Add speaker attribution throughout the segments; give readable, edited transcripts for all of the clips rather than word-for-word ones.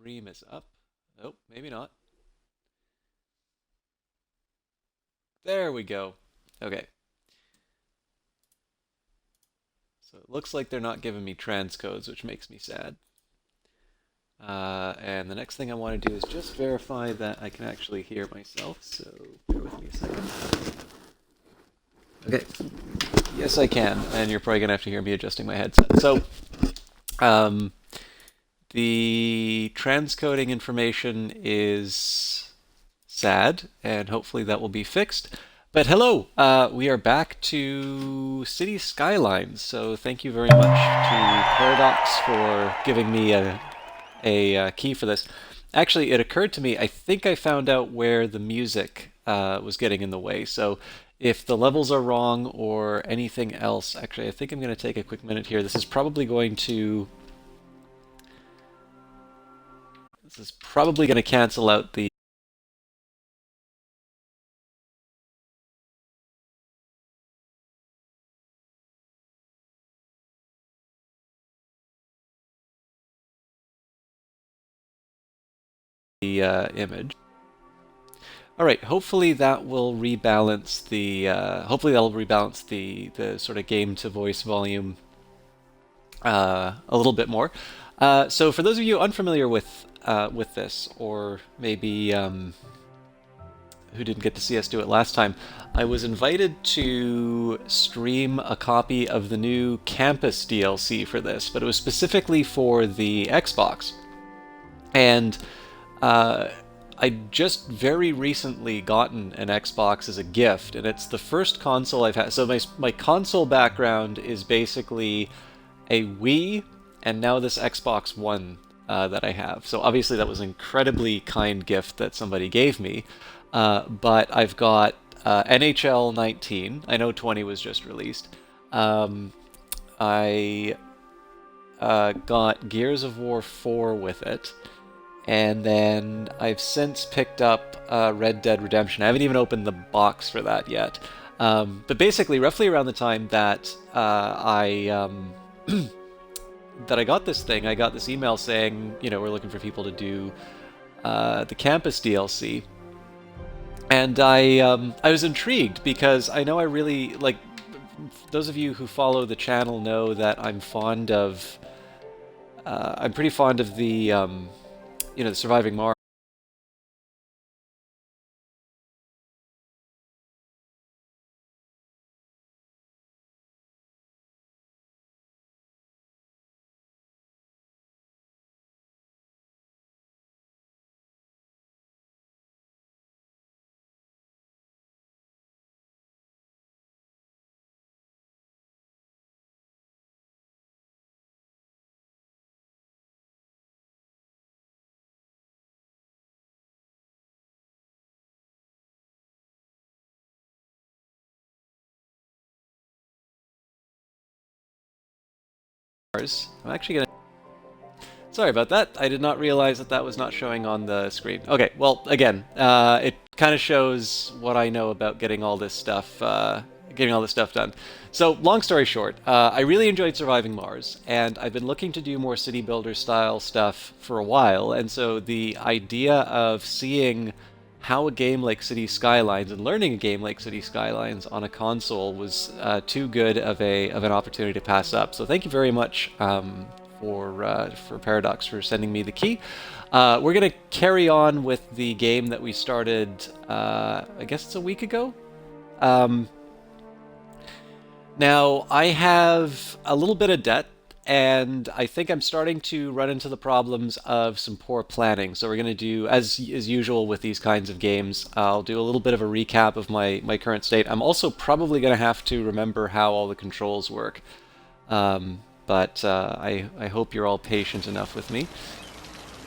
Speaker 1: Stream is up. Oh, maybe not. There we go. Okay. So it looks like they're not giving me transcodes, which makes me sad. And the next thing I want to do is just verify that I can actually hear myself. So bear with me a second. Okay. Yes, I can. And you're probably going to have to hear me adjusting my headset. So um, the transcoding information is sad, and hopefully that will be fixed. But hello, we are back to City Skylines. So thank you very much to Paradox for giving me a key for this. Actually, it occurred to me, I think I found out where the music was getting in the way. So if the levels are wrong or anything else, actually, I think I'm going to take a quick minute here. This is probably going to cancel out the image. All right. Hopefully that'll rebalance the sort of game to voice volume a little bit more. So for those of you unfamiliar with this, or maybe who didn't get to see us do it last time, I was invited to stream a copy of the new Campus DLC for this, but it was specifically for the Xbox. And I just very recently gotten an Xbox as a gift, and it's the first console I've had. So my console background is basically a Wii, and now this Xbox One that I have. So obviously that was an incredibly kind gift that somebody gave me. But I've got NHL 19. I know 20 was just released. Um, I got Gears of War 4 with it. And then I've since picked up Red Dead Redemption. I haven't even opened the box for that yet. But basically, roughly around the time that that I got this thing, I got this email saying, we're looking for people to do the campus DLC, and I was intrigued because I know I really like. Those of you who follow the channel know that I'm pretty fond of the surviving Mars. I'm actually gonna. Sorry about that. I did not realize that that was not showing on the screen. Okay, well, again, it kind of shows what I know about getting all this stuff done. So, long story short, I really enjoyed Surviving Mars, and I've been looking to do more city builder style stuff for a while. And so, the idea of seeing how a game like City Skylines and learning a game like City Skylines on a console was too good of an opportunity to pass up. So, thank you very much for Paradox for sending me the key. We're gonna carry on with the game that we started. I guess it's a week ago. Um, Now I have a little bit of debt, and I think I'm starting to run into the problems of some poor planning. So we're gonna do, as usual with these kinds of games, I'll do a little bit of a recap of my current state. I'm also probably gonna have to remember how all the controls work. But I hope you're all patient enough with me.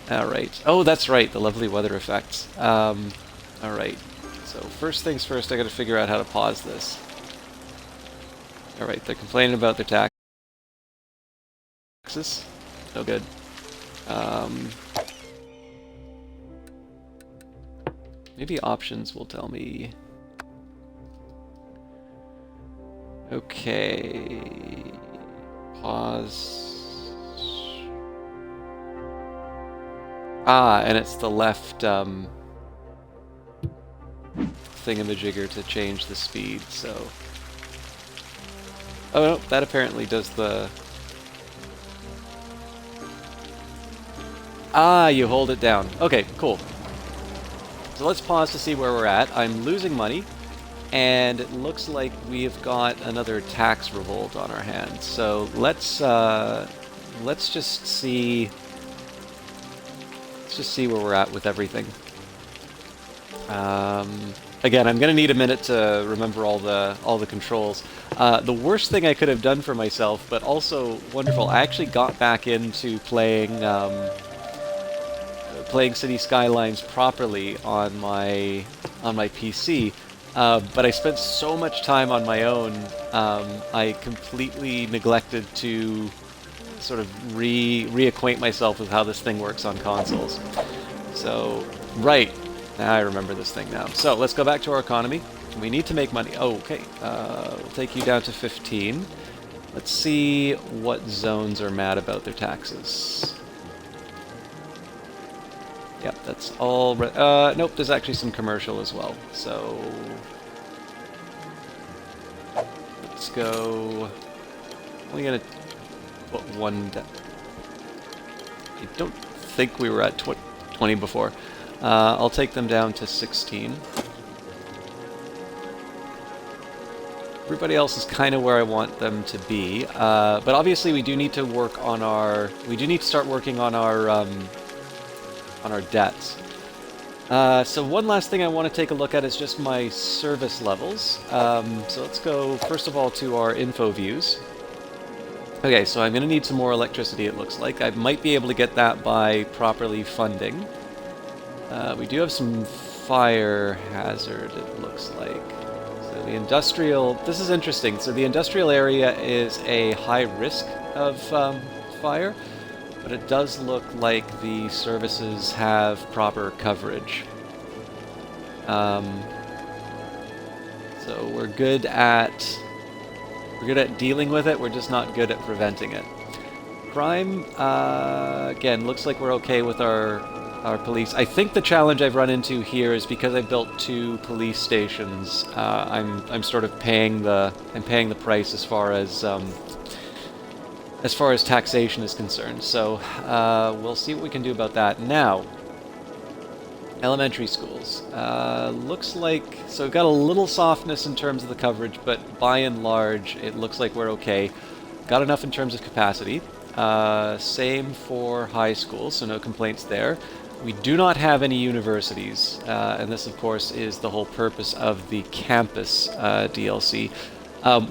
Speaker 1: All right. Oh, that's right, the lovely weather effects. All right. So first things first, I got to figure out how to pause this. All right, they're complaining about their taxes. No good. Um, Maybe options will tell me. Okay. Pause. Ah, and it's the left thingamajigger to change the speed, so... Oh no, that apparently does the... Ah, you hold it down. Okay, cool. So let's pause to see where we're at. I'm losing money, and it looks like we've got another tax revolt on our hands. So let's just see... Let's just see where we're at with everything. Again, I'm going to need a minute to remember all the controls. The worst thing I could have done for myself, but also wonderful, I actually got back into playing playing City Skylines properly on my PC, but I spent so much time on my own, I completely neglected to sort of reacquaint myself with how this thing works on consoles. So, right. Now I remember this thing now. So, let's go back to our economy. We need to make money. Oh, okay. We'll take you down to 15. Let's see what zones are mad about their taxes. Yep, that's all... nope, there's actually some commercial as well. So... Let's go... Only gonna put one down. I don't think we were at 20 before. I'll take them down to 16. Everybody else is kind of where I want them to be, but obviously we do need to work on our... We do need to start working on our debts. So one last thing I want to take a look at is just my service levels. So let's go first of all to our info views. Okay, so I'm going to need some more electricity, it looks like. I might be able to get that by properly funding. We do have some fire hazard, it looks like. So the industrial... This is interesting. So the industrial area is a high risk of fire, but it does look like the services have proper coverage. So we're good at dealing with it, we're just not good at preventing it. Crime, again, looks like we're okay with our police. I think the challenge I've run into here is because I built 2 police stations. I'm sort of paying the price as far as taxation is concerned. So we'll see what we can do about that. Now, elementary schools. Looks like... So we've got a little softness in terms of the coverage, but by and large, it looks like we're okay. Got enough in terms of capacity. Same for high schools, so no complaints there. We do not have any universities, and this, of course, is the whole purpose of the campus DLC.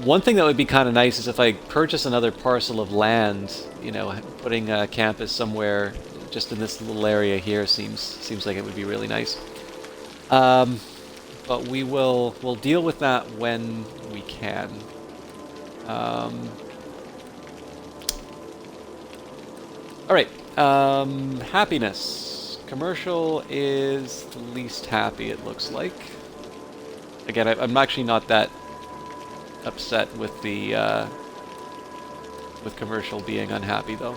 Speaker 1: One thing that would be kind of nice is if I purchase another parcel of land, you know, putting a campus somewhere just in this little area here seems like it would be really nice. But we'll deal with that when we can. All right, happiness. Commercial is the least happy, it looks like. Again, I'm actually not that upset with the with commercial being unhappy, though.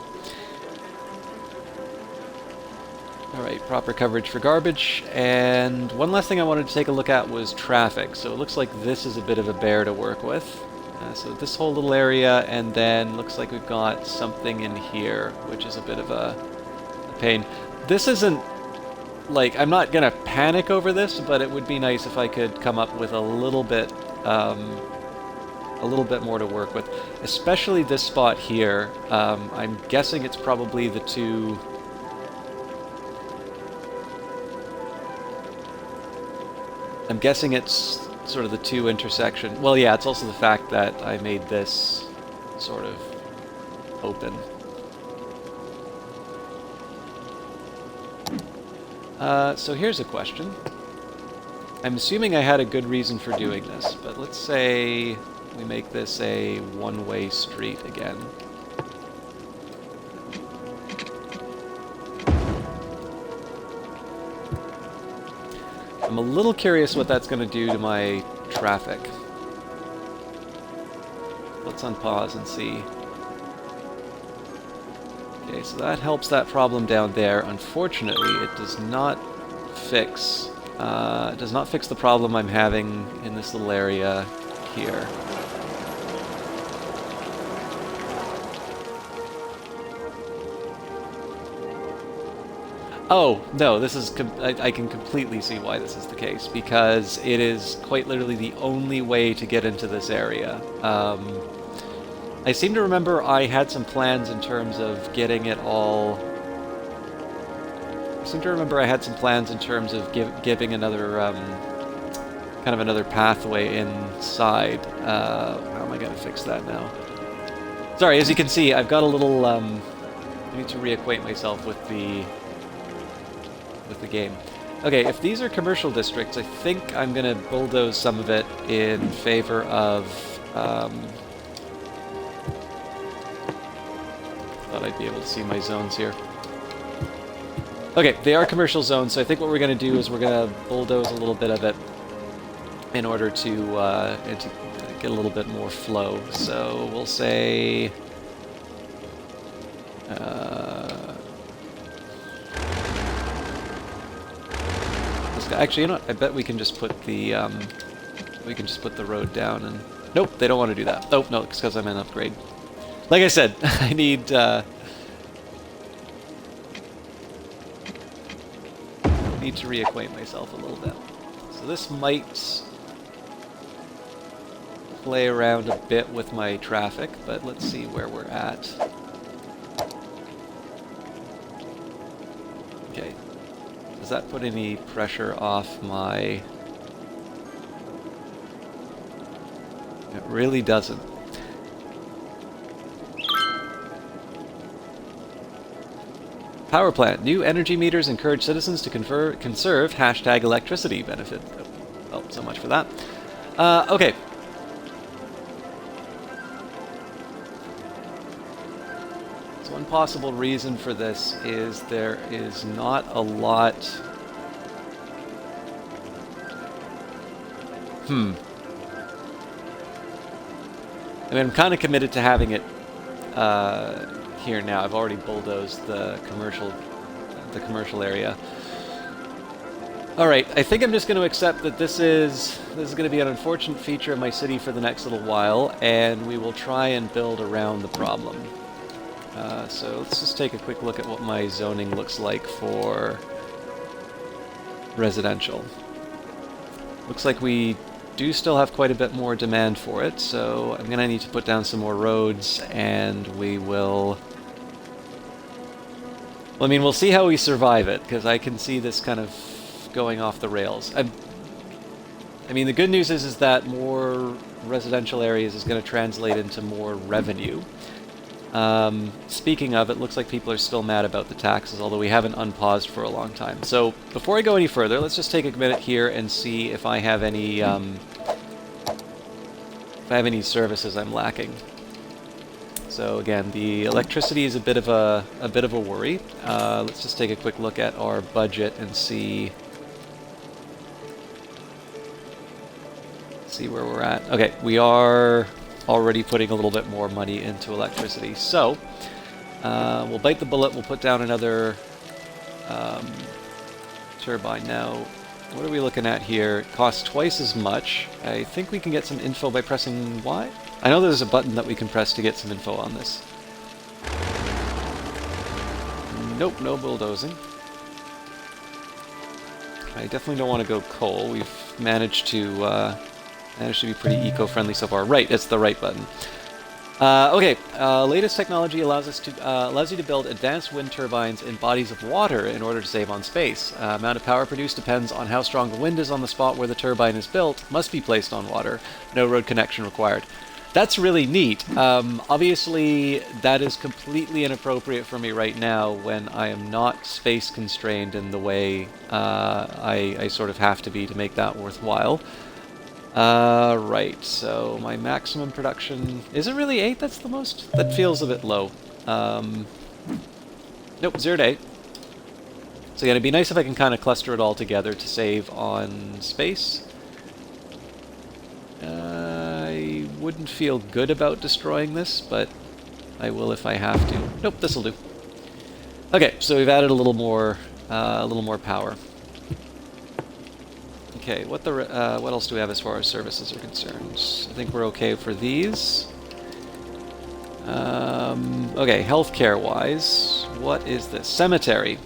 Speaker 1: Alright, proper coverage for garbage, and one last thing I wanted to take a look at was traffic. So it looks like this is a bit of a bear to work with. So this whole little area, and then looks like we've got something in here, which is a bit of a pain. This isn't, like, I'm not gonna panic over this, but it would be nice if I could come up with a little bit more to work with. Especially this spot here. I'm guessing it's probably the two... I'm guessing it's sort of the 2 intersection. Well, yeah, it's also the fact that I made this sort of open. So here's a question. I'm assuming I had a good reason for doing this, but let's say we make this a one-way street again. I'm a little curious what that's going to do to my traffic. Let's unpause and see. Okay, so that helps that problem down there. Unfortunately, it does not fix the problem I'm having in this little area here. Oh, no, this is... I can completely see why this is the case, because it is quite literally the only way to get into this area. I seem to remember I had some plans in terms of getting it all... I seem to remember I had some plans in terms of giving another, kind of another pathway inside. How am I going to fix that now? Sorry, as you can see, I've got a little, I need to reacquaint myself with the game. Okay, if these are commercial districts, I think I'm going to bulldoze some of it in favor of, thought I'd be able to see my zones here. Okay, they are commercial zones, so I think what we're going to do is we're going to bulldoze a little bit of it in order to get a little bit more flow. So we'll say... actually, you know what? I bet we can just put the road down and... Nope, they don't want to do that. Oh, no, it's because I'm in upgrade. Like I said, I need to reacquaint myself a little bit. So this might play around a bit with my traffic, but let's see where we're at. Okay. Does that put any pressure off my... It really doesn't. Power plant. New energy meters encourage citizens to conserve hashtag electricity benefit. Oh, so much for that. Okay. So one possible reason for this is there is not a lot... I mean, I'm kind of committed to having it here now. I've already bulldozed the commercial area. All right, I think I'm just going to accept that this is going to be an unfortunate feature of my city for the next little while, and we will try and build around the problem. So let's just take a quick look at what my zoning looks like for residential. Looks like we do still have quite a bit more demand for it, so I'm going to need to put down some more roads, and we will... Well, I mean, we'll see how we survive it, because I can see this kind of going off the rails. I mean, the good news is that more residential areas is going to translate into more revenue. Speaking of, it looks like people are still mad about the taxes, although we haven't unpaused for a long time. So, before I go any further, let's just take a minute here and see if I have any, services I'm lacking. So again, the electricity is a bit of a worry. Let's just take a quick look at our budget and see where we're at. Okay, we are already putting a little bit more money into electricity. So, we'll bite the bullet, we'll put down another turbine. Now, what are we looking at here? It costs twice as much. I think we can get some info by pressing Y. I know there's a button that we can press to get some info on this. Nope, no bulldozing. I definitely don't want to go coal. We've managed to be pretty eco-friendly so far. Right, it's the right button. Okay, latest technology allows you to build advanced wind turbines in bodies of water in order to save on space. Amount of power produced depends on how strong the wind is on the spot where the turbine is built. Must be placed on water. No road connection required. That's really neat. Obviously, that is completely inappropriate for me right now when I am not space constrained in the way I sort of have to be to make that worthwhile. Right, so my maximum production... Is it really 8? That's the most? That feels a bit low. Nope, 0 to 8. So yeah, it'd be nice if I can kind of cluster it all together to save on space. I wouldn't feel good about destroying this, but I will if I have to. Nope, this'll do. Okay, so we've added a little more power. Okay, what else do we have as far as services are concerned? I think we're okay for these. Okay, healthcare-wise, what is this? Cemetery.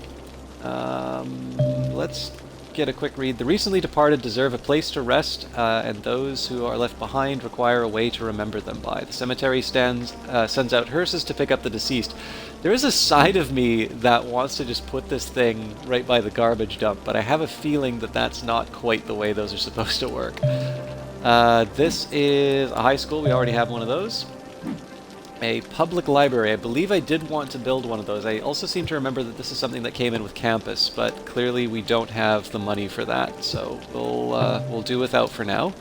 Speaker 1: Let's get a quick read. The recently departed deserve a place to rest, and those who are left behind require a way to remember them by. The cemetery sends out hearses to pick up the deceased. There is a side of me that wants to just put this thing right by the garbage dump, but I have a feeling that that's not quite the way those are supposed to work. This is a high school. We already have one of those. A public library. I believe I did want to build one of those. I also seem to remember that this is something that came in with Campus, but clearly we don't have the money for that, so we'll do without for now.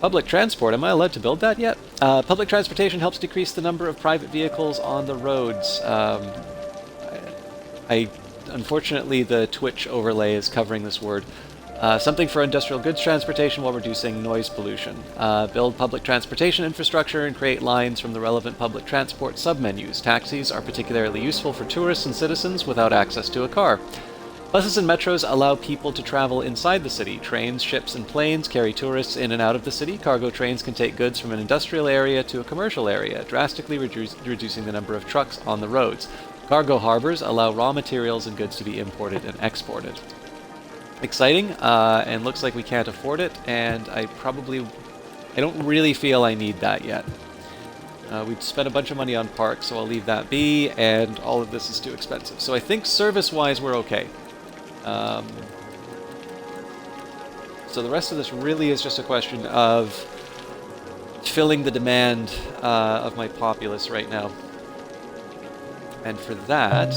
Speaker 1: Public transport. Am I allowed to build that yet? Public transportation helps decrease the number of private vehicles on the roads. Unfortunately, the Twitch overlay is covering this word. Something for industrial goods transportation while reducing noise pollution. Build public transportation infrastructure and create lines from the relevant public transport submenus. Taxis are particularly useful for tourists and citizens without access to a car. Buses and metros allow people to travel inside the city. Trains, ships, and planes carry tourists in and out of the city. Cargo trains can take goods from an industrial area to a commercial area, drastically reducing the number of trucks on the roads. Cargo harbors allow raw materials and goods to be imported and exported. Exciting, and looks like we can't afford it, and I don't really feel I need that yet. We'd spent a bunch of money on parks, so I'll leave that be, and all of this is too expensive. So I think service-wise we're okay. So the rest of this really is just a question of filling the demand of my populace right now. And for that,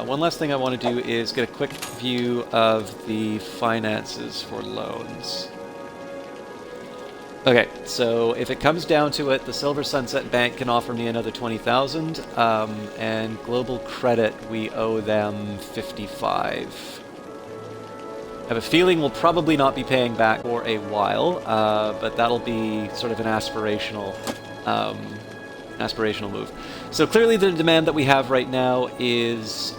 Speaker 1: one last thing I want to do is get a quick view of the finances for loans. Okay, so if it comes down to it, the Silver Sunset Bank can offer me another 20,000, and Global Credit, we owe them 55. I have a feeling we'll probably not be paying back for a while, but that'll be sort of an aspirational move. So clearly the demand that we have right now is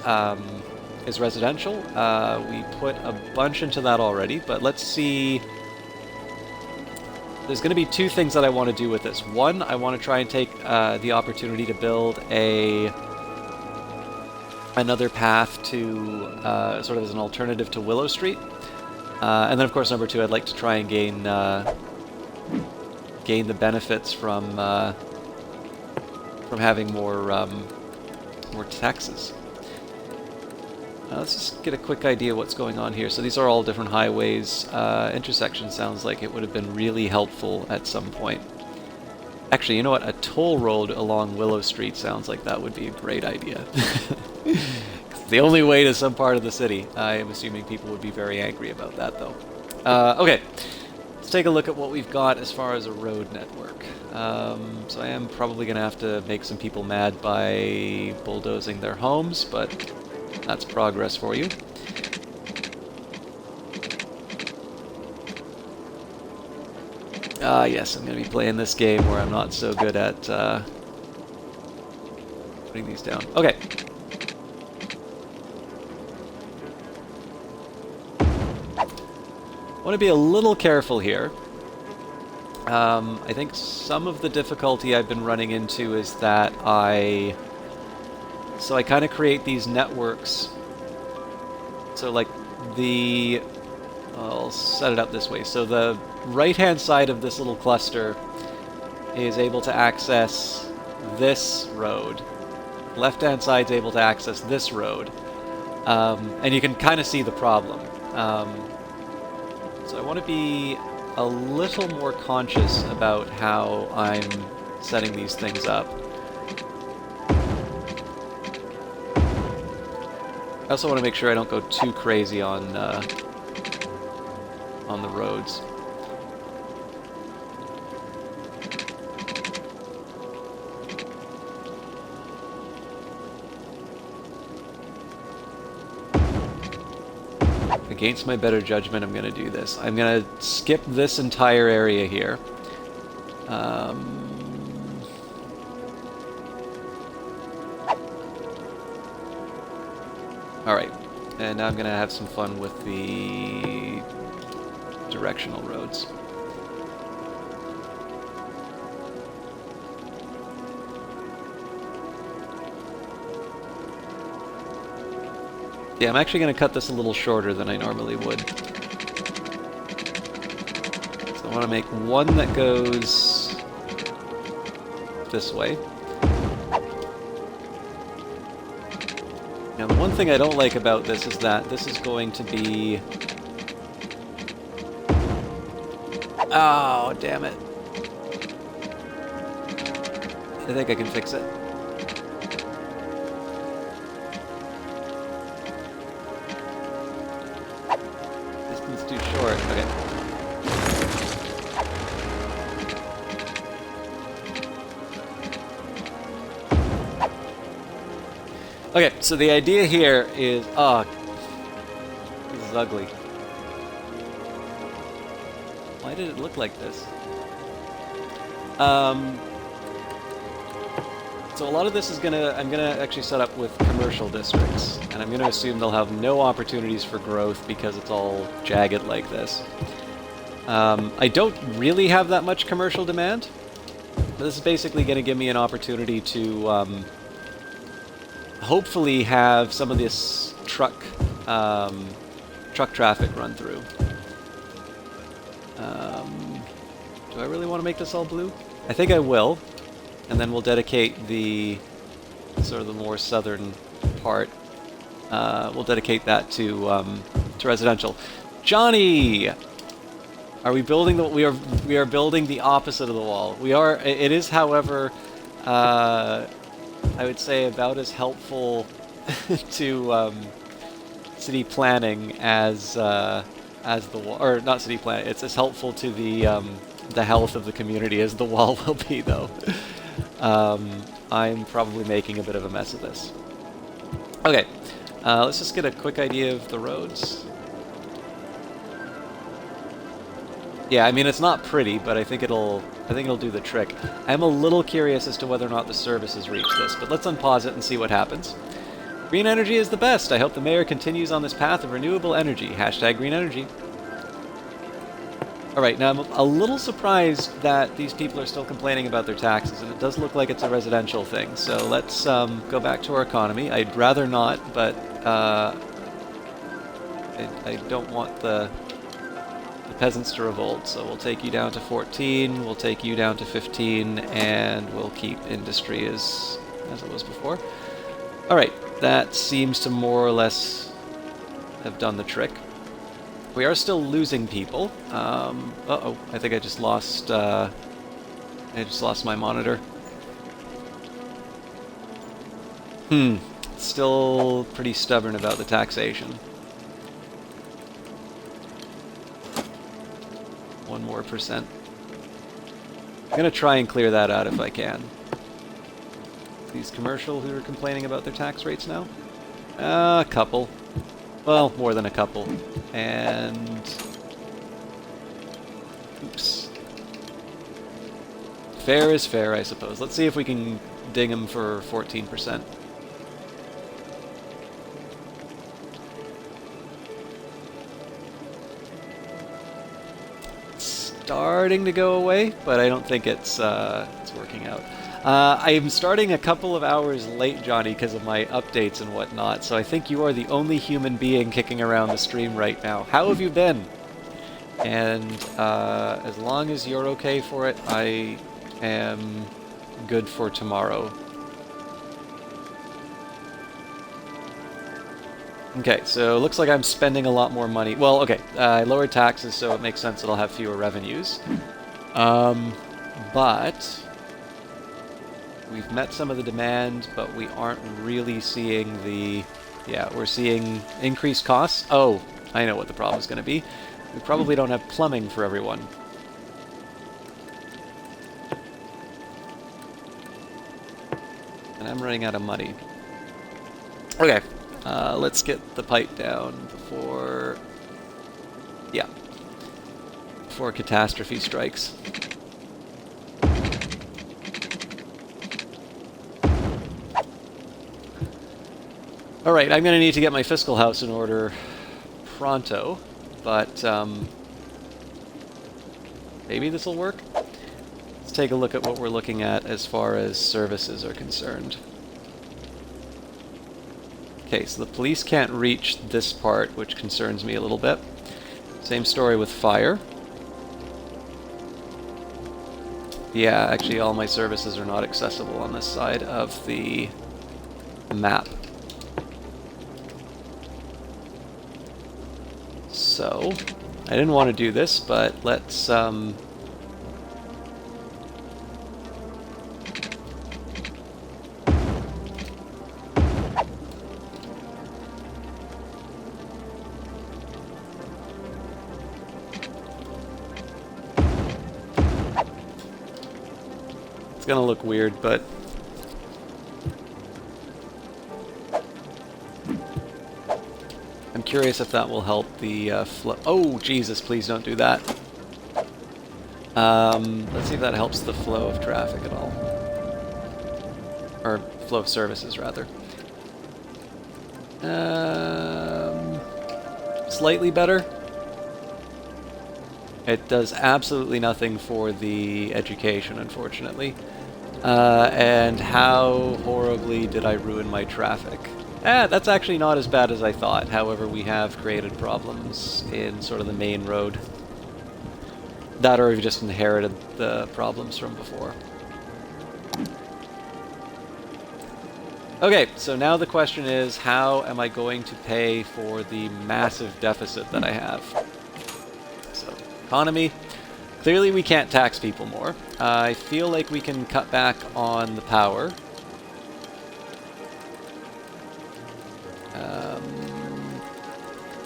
Speaker 1: residential. We put a bunch into that already, but let's see. There's going to be two things that I want to do with this. One, I want to try and take the opportunity to build another path to sort of as an alternative to Willow Street. And then of course number two, I'd like to try and gain the benefits from having more taxes. Let's just get a quick idea of what's going on here. So these are all different highways. Intersection sounds like it would have been really helpful at some point. Actually, you know what? A toll road along Willow Street sounds like that would be a great idea. It's the only way to some part of the city. I am assuming people would be very angry about that, though. Okay. Let's take a look at what we've got as far as a road network. So I am probably going to have to make some people mad by bulldozing their homes, but that's progress for you. Yes, I'm going to be playing this game where I'm not so good at putting these down. Okay. I want to be a little careful here. I think some of the difficulty I've been running into is that I kind of create these networks. So like I'll set it up this way. So the right-hand side of this little cluster is able to access this road. Left-hand side's able to access this road. And you can kind of see the problem. So I want to be a little more conscious about how I'm setting these things up. I also want to make sure I don't go too crazy on the roads. Against my better judgment, I'm going to do this. I'm going to skip this entire area here. And now I'm going to have some fun with the directional roads. Yeah, I'm actually going to cut this a little shorter than I normally would. So I want to make one that goes this way. Now, the one thing I don't like about this is that this is going to be... Oh, damn it. I think I can fix it. Distance too short. Okay. Okay, so the idea here is... Oh, this is ugly. Why did it look like this? So a lot of this is I'm gonna actually set up with commercial districts, and I'm gonna assume they'll have no opportunities for growth because it's all jagged like this. I don't really have that much commercial demand, but this is basically gonna give me an opportunity to hopefully have some of this truck traffic run through. Do I really want to make this all blue? I think I will, and then we'll dedicate the sort of the more southern part. We'll dedicate that to residential. Johnny, are we building the? We are building the opposite of the wall. We are. It is, however, I would say about as helpful to city planning as the wall, or not city planning. It's as helpful to the health of the community as the wall will be, though. I'm probably making a bit of a mess of this. Okay, let's just get a quick idea of the roads. Yeah, I mean, it's not pretty, but I think it'll do the trick. I'm a little curious as to whether or not the services reach this, but let's unpause it and see what happens. Green energy is the best. I hope the mayor continues on this path of renewable energy. Hashtag green energy. Alright, now I'm a little surprised that these people are still complaining about their taxes, and it does look like it's a residential thing. So let's go back to our economy. I'd rather not, but I don't want the peasants to revolt, so we'll take you down to 14, we'll take you down to 15, and we'll keep industry as it was before. Alright, that seems to more or less have done the trick. We are still losing people. Uh-oh, I think I just lost my monitor. Still pretty stubborn about the taxation. 1 more %. I'm gonna try and clear that out if I can. These commercial who are complaining about their tax rates now? A couple. Well, more than a couple. And... oops. Fair is fair, I suppose. Let's see if we can ding them for 14%. Starting to go away, but I don't think it's working out. I'm starting a couple of hours late, Johnny, because of my updates and whatnot, so I think you are the only human being kicking around the stream right now. How have you been? And as long as you're okay for it, I am good for tomorrow. Okay, so looks like I'm spending a lot more money. Well, okay, I lowered taxes, so it makes sense that I'll have fewer revenues. But we've met some of the demand, but we aren't really seeing the... Yeah, we're seeing increased costs. Oh, I know what the problem is going to be. We probably don't have plumbing for everyone. And I'm running out of money. Okay. Let's get the pipe down before... yeah. Before catastrophe strikes. All right, I'm going to need to get my fiscal house in order pronto, but maybe this will work. Let's take a look at what we're looking at as far as services are concerned. Okay, so the police can't reach this part, which concerns me a little bit. Same story with fire. Yeah, actually all my services are not accessible on this side of the map. So, I didn't want to do this, but let's it's gonna look weird, but I'm curious if that will help the flow. Oh, Jesus, please don't do that. Let's see if that helps the flow of traffic at all. Or flow of services, rather. Slightly better. It does absolutely nothing for the education, unfortunately. And how horribly did I ruin my traffic? That's actually not as bad as I thought. However, we have created problems in sort of the main road. That, or we've just inherited the problems from before. Okay, so now the question is, how am I going to pay for the massive deficit that I have? So, economy. Clearly we can't tax people more. I feel like we can cut back on the power.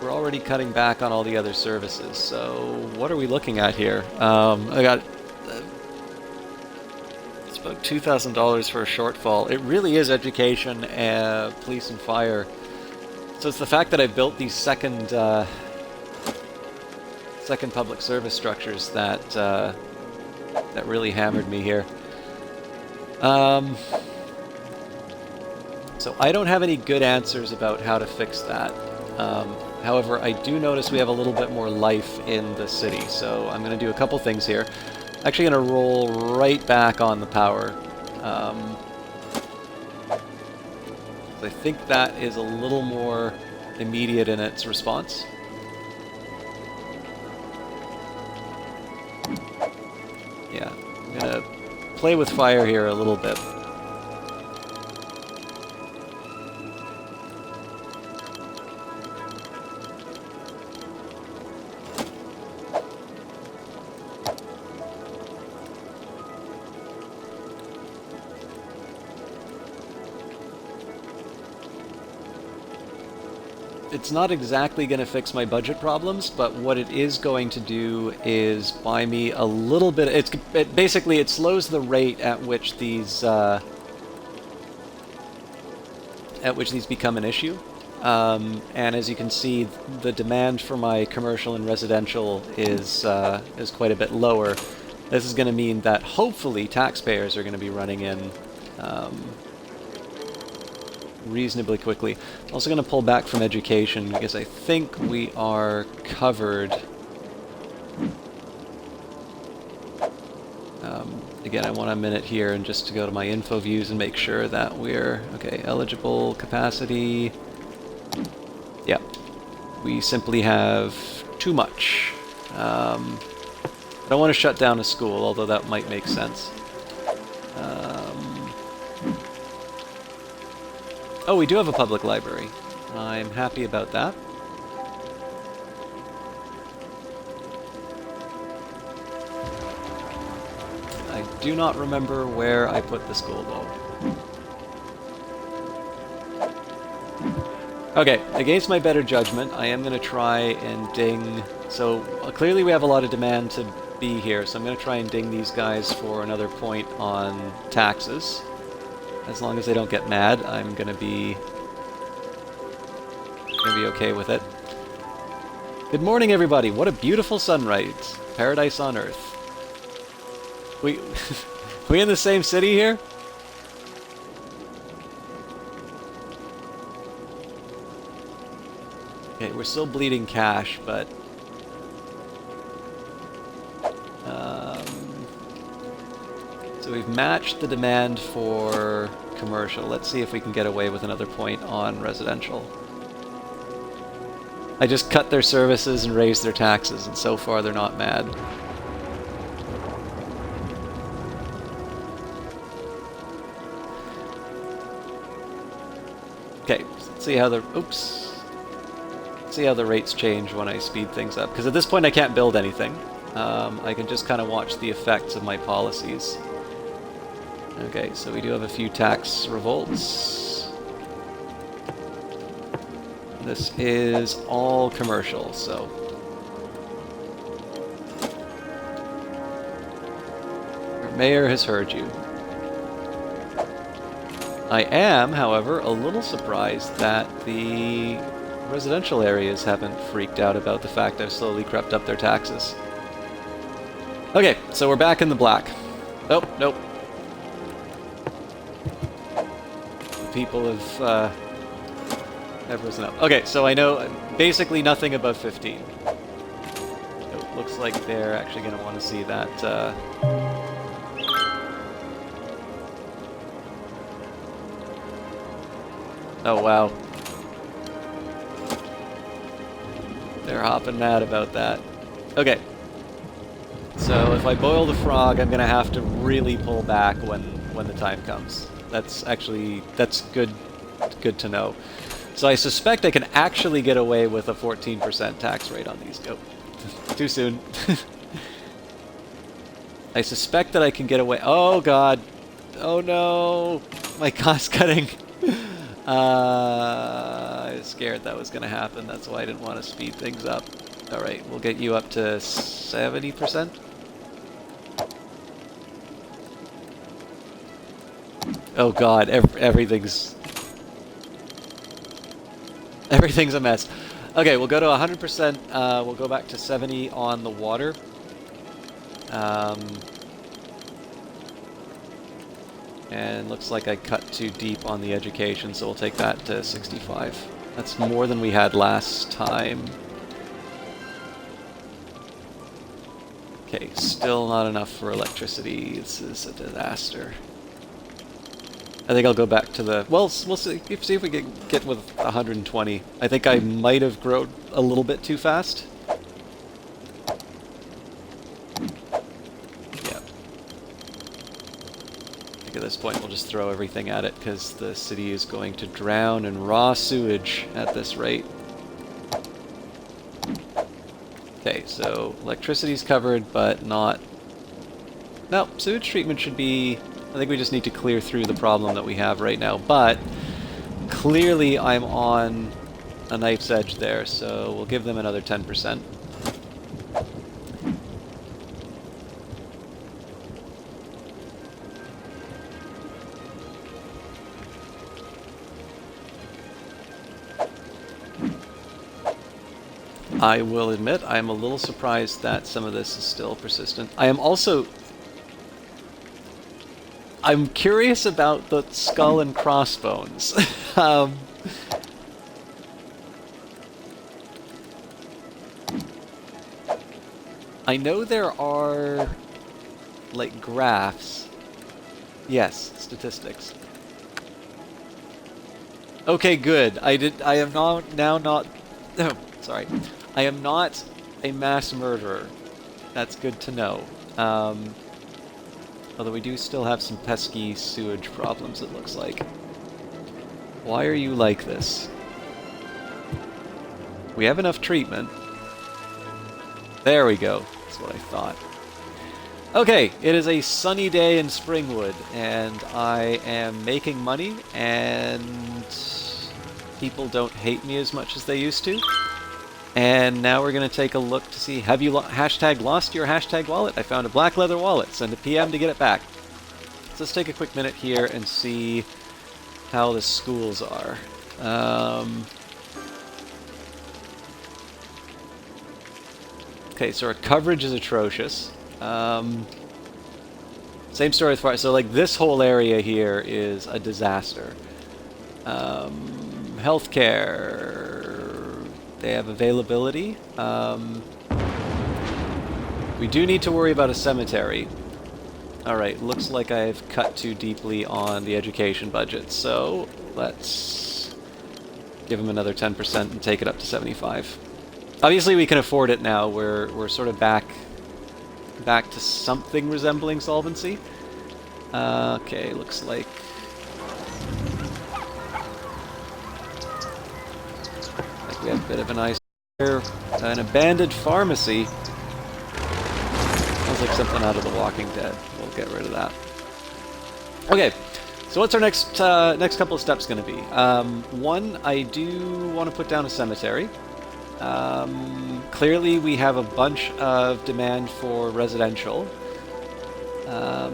Speaker 1: We're already cutting back on all the other services, so what are we looking at here? I got... it's about $2,000 for a shortfall. It really is education, police and fire. So it's the fact that I built these second public service structures that that really hammered me here. So I don't have any good answers about how to fix that. However, I do notice we have a little bit more life in the city, so I'm going to do a couple things here. Actually going to roll right back on the power. I think that is a little more immediate in its response. Yeah, I'm going to play with fire here a little bit. It's not exactly going to fix my budget problems, but what it is going to do is buy me a little bit... basically, it slows the rate at which these become an issue. And as you can see, the demand for my commercial and residential is quite a bit lower. This is going to mean that hopefully taxpayers are going to be running in reasonably quickly. I'm also going to pull back from education because I think we are covered. Again, I want a minute here and just to go to my info views and make sure that we're okay. Eligible capacity. Yeah, we simply have too much. I don't want to shut down a school, although that might make sense. Oh, we do have a public library. I'm happy about that. I do not remember where I put the school, though. Okay, against my better judgment, I am going to try and ding... So, clearly we have a lot of demand to be here, so I'm going to try and ding these guys for another point on taxes. As long as they don't get mad, I'm going to be okay with it. Good morning, everybody. What a beautiful sunrise. Paradise on Earth. We in the same city here? we're still bleeding cash, but so we've matched the demand for commercial. Let's see if we can get away with another point on residential. I just cut their services and raised their taxes, and so far they're not mad. Okay, let's see how the see how the rates change when I speed things up. Because at this point I can't build anything. I can just kind of watch the effects of my policies. Okay, so we do have a few tax revolts. This is all commercial, so... Your mayor has heard you. I am, however, a little surprised that the residential areas haven't freaked out about the fact I've slowly crept up their taxes. Okay, so we're back in the black. Oh, nope. People have risen up. Okay, so I know basically nothing above 15. It looks like they're actually going to want to see that. Oh, wow. They're hopping mad about that. Okay. So if I boil the frog, I'm going to have to really pull back when the time comes. That's good to know. So I suspect I can actually get away with a 14% tax rate on these. Oh, too soon. I suspect that I can get away. Oh god. Oh no. My cost cutting. I was scared that was going to happen. That's why I didn't want to speed things up. Alright, we'll get you up to 70%. Oh god, everything's a mess. Okay, we'll go to 100%, we'll go back to 70 on the water. And looks like I cut too deep on the education, so we'll take that to 65. That's more than we had last time. Okay, still not enough for electricity. This is a disaster. I think I'll go back to the... Well, we'll see if we can get with 120. I think I might have grown a little bit too fast. Yeah. I think at this point we'll just throw everything at it, because the city is going to drown in raw sewage at this rate. Okay, so electricity's covered, but not... No, sewage treatment should be... I think we just need to clear through the problem that we have right now, but clearly I'm on a knife's edge there, so we'll give them another 10%. I will admit I'm a little surprised that some of this is still persistent. I am also... I'm curious about the skull and crossbones. I know there are, like, graphs. Yes, statistics. Okay, good. I am now not... No, sorry. I am not a mass murderer. That's good to know. Although we do still have some pesky sewage problems, it looks like. Why are you like this? We have enough treatment. There we go. That's what I thought. Okay, it is a sunny day in Springwood, and I am making money, and people don't hate me as much as they used to. And now we're going to take a look to see, have you hashtag lost your hashtag wallet? I found a black leather wallet. Send a PM to get it back. So let's take a quick minute here and see how the schools are. Okay, so our coverage is atrocious. Same story as far... So, like, this whole area here is a disaster. Healthcare... They have availability. We do need to worry about a cemetery. Alright, looks like I've cut too deeply on the education budget, so let's give them another 10% and take it up to 75. Obviously we can afford it now. We're sort of back to something resembling solvency. Okay, looks like we have a bit of an ice here. An abandoned pharmacy. Sounds like something out of The Walking Dead. We'll get rid of that. Okay, so what's our next couple of steps going to be? One, I do want to put down a cemetery. Clearly we have a bunch of demand for residential. I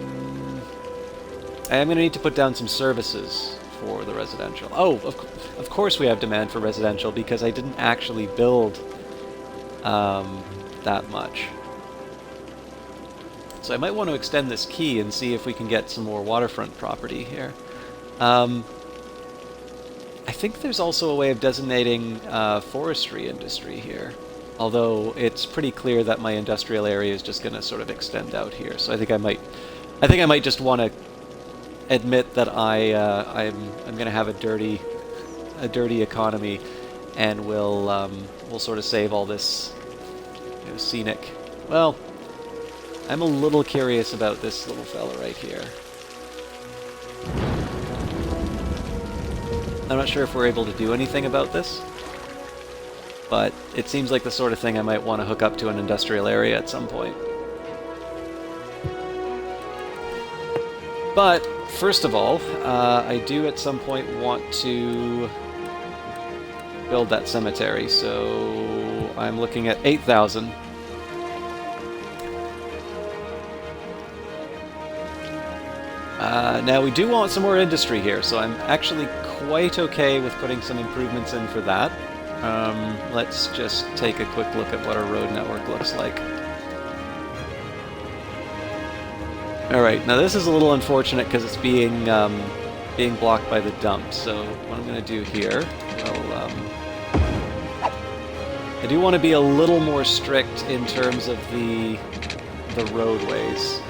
Speaker 1: am going to need to put down some services for the residential. Oh, of course we have demand for residential because I didn't actually build that much. So I might want to extend this key and see if we can get some more waterfront property here. I think there's also a way of designating forestry industry here, although it's pretty clear that my industrial area is just going to sort of extend out here. So I think I might just want to admit that I'm going to have a dirty economy, and we'll sort of save all this, you know, scenic. Well, I'm a little curious about this little fella right here. I'm not sure if we're able to do anything about this, but it seems like the sort of thing I might want to hook up to an industrial area at some point. But, first of all, I do at some point want to build that cemetery, so I'm looking at 8,000. Now we do want some more industry here, so I'm actually quite okay with putting some improvements in for that. Let's just take a quick look at what our road network looks like. Alright, now this is a little unfortunate because it's being blocked by the dump, so what I'm going to do here, well, I do want to be a little more strict in terms of the roadways.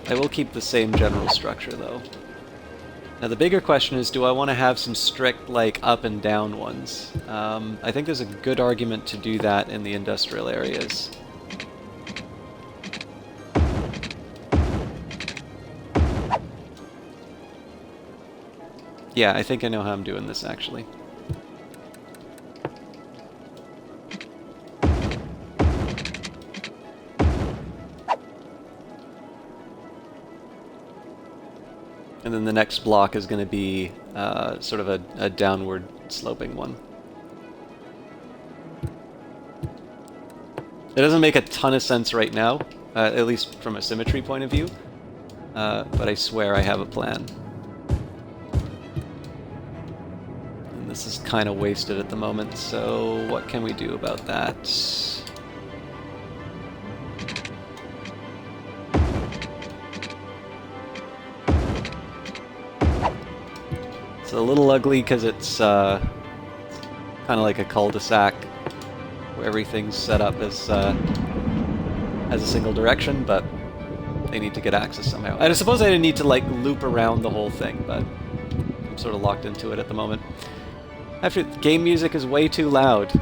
Speaker 1: I will keep the same general structure, though. Now the bigger question is, do I want to have some strict, like, up and down ones? I think there's a good argument to do that in the industrial areas. Yeah, I think I know how I'm doing this, actually. And then the next block is going to be sort of a downward sloping one. It doesn't make a ton of sense right now, at least from a symmetry point of view, but I swear I have a plan. And this is kind of wasted at the moment, so what can we do about that? It's a little ugly because it's kind of like a cul-de-sac where everything's set up as a single direction, but they need to get access somehow. And I suppose I didn't need to like loop around the whole thing, but I'm sort of locked into it at the moment. After game music is way too loud.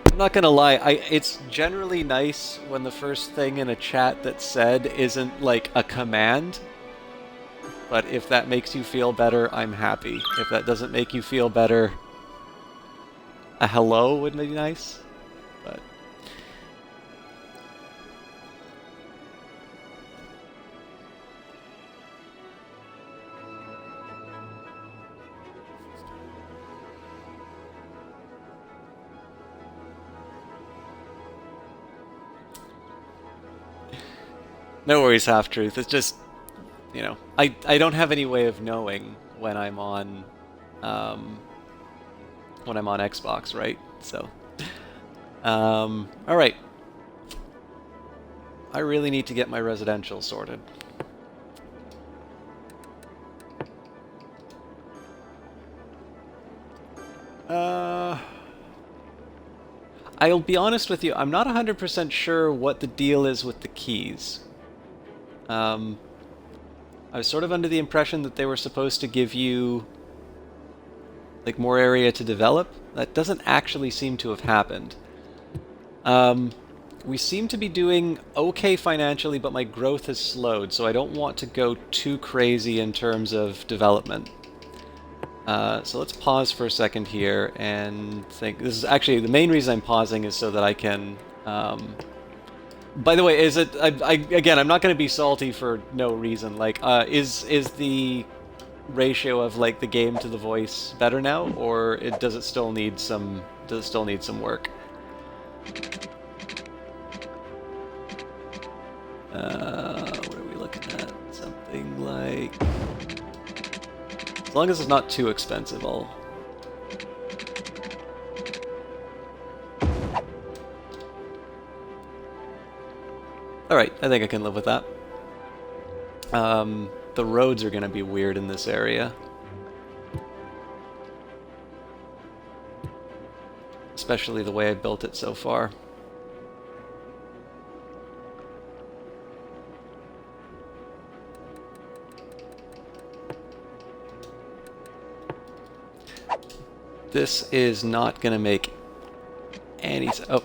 Speaker 1: I'm not gonna lie, it's generally nice when the first thing in a chat that's said isn't like a command, but if that makes you feel better, I'm happy. If that doesn't make you feel better, a hello would be nice, but No worries, half truth. It's just, I don't have any way of knowing um, when I'm on Xbox, right? So, all right. I really need to get my residential sorted. I'll be honest with you, I'm not 100% sure what the deal is with the keys. I was sort of under the impression that they were supposed to give you like more area to develop. That doesn't actually seem to have happened. We seem to be doing okay financially, but my growth has slowed, so I don't want to go too crazy in terms of development. So let's pause for a second here and think. This is actually the main reason I'm pausing is so that I can. By the way, is it? Again, I'm not going to be salty for no reason. Like, is the ratio of like the game to the voice better now, or does it still need some? Does it still need some work? What are we looking at? Something like. As long as it's not too expensive, I'll... Alright, I think I can live with that. The roads are going to be weird in this area. Especially the way I built it so far. This is not going to make any sense. Oh.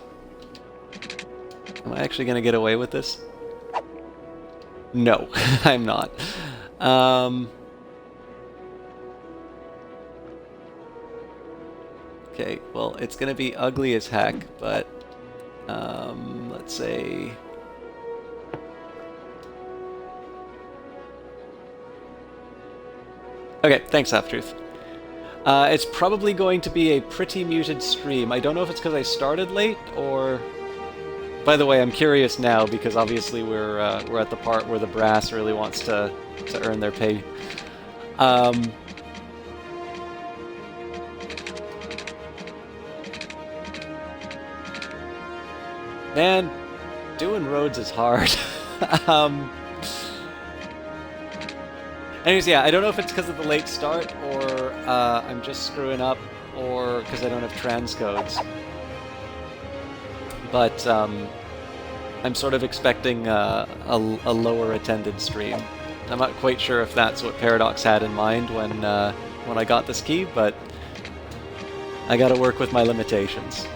Speaker 1: Am I actually going to get away with this? No, I'm not. Okay, well, it's going to be ugly as heck, but let's say... Okay, thanks, Half-Truth. It's probably going to be a pretty muted stream. I don't know if it's because I started late, or... By the way, I'm curious now, because obviously we're at the part where the brass really wants to earn their pay. Man, doing roads is hard. Anyways, yeah, I don't know if it's because of the late start, or I'm just screwing up, or because I don't have transcodes. But I'm sort of expecting a lower attended stream. I'm not quite sure if that's what Paradox had in mind when I got this key, but I got to work with my limitations.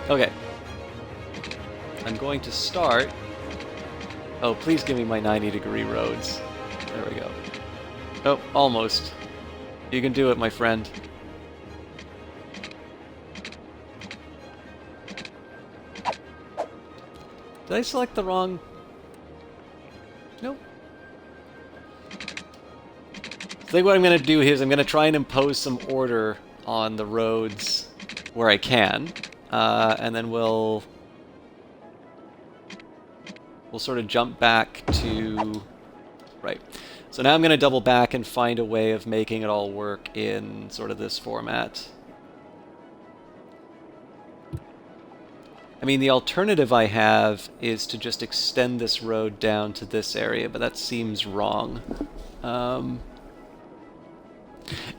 Speaker 1: Okay. I'm going to start... Oh, please give me my 90-degree roads. There we go. Oh, almost. You can do it, my friend. Did I select the wrong... Nope. I think what I'm going to do here is I'm going to try and impose some order on the roads where I can. And then we'll sort of jump back to... Right. So now I'm going to double back and find a way of making it all work in sort of this format. I mean, the alternative I have is to just extend this road down to this area, but that seems wrong.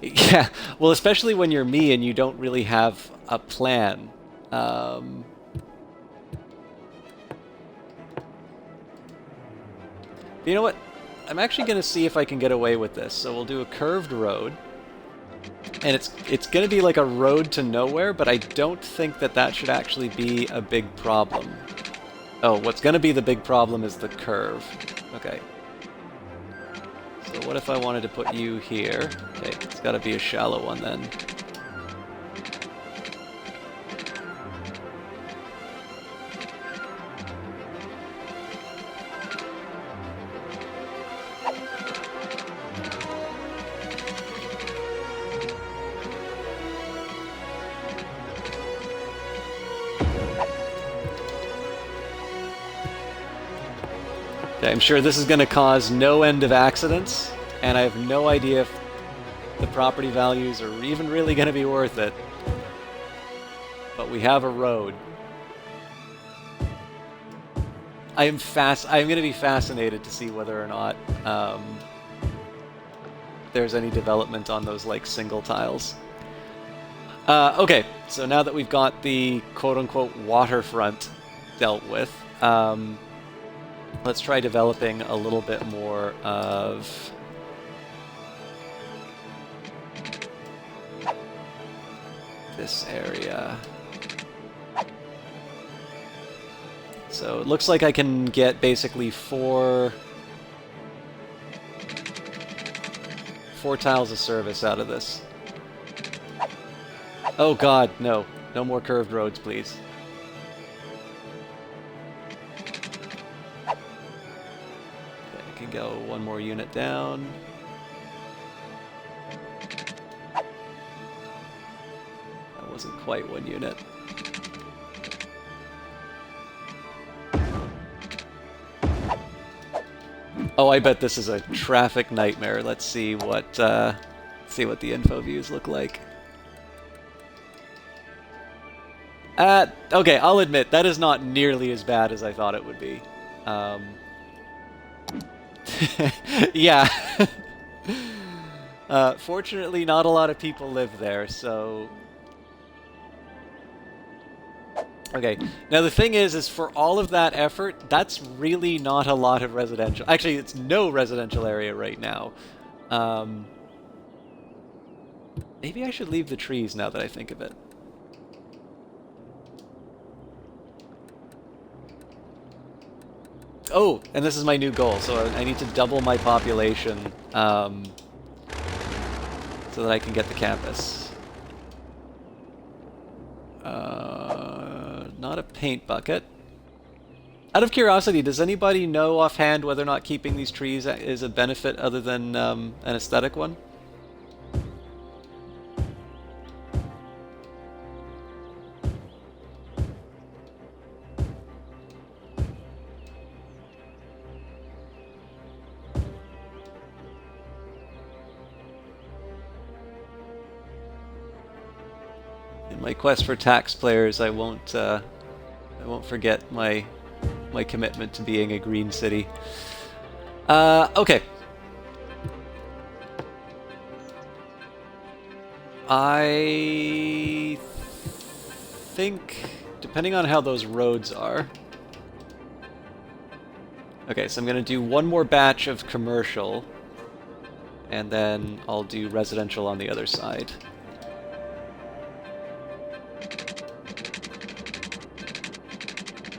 Speaker 1: Yeah, well, especially when you're me and you don't really have a plan. You know what? I'm actually going to see if I can get away with this. So we'll do a curved road. And it's going to be like a road to nowhere, but I don't think that should actually be a big problem. Oh, what's going to be the big problem is the curve. Okay. So what if I wanted to put you here? Okay, it's got to be a shallow one then. Okay, I'm sure this is going to cause no end of accidents, and I have no idea if the property values are even really going to be worth it. But we have a road. I'm going to be fascinated to see whether or not there's any development on those like single tiles. Okay, so now that we've got the quote-unquote waterfront dealt with, let's try developing a little bit more of this area. So it looks like I can get basically four tiles of service out of this. Oh god, no. No more curved roads, please. Okay, I can go one more unit down. That wasn't quite one unit. Oh, I bet this is a traffic nightmare. Let's see what the info views look like. Okay, I'll admit, that is not nearly as bad as I thought it would be. Yeah. Fortunately, not a lot of people live there, so... Okay, now the thing is for all of that effort, that's really not a lot of residential. Actually, it's no residential area right now. Maybe I should leave the trees now that I think of it. Oh, and this is my new goal, so I need to double my population so that I can get the campus. Not a paint bucket. Out of curiosity, does anybody know offhand whether or not keeping these trees is a benefit other than an aesthetic one? In my quest for tax players, I won't forget my commitment to being a green city. Okay. I think, depending on how those roads are... Okay, so I'm going to do one more batch of commercial, and then I'll do residential on the other side.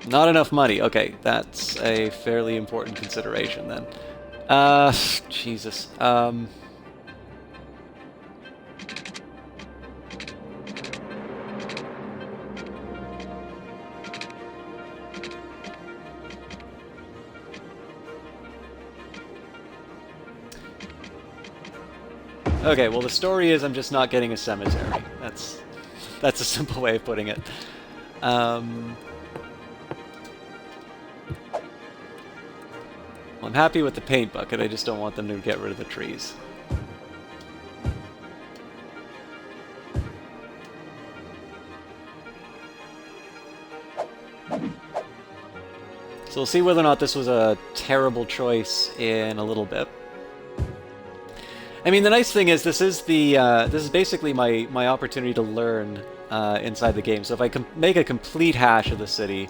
Speaker 1: Not enough money. Okay, that's a fairly important consideration then. Jesus. Okay, well the story is I'm just not getting a cemetery. That's a simple way of putting it. I'm happy with the paint bucket, I just don't want them to get rid of the trees. So we'll see whether or not this was a terrible choice in a little bit. I mean, the nice thing is this is basically my opportunity to learn inside the game. So if I make a complete hash of the city,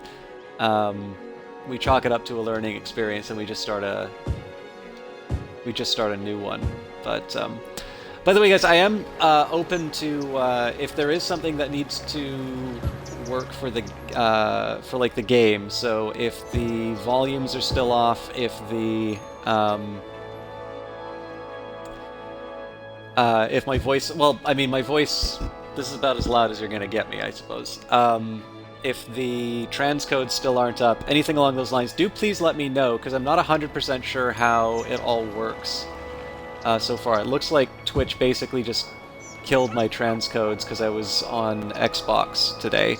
Speaker 1: we chalk it up to a learning experience, and we just start a new one. But by the way, guys, I am open to if there is something that needs to work for the like the game. So if the volumes are still off, if my voice, well, I mean, my voice, this is about as loud as you're gonna get me, I suppose. If the transcodes still aren't up, anything along those lines, do please let me know, because I'm not 100% sure how it all works so far. It looks like Twitch basically just killed my transcodes because I was on Xbox today.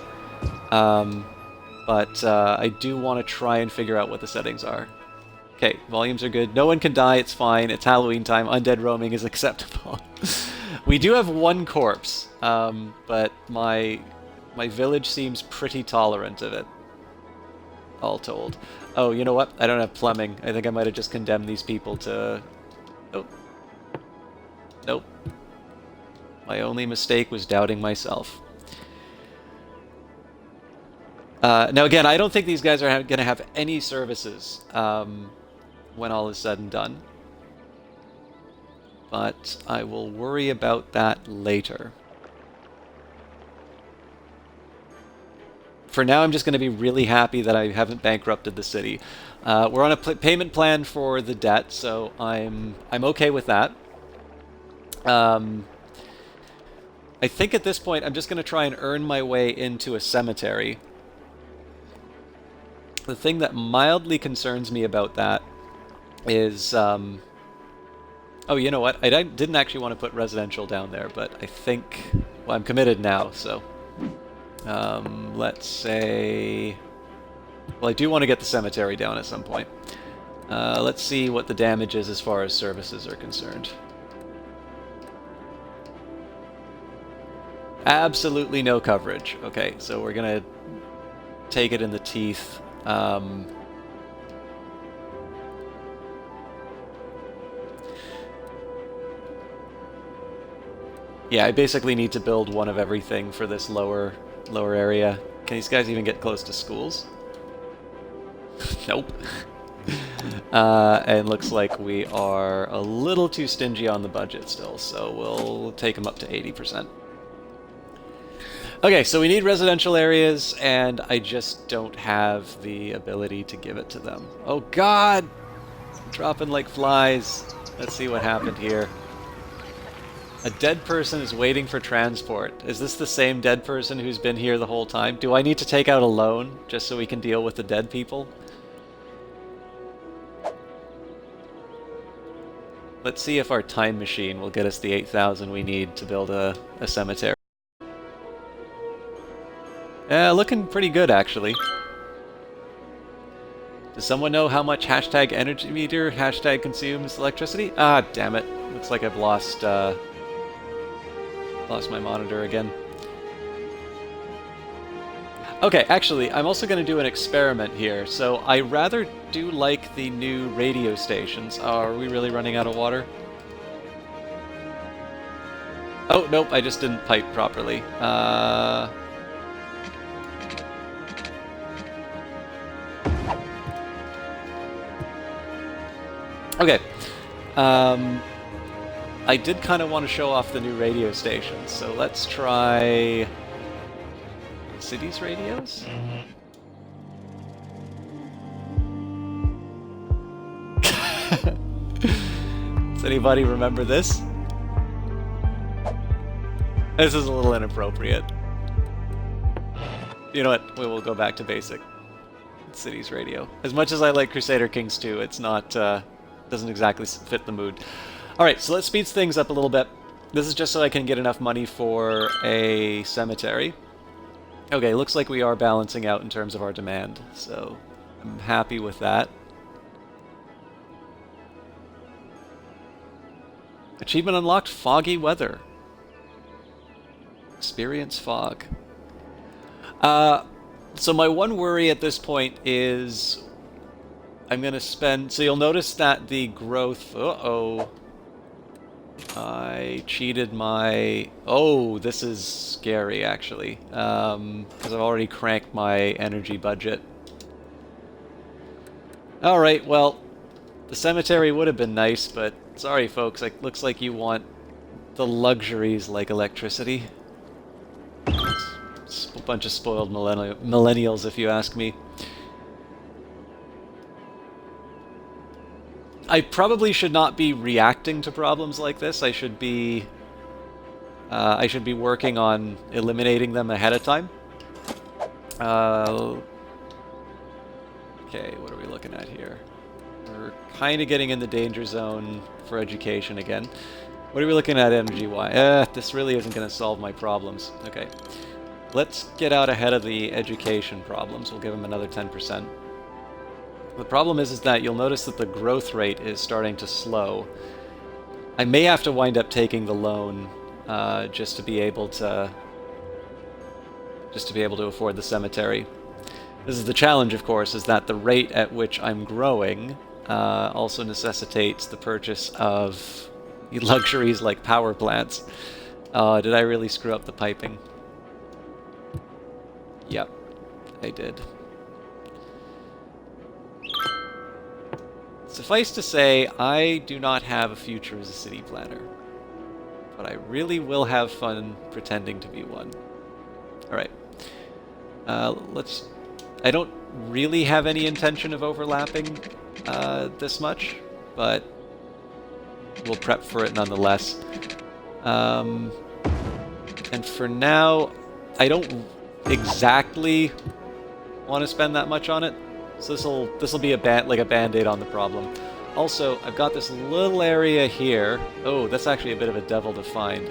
Speaker 1: But I do want to try and figure out what the settings are. Okay, volumes are good. No one can die, it's fine. It's Halloween time. Undead roaming is acceptable. We do have one corpse, but my village seems pretty tolerant of it, all told. Oh, you know what? I don't have plumbing. I think I might have just condemned these people to... Oh. Nope. My only mistake was doubting myself. Now again, I don't think these guys are going to have any services when all is said and done. But I will worry about that later. For now, I'm just going to be really happy that I haven't bankrupted the city. We're on a payment plan for the debt, so I'm okay with that. I think at this point, I'm just going to try and earn my way into a cemetery. The thing that mildly concerns me about that is... oh, you know what? I didn't actually want to put residential down there, but I think... Well, I'm committed now, so... let's say... Well, I do want to get the cemetery down at some point. Let's see what the damage is as far as services are concerned. Absolutely no coverage. Okay, so we're gonna take it in the teeth. Yeah, I basically need to build one of everything for this lower area. Can these guys even get close to schools? Nope. And looks like we are a little too stingy on the budget still, so we'll take them up to 80%. Okay, so we need residential areas, and I just don't have the ability to give it to them. Oh god! Dropping like flies. Let's see what happened here. A dead person is waiting for transport. Is this the same dead person who's been here the whole time? Do I need to take out a loan just so we can deal with the dead people? Let's see if our time machine will get us the 8,000 we need to build a cemetery. Yeah, looking pretty good, actually. Does someone know how much hashtag energy meter hashtag consumes electricity? Ah, damn it. Looks like I've lost my monitor again. Okay, actually, I'm also going to do an experiment here. So I rather do like the new radio stations. Oh, are we really running out of water? Oh, nope, I just didn't pipe properly. Okay. I did kind of want to show off the new radio stations, so let's try... Cities radios? Does anybody remember this? This is a little inappropriate. You know what? We will go back to basic. Cities radio. As much as I like Crusader Kings 2, it's not... doesn't exactly fit the mood. Alright, so let's speed things up a little bit. This is just so I can get enough money for a cemetery. Okay, looks like we are balancing out in terms of our demand, so I'm happy with that. Achievement unlocked, foggy weather. Experience fog. So my one worry at this point is I'm going to spend... So you'll notice that the growth... Uh-oh. I cheated my... Oh, this is scary, actually. Because I've already cranked my energy budget. Alright, well, the cemetery would have been nice, but sorry, folks. It looks like you want the luxuries like electricity. It's a bunch of spoiled millennials, if you ask me. I probably should not be reacting to problems like this. I should be working on eliminating them ahead of time. Okay, what are we looking at here? We're kind of getting in the danger zone for education again. What are we looking at energy-wise? This really isn't going to solve my problems. Okay, let's get out ahead of the education problems. We'll give them another 10%. The problem is that you'll notice that the growth rate is starting to slow. I may have to wind up taking the loan just to be able to afford the cemetery. This is the challenge, of course, is that the rate at which I'm growing also necessitates the purchase of luxuries like power plants. Did I really screw up the piping? Yep, I did. Suffice to say, I do not have a future as a city planner, but I really will have fun pretending to be one. Alright. I don't really have any intention of overlapping this much, but we'll prep for it nonetheless. And for now, I don't exactly want to spend that much on it, so this'll be a band-aid on the problem. Also, I've got this little area here. Oh, that's actually a bit of a devil to find.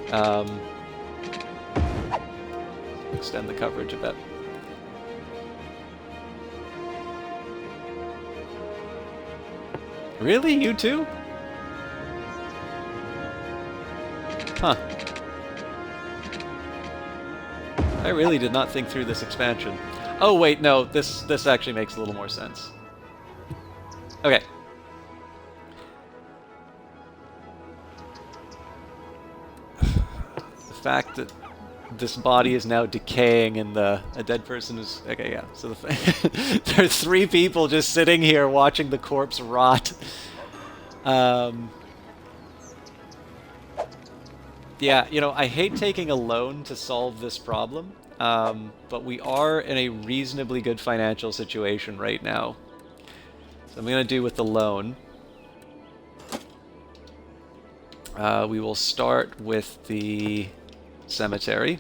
Speaker 1: Extend the coverage a bit. Really? You too? Huh. I really did not think through this expansion. Oh wait, no, this actually makes a little more sense. Okay. The fact that this body is now decaying and a dead person is... Okay, yeah. So there are 3 people just sitting here watching the corpse rot. Yeah, you know, I hate taking a loan to solve this problem, but we are in a reasonably good financial situation right now. So I'm going to do with the loan. We will start with the cemetery.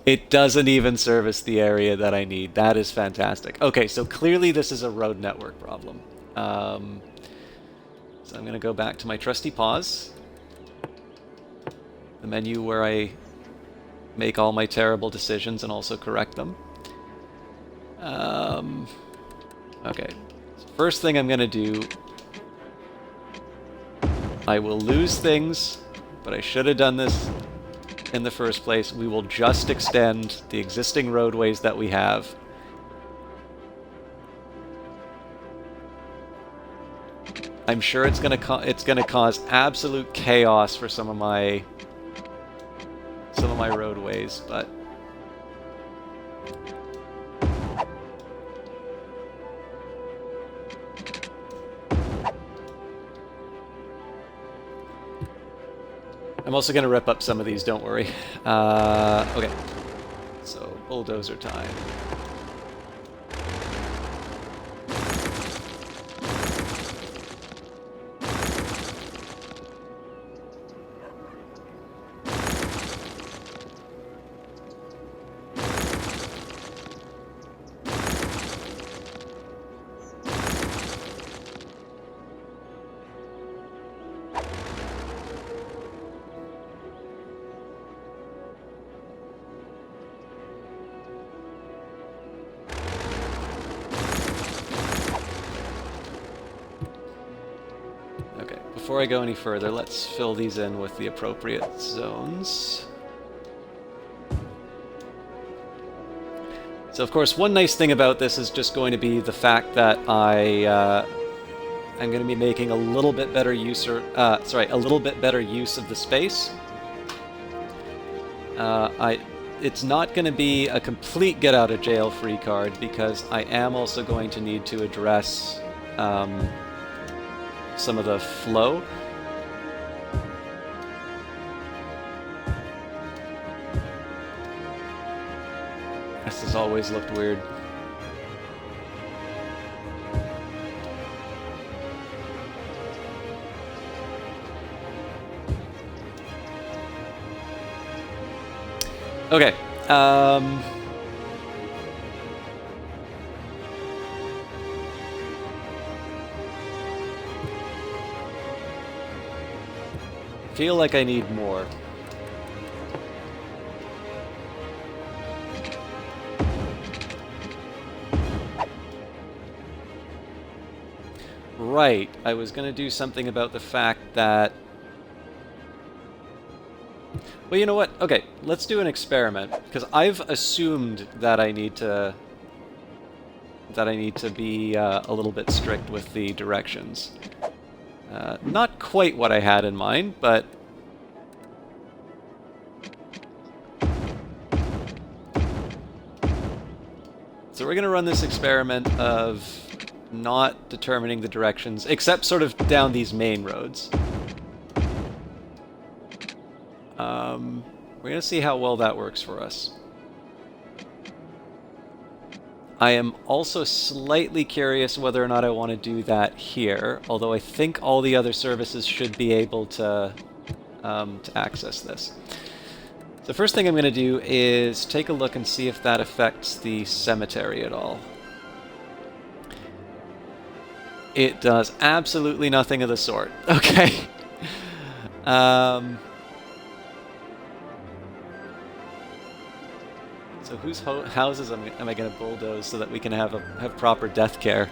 Speaker 1: It doesn't even service the area that I need. That is fantastic. Okay, so clearly this is a road network problem. So I'm going to go back to my trusty pause. The menu where I make all my terrible decisions and also correct them. Okay. So first thing I'm going to do... I will lose things, but I should have done this in the first place. We will just extend the existing roadways that we have. I'm sure it's gonna cause absolute chaos for some of my roadways, but I'm also gonna rip up some of these. Don't worry. Okay, so bulldozer time. Before I go any further, let's fill these in with the appropriate zones. So of course, one nice thing about this is just going to be the fact that I'm going to be making a little bit better use, a little bit better use of the space. It's not going to be a complete get-out-of-jail-free card because I am also going to need to address some of the flow. This has always looked weird. Okay. Feel like I need more. right. I was going to do something about the fact that... Well, you know what? Okay, let's do an experiment, because I've assumed that I need to be a little bit strict with the directions. Not quite what I had in mind, but... So we're going to run this experiment of not determining the directions, except sort of down these main roads. We're going to see how well that works for us. I am also slightly curious whether or not I want to do that here, although I think all the other services should be able to access this. The first thing I'm going to do is take a look and see if that affects the cemetery at all. It does absolutely nothing of the sort. Okay. So whose houses am I going to bulldoze so that we can have proper death care?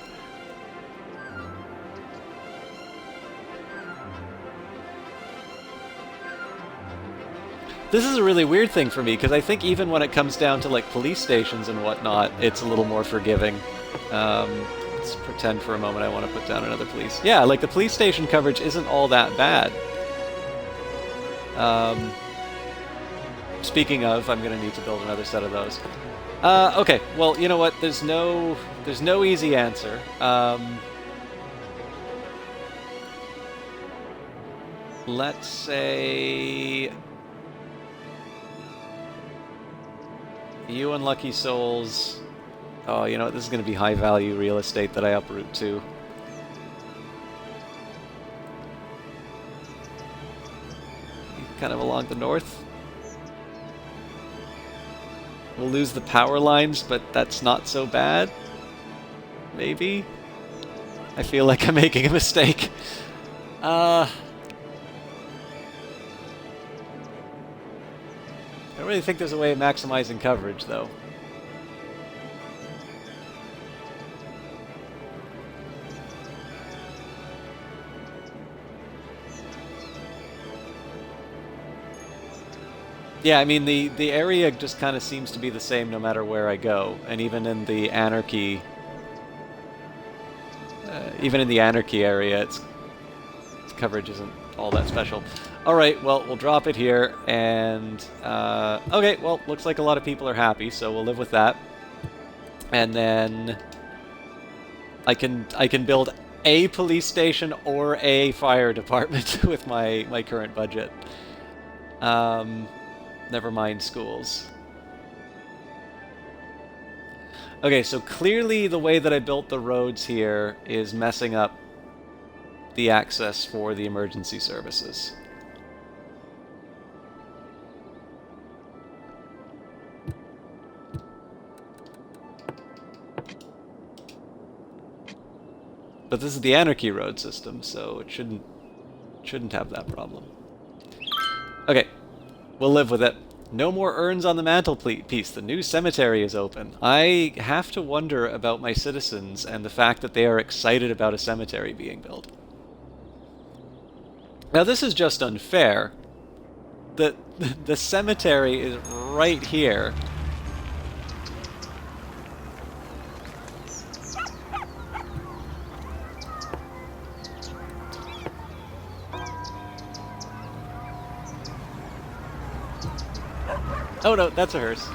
Speaker 1: This is a really weird thing for me, because I think even when it comes down to like police stations and whatnot, it's a little more forgiving. Let's pretend for a moment I want to put down another police. Yeah, like the police station coverage isn't all that bad. Speaking of, I'm going to need to build another set of those. Okay, well, you know what? There's no easy answer. Let's say you unlucky souls. Oh, you know what? This is going to be high-value real estate that I uproot to. Kind of along the north. We'll lose the power lines, but that's not so bad. Maybe? I feel like I'm making a mistake. I don't really think there's a way of maximizing coverage, though. Yeah, I mean, the area just kind of seems to be the same no matter where I go, and even in the anarchy area, its coverage isn't all that special. All right, well, we'll drop it here, and okay, well, looks like a lot of people are happy, so we'll live with that. And then I can build a police station or a fire department with my current budget. Never mind schools. Okay, so clearly the way that I built the roads here is messing up the access for the emergency services. But this is the Anarchy road system, so it shouldn't have that problem. Okay. We'll live with it. No more urns on the mantelpiece. The new cemetery is open. I have to wonder about my citizens and the fact that they are excited about a cemetery being built. Now, this is just unfair. The cemetery is right here. Oh no, that's a hearse.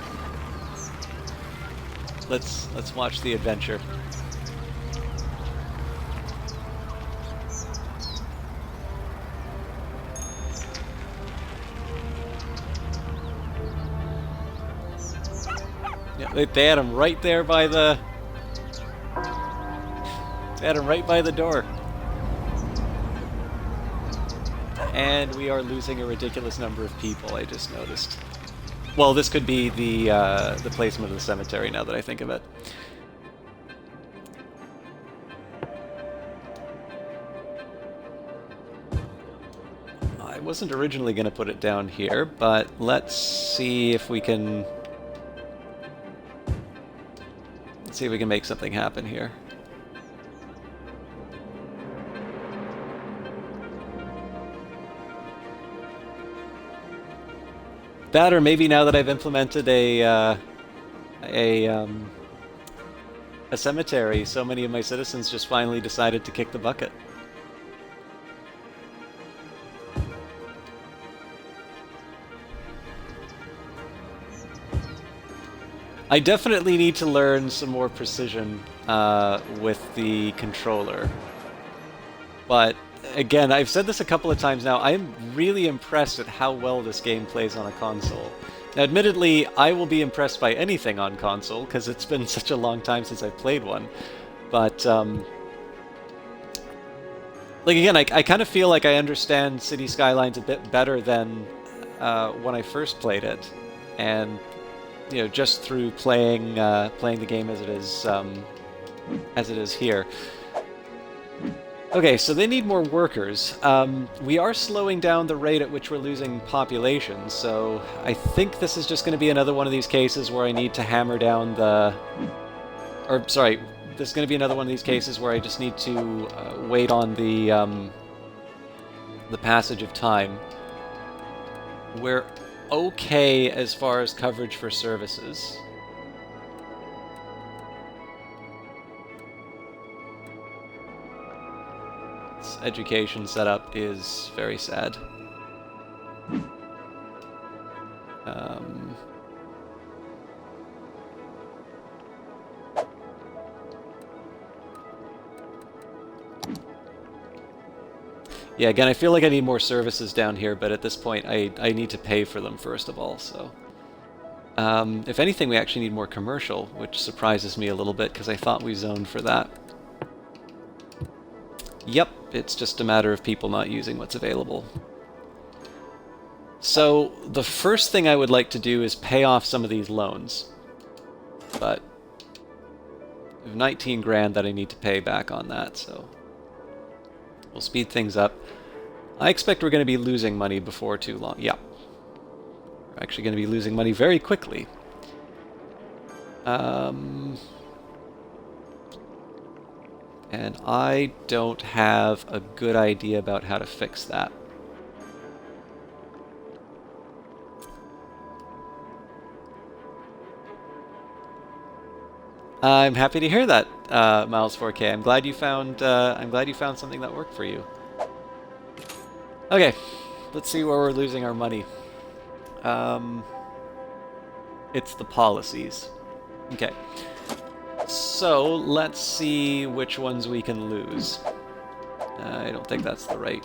Speaker 1: Let's watch the adventure. Yeah, they had him right there by the. They had him right by the door. And we are losing a ridiculous number of people, I just noticed. Well, this could be the placement of the cemetery, now that I think of it. I wasn't originally going to put it down here, but let's see if we can... Let's see if we can make something happen here. That, or maybe now that I've implemented a um, a cemetery, so many of my citizens just finally decided to kick the bucket. I definitely need to learn some more precision with the controller. But again, I've said this a couple of times now, I am really impressed at how well this game plays on a console. Now, admittedly, I will be impressed by anything on console, because it's been such a long time since I've played one. But, like, again, I kind of feel like I understand City Skylines a bit better than when I first played it. And, you know, just through playing playing the game as it is here. Okay, so they need more workers. We are slowing down the rate at which we're losing population, so I think this is just going to be another one of these cases where I need to hammer down the... Or, sorry, this is going to be another one of these cases where I just need to wait on the passage of time. We're okay as far as coverage for services. Education setup is very sad. Yeah, again, I feel like I need more services down here, but at this point I need to pay for them first of all, so... if anything, we actually need more commercial, which surprises me a little bit, because I thought we zoned for that. Yep, it's just a matter of people not using what's available. So, the first thing I would like to do is pay off some of these loans. But I have 19 grand that I need to pay back on that, so we'll speed things up. I expect we're going to be losing money before too long. Yeah. We're actually going to be losing money very quickly. And I don't have a good idea about how to fix that. I'm happy to hear that, Miles 4K. I'm glad you found something that worked for you. Okay, let's see where we're losing our money. It's the policies. Okay. So, let's see which ones we can lose. I don't think that's the right...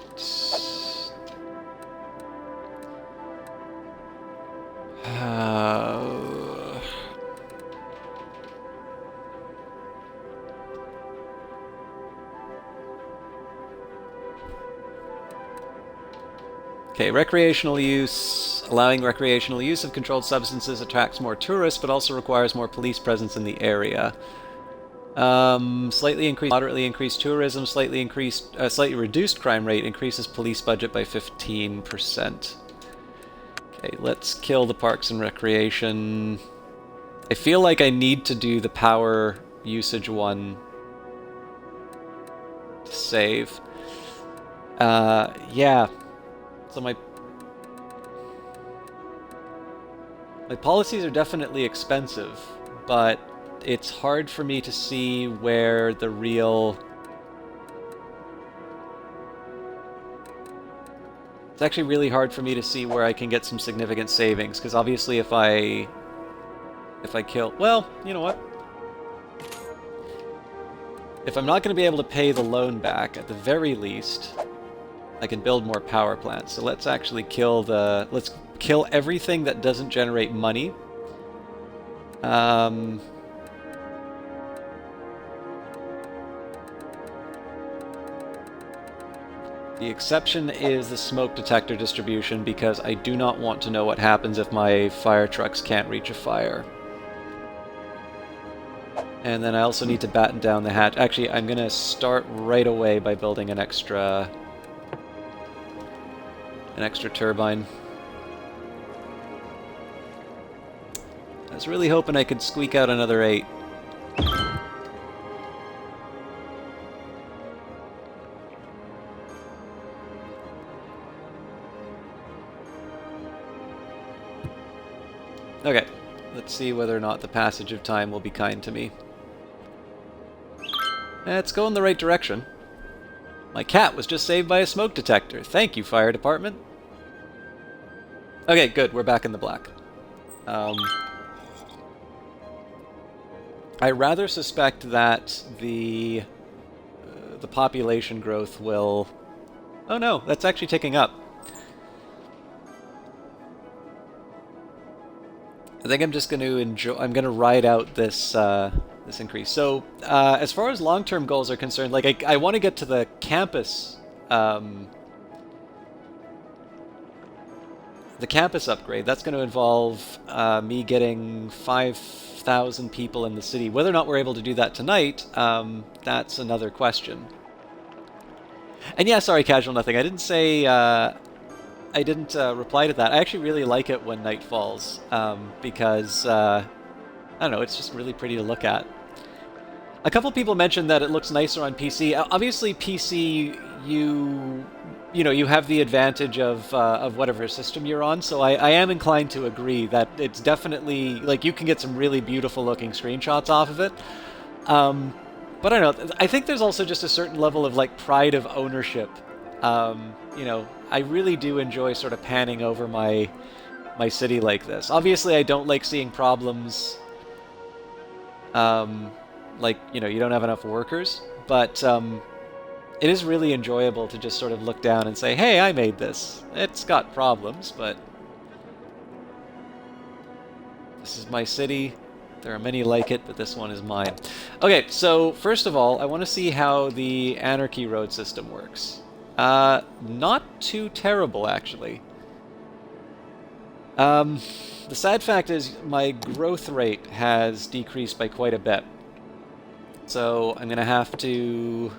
Speaker 1: Okay, recreational use. Allowing recreational use of controlled substances attracts more tourists, but also requires more police presence in the area. Slightly increased, moderately increased tourism, slightly reduced crime rate increases police budget by 15%. Okay, let's kill the parks and recreation. I feel like I need to do the power usage one to save. Yeah. So my policies are definitely expensive, but it's hard for me to see where the real... It's actually really hard for me to see where I can get some significant savings, because obviously if I kill... Well, you know what? If I'm not going to be able to pay the loan back, at the very least, I can build more power plants. So let's actually kill the... Let's kill everything that doesn't generate money. The exception is the smoke detector distribution, because I do not want to know what happens if my fire trucks can't reach a fire. And then I also need to batten down the hatch. Actually, I'm going to start right away by building an extra turbine. I was really hoping I could squeak out another 8. Let's see whether or not the passage of time will be kind to me. It's going the right direction. My cat was just saved by a smoke detector. Thank you, fire department. Okay, good. We're back in the black. I rather suspect that the population growth will... Oh no, that's actually ticking up. I think I'm just going to enjoy... I'm going to ride out this this increase. So, as far as long-term goals are concerned, like I want to get to the campus... the campus upgrade. That's going to involve me getting 5,000 people in the city. Whether or not we're able to do that tonight, that's another question. And yeah, sorry, Casual Nothing. I didn't say... I didn't reply to that. I actually really like it when night falls, because, I don't know, it's just really pretty to look at. A couple people mentioned that it looks nicer on PC. Obviously, PC, you have the advantage of whatever system you're on, so I am inclined to agree that it's definitely, like, you can get some really beautiful looking screenshots off of it. But I don't know, I think there's also just a certain level of, like, pride of ownership. I really do enjoy sort of panning over my city like this. Obviously, I don't like seeing problems, like, you don't have enough workers, but it is really enjoyable to just sort of look down and say, hey, I made this. It's got problems, but this is my city. There are many like it, but this one is mine. Okay, so first of all, I want to see how the Anarchy road system works. Not too terrible, actually. The sad fact is my growth rate has decreased by quite a bit. So I'm gonna have to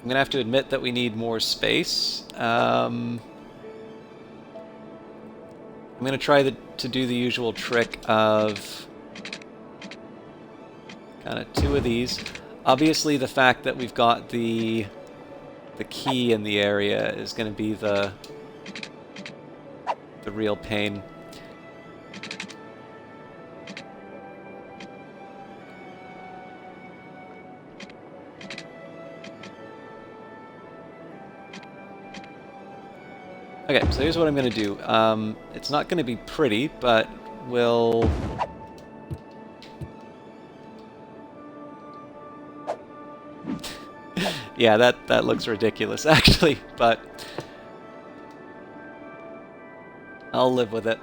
Speaker 1: admit that we need more space. I'm gonna try to do the usual trick of kind of 2 of these. Obviously, the fact that we've got the key in the area is going to be the real pain. Okay, so here's what I'm going to do. It's not going to be pretty, but we'll... Yeah, that looks ridiculous, actually, but I'll live with it.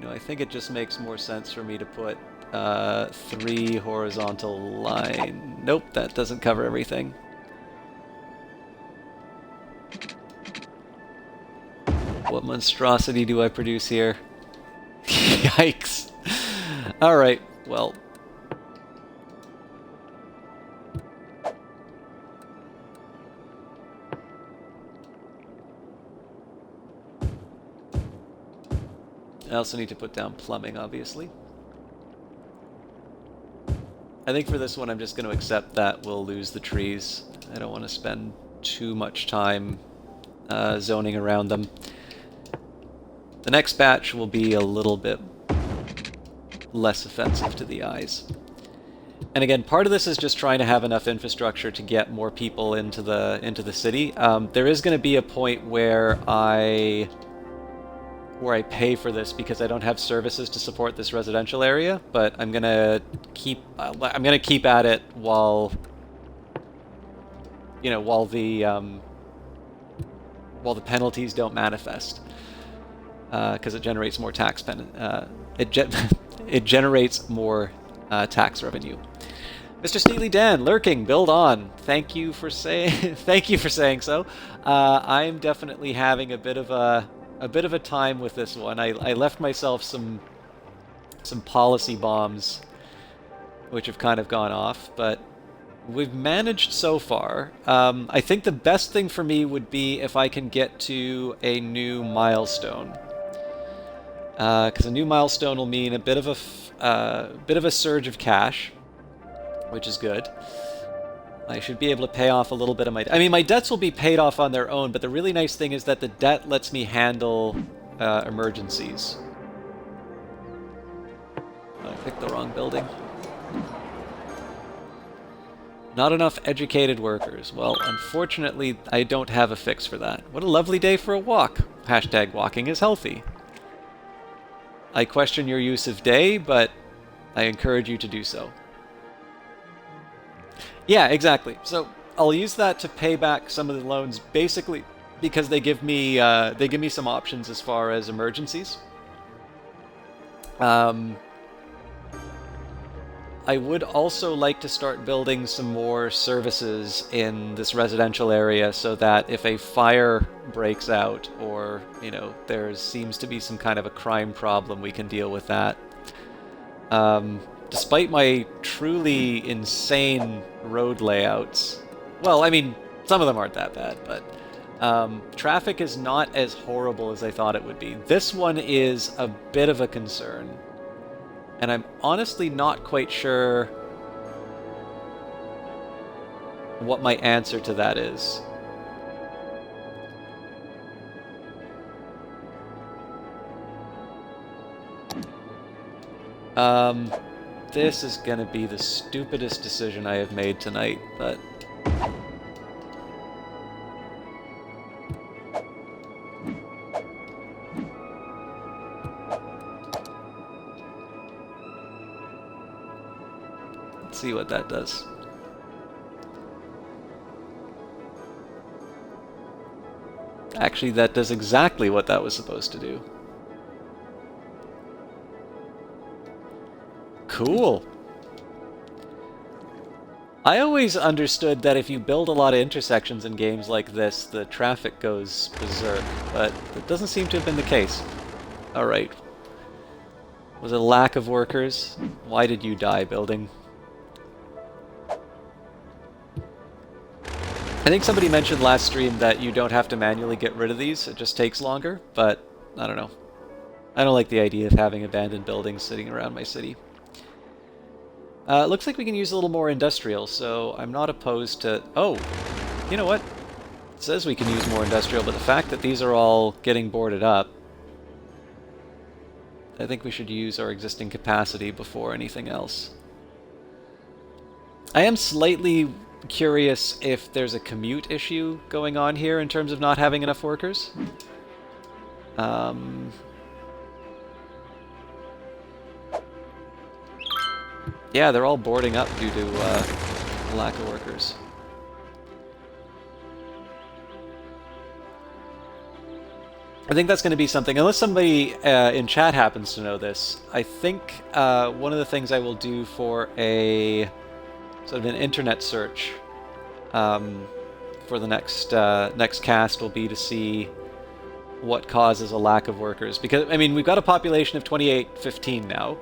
Speaker 1: I think it just makes more sense for me to put 3 horizontal line. Nope, that doesn't cover everything. What monstrosity do I produce here? Yikes. Alright, well. I also need to put down plumbing, obviously. I think for this one I'm just going to accept that we'll lose the trees. I don't want to spend too much time zoning around them. The next batch will be a little bit less offensive to the eyes. And again, part of this is just trying to have enough infrastructure to get more people into the city. There is going to be a point where I pay for this because I don't have services to support this residential area, but I'm gonna keep at it while while the penalties don't manifest, because it generates more tax it generates more tax revenue. Mr. Steely Dan, lurking, build on. Thank you for saying so. I'm definitely having a bit of a time with this one. I left myself some policy bombs, which have kind of gone off, but we've managed so far. I think the best thing for me would be if I can get to a new milestone, because a new milestone will mean a bit of a surge of cash, which is good. I should be able to pay off a little bit of my... I mean, my debts will be paid off on their own, but the really nice thing is that the debt lets me handle emergencies. I picked the wrong building. Not enough educated workers. Well, unfortunately, I don't have a fix for that. What a lovely day for a walk. Hashtag walking is healthy. I question your use of day, but I encourage you to do so. Yeah, exactly. So I'll use that to pay back some of the loans, basically because they give me some options as far as emergencies. I would also like to start building some more services in this residential area so that if a fire breaks out or, you know, there seems to be some kind of a crime problem, we can deal with that. Despite my truly insane road layouts, well, I mean, some of them aren't that bad, but traffic is not as horrible as I thought it would be. This one is a bit of a concern. And I'm honestly not quite sure what my answer to that is. This is gonna be the stupidest decision I have made tonight, but... see what that does. Actually, that does exactly what that was supposed to do. Cool. I always understood that if you build a lot of intersections in games like this, the traffic goes berserk, but that doesn't seem to have been the case. Alright. Was it a lack of workers? Why did you die, building? I think somebody mentioned last stream that you don't have to manually get rid of these, it just takes longer, but I don't know. I don't like the idea of having abandoned buildings sitting around my city. Looks like we can use a little more industrial, so I'm not opposed to... Oh! You know what? It says we can use more industrial, but the fact that these are all getting boarded up... I think we should use our existing capacity before anything else. I am slightly curious if there's a commute issue going on here in terms of not having enough workers. Yeah, they're all boarding up due to lack of workers. I think that's going to be something, unless somebody in chat happens to know this, I think one of the things I will do for a sort of an internet search for the next cast will be to see what causes a lack of workers. Because, I mean, we've got a population of 2815 now.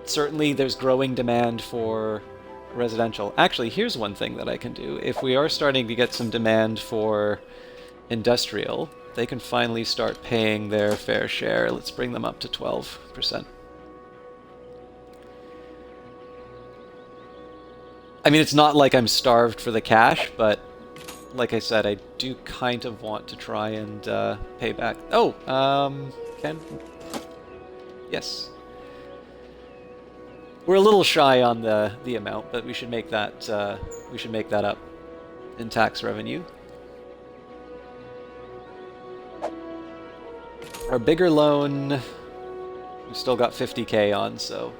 Speaker 1: Certainly there's growing demand for residential. Actually, here's one thing that I can do. If we are starting to get some demand for industrial, they can finally start paying their fair share. Let's bring them up to 12%. I mean, it's not like I'm starved for the cash, but like I said, I do kind of want to try and pay back. Oh, Ken? Yes. We're a little shy on the amount, but we should make that up in tax revenue. Our bigger loan, we've still got 50k on, so...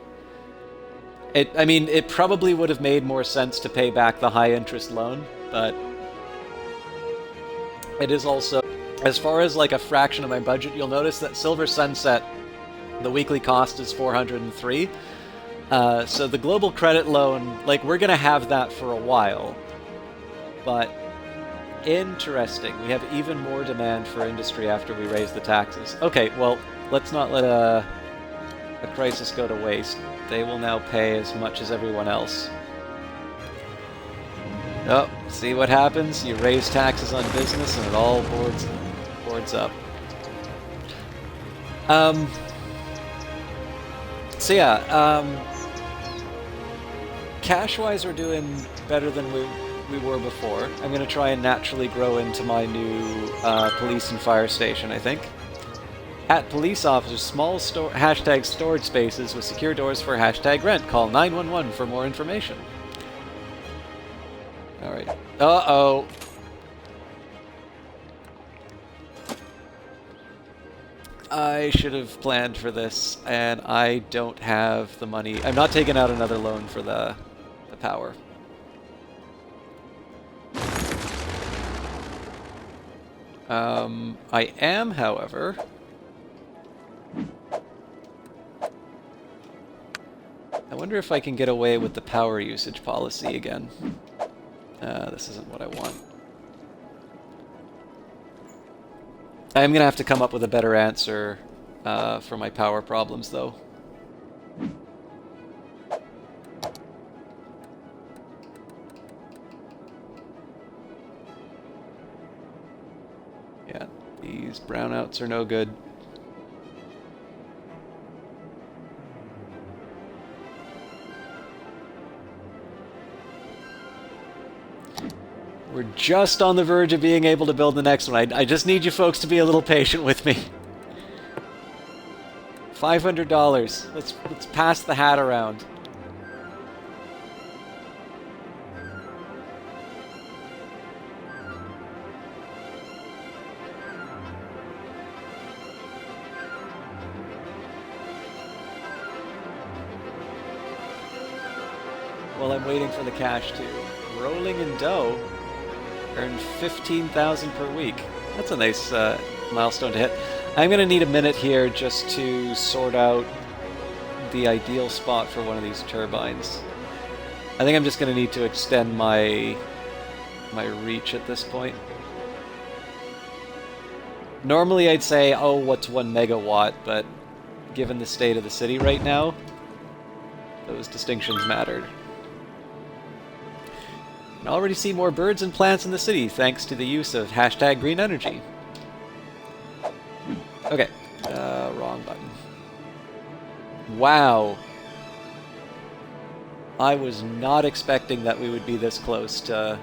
Speaker 1: I mean, it probably would have made more sense to pay back the high-interest loan, but... it is also... As far as, like, a fraction of my budget, you'll notice that Silver Sunset, the weekly cost is 403. So the global credit loan, like, we're gonna have that for a while. But... interesting. We have even more demand for industry after we raise the taxes. Okay, well, let's not let a crisis go to waste. They will now pay as much as everyone else. Oh, see what happens? You raise taxes on business and it all boards up. So yeah, cash-wise, we're doing better than we were before. I'm going to try and naturally grow into my new police and fire station, I think. At police officers, small hashtag storage spaces with secure doors for hashtag rent. Call 911 for more information. Alright. Uh-oh. I should have planned for this, and I don't have the money. I'm not taking out another loan for the power. I am, however... I wonder if I can get away with the power usage policy again. This isn't what I want. I'm gonna have to come up with a better answer for my power problems, though. Yeah, these brownouts are no good. We're just on the verge of being able to build the next one. I just need you folks to be a little patient with me. $500. Let's pass the hat around. While I'm waiting for the cash to rolling in dough. Earn 15,000 per week. That's a nice milestone to hit. I'm going to need a minute here just to sort out the ideal spot for one of these turbines. I think I'm just going to need to extend my reach at this point. Normally I'd say, oh, what's 1 megawatt, but given the state of the city right now, those distinctions mattered. I already see more birds and plants in the city thanks to the use of hashtag green energy. Okay, wrong button. Wow. I was not expecting that we would be this close to...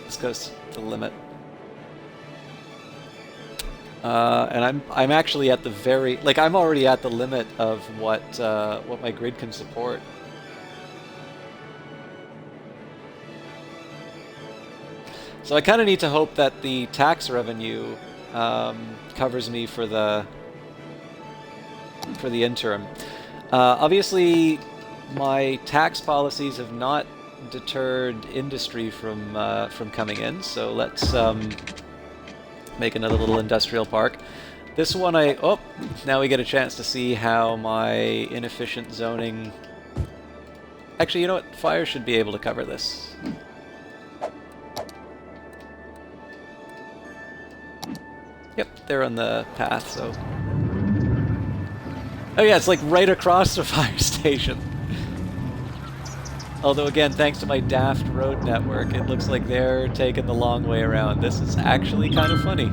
Speaker 1: this goes to the limit. And I'm actually at the very, like, I'm already at the limit of what my grid can support. So I kind of need to hope that the tax revenue covers me for the interim. Obviously, my tax policies have not deterred industry from coming in. So let's make another little industrial park. This one oh, now we get a chance to see how my inefficient zoning... Actually, you know what? Fire should be able to cover this. Yep, they're on the path, so... Oh yeah, it's like right across the fire station. Although again, thanks to my daft road network, it looks like they're taking the long way around. This is actually kind of funny.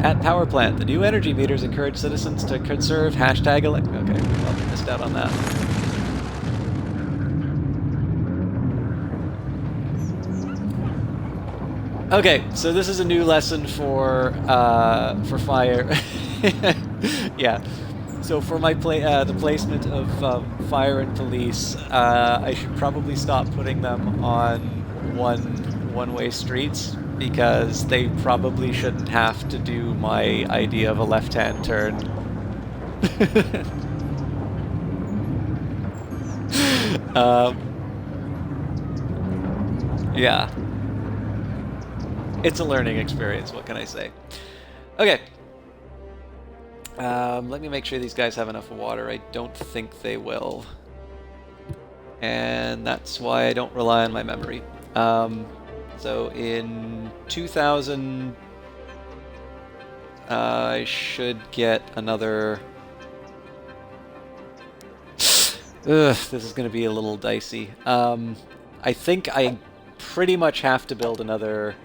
Speaker 1: At power plant, the new energy meters encourage citizens to conserve hashtag Okay, well, missed out on that. Okay, so this is a new lesson for fire. Yeah. So for my the placement of fire and police, I should probably stop putting them on one-way streets, because they probably shouldn't have to do my idea of a left-hand turn. Yeah. It's a learning experience, what can I say? Okay. Let me make sure these guys have enough water. I don't think they will. And that's why I don't rely on my memory. So in 2000, I should get another... Ugh, this is going to be a little dicey. I think I pretty much have to build another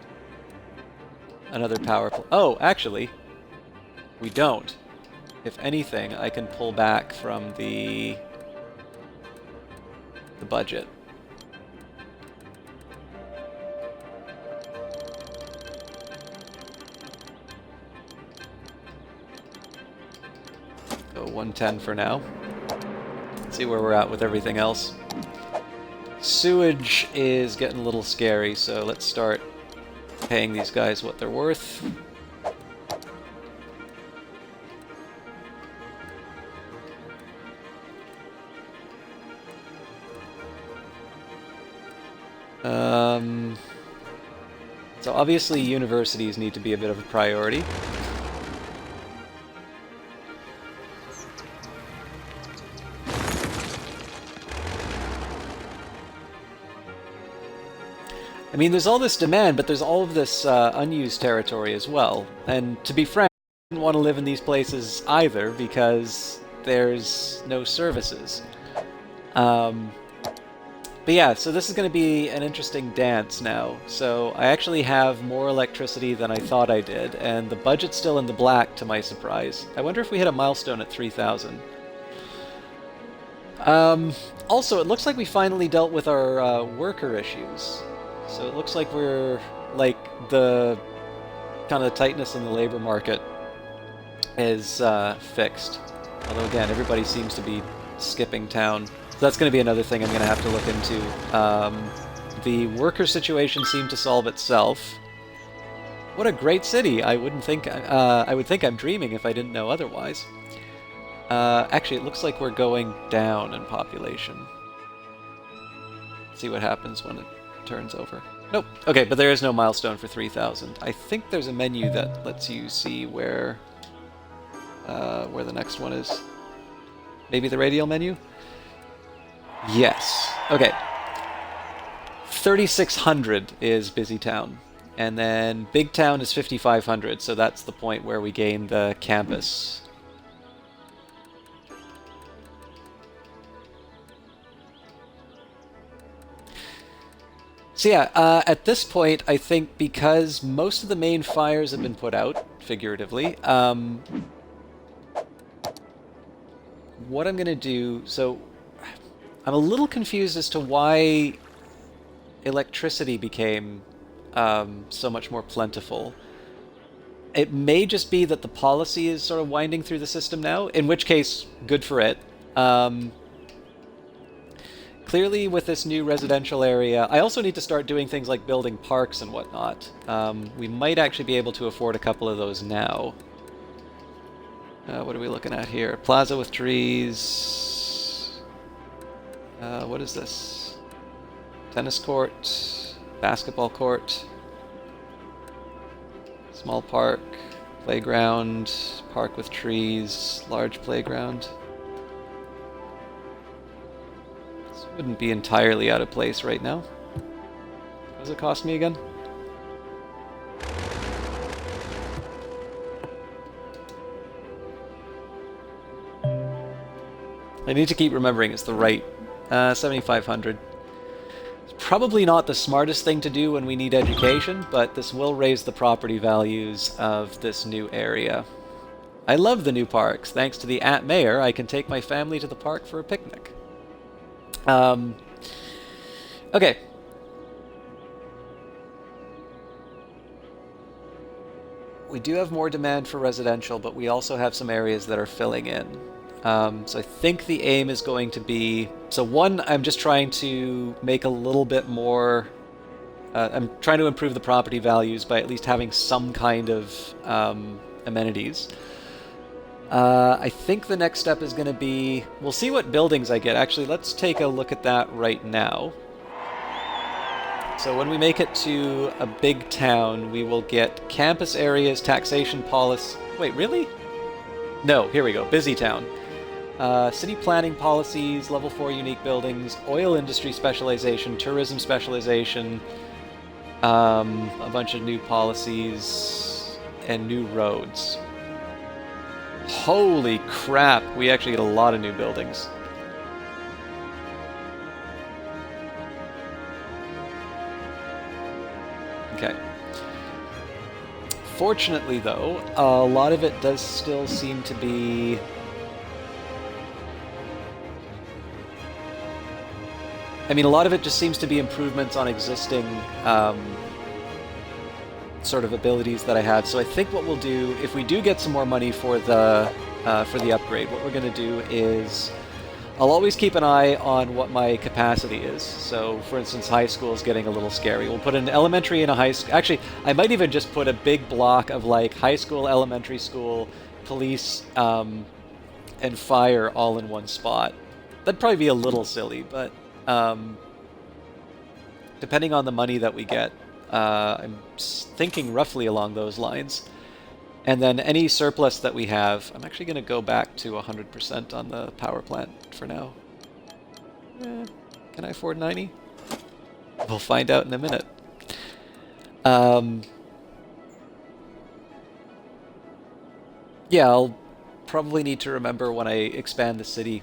Speaker 1: another power plant. Oh, actually, we don't. If anything, I can pull back from the budget. Go 110 for now. See where we're at with everything else. Sewage is getting a little scary, so let's start paying these guys what they're worth. So obviously universities need to be a bit of a priority. I mean, there's all this demand, but there's all of this unused territory as well. And to be frank, I didn't want to live in these places either because there's no services. But yeah, so this is going to be an interesting dance now. So I actually have more electricity than I thought I did, and the budget's still in the black to my surprise. I wonder if we hit a milestone at 3,000. Also, it looks like we finally dealt with our worker issues. So it looks like we're, like, the kind of tightness in the labor market is fixed. Although again, everybody seems to be skipping town. So that's going to be another thing I'm going to have to look into. The worker situation seemed to solve itself. What a great city! I would think I'm dreaming if I didn't know otherwise. Actually, it looks like we're going down in population. See what happens when it turns over. Nope. Okay, but there is no milestone for 3,000. I think there's a menu that lets you see where the next one is. Maybe the radial menu? Yes. Okay. 3,600 is Busy Town. And then Big Town is 5,500, so that's the point where we gain the campus. So yeah, at this point, I think because most of the main fires have been put out, figuratively, what I'm going to do... So, I'm a little confused as to why electricity became so much more plentiful. It may just be that the policy is sort of winding through the system now, in which case, good for it. Clearly, with this new residential area, I also need to start doing things like building parks and whatnot. We might actually be able to afford a couple of those now. What are we looking at here? Plaza with trees... what is this? Tennis court, basketball court, small park, playground, park with trees, large playground. This wouldn't be entirely out of place right now. What does it cost me again? I need to keep remembering it's the right 7,500. It's probably not the smartest thing to do when we need education, but this will raise the property values of this new area. I love the new parks. Thanks to the mayor, I can take my family to the park for a picnic. Okay. We do have more demand for residential, but we also have some areas that are filling in. So I think the aim is going to be... So one, I'm just trying to make a little bit more... I'm trying to improve the property values by at least having some kind of amenities. I think the next step is going to be... We'll see what buildings I get. Actually, let's take a look at that right now. So when we make it to a big town, we will get campus areas, taxation policy... Wait, really? No, here we go. Busy town. City planning policies, level 4 unique buildings, oil industry specialization, tourism specialization, a bunch of new policies, and new roads. Holy crap, we actually get a lot of new buildings. Okay. Unfortunately, though, a lot of it does still seem to be... I mean, a lot of it just seems to be improvements on existing sort of abilities that I have. So I think what we'll do, if we do get some more money for the upgrade, what we're going to do is I'll always keep an eye on what my capacity is. So, for instance, high school is getting a little scary. We'll put an elementary and a high school. Actually, I might even just put a big block of like high school, elementary school, police, and fire all in one spot. That'd probably be a little silly, but depending on the money that we get, I'm thinking roughly along those lines. And then any surplus that we have, I'm actually going to go back to 100% on the power plant for now. Can I afford 90? We'll find out in a minute. Yeah, I'll probably need to remember when I expand the city.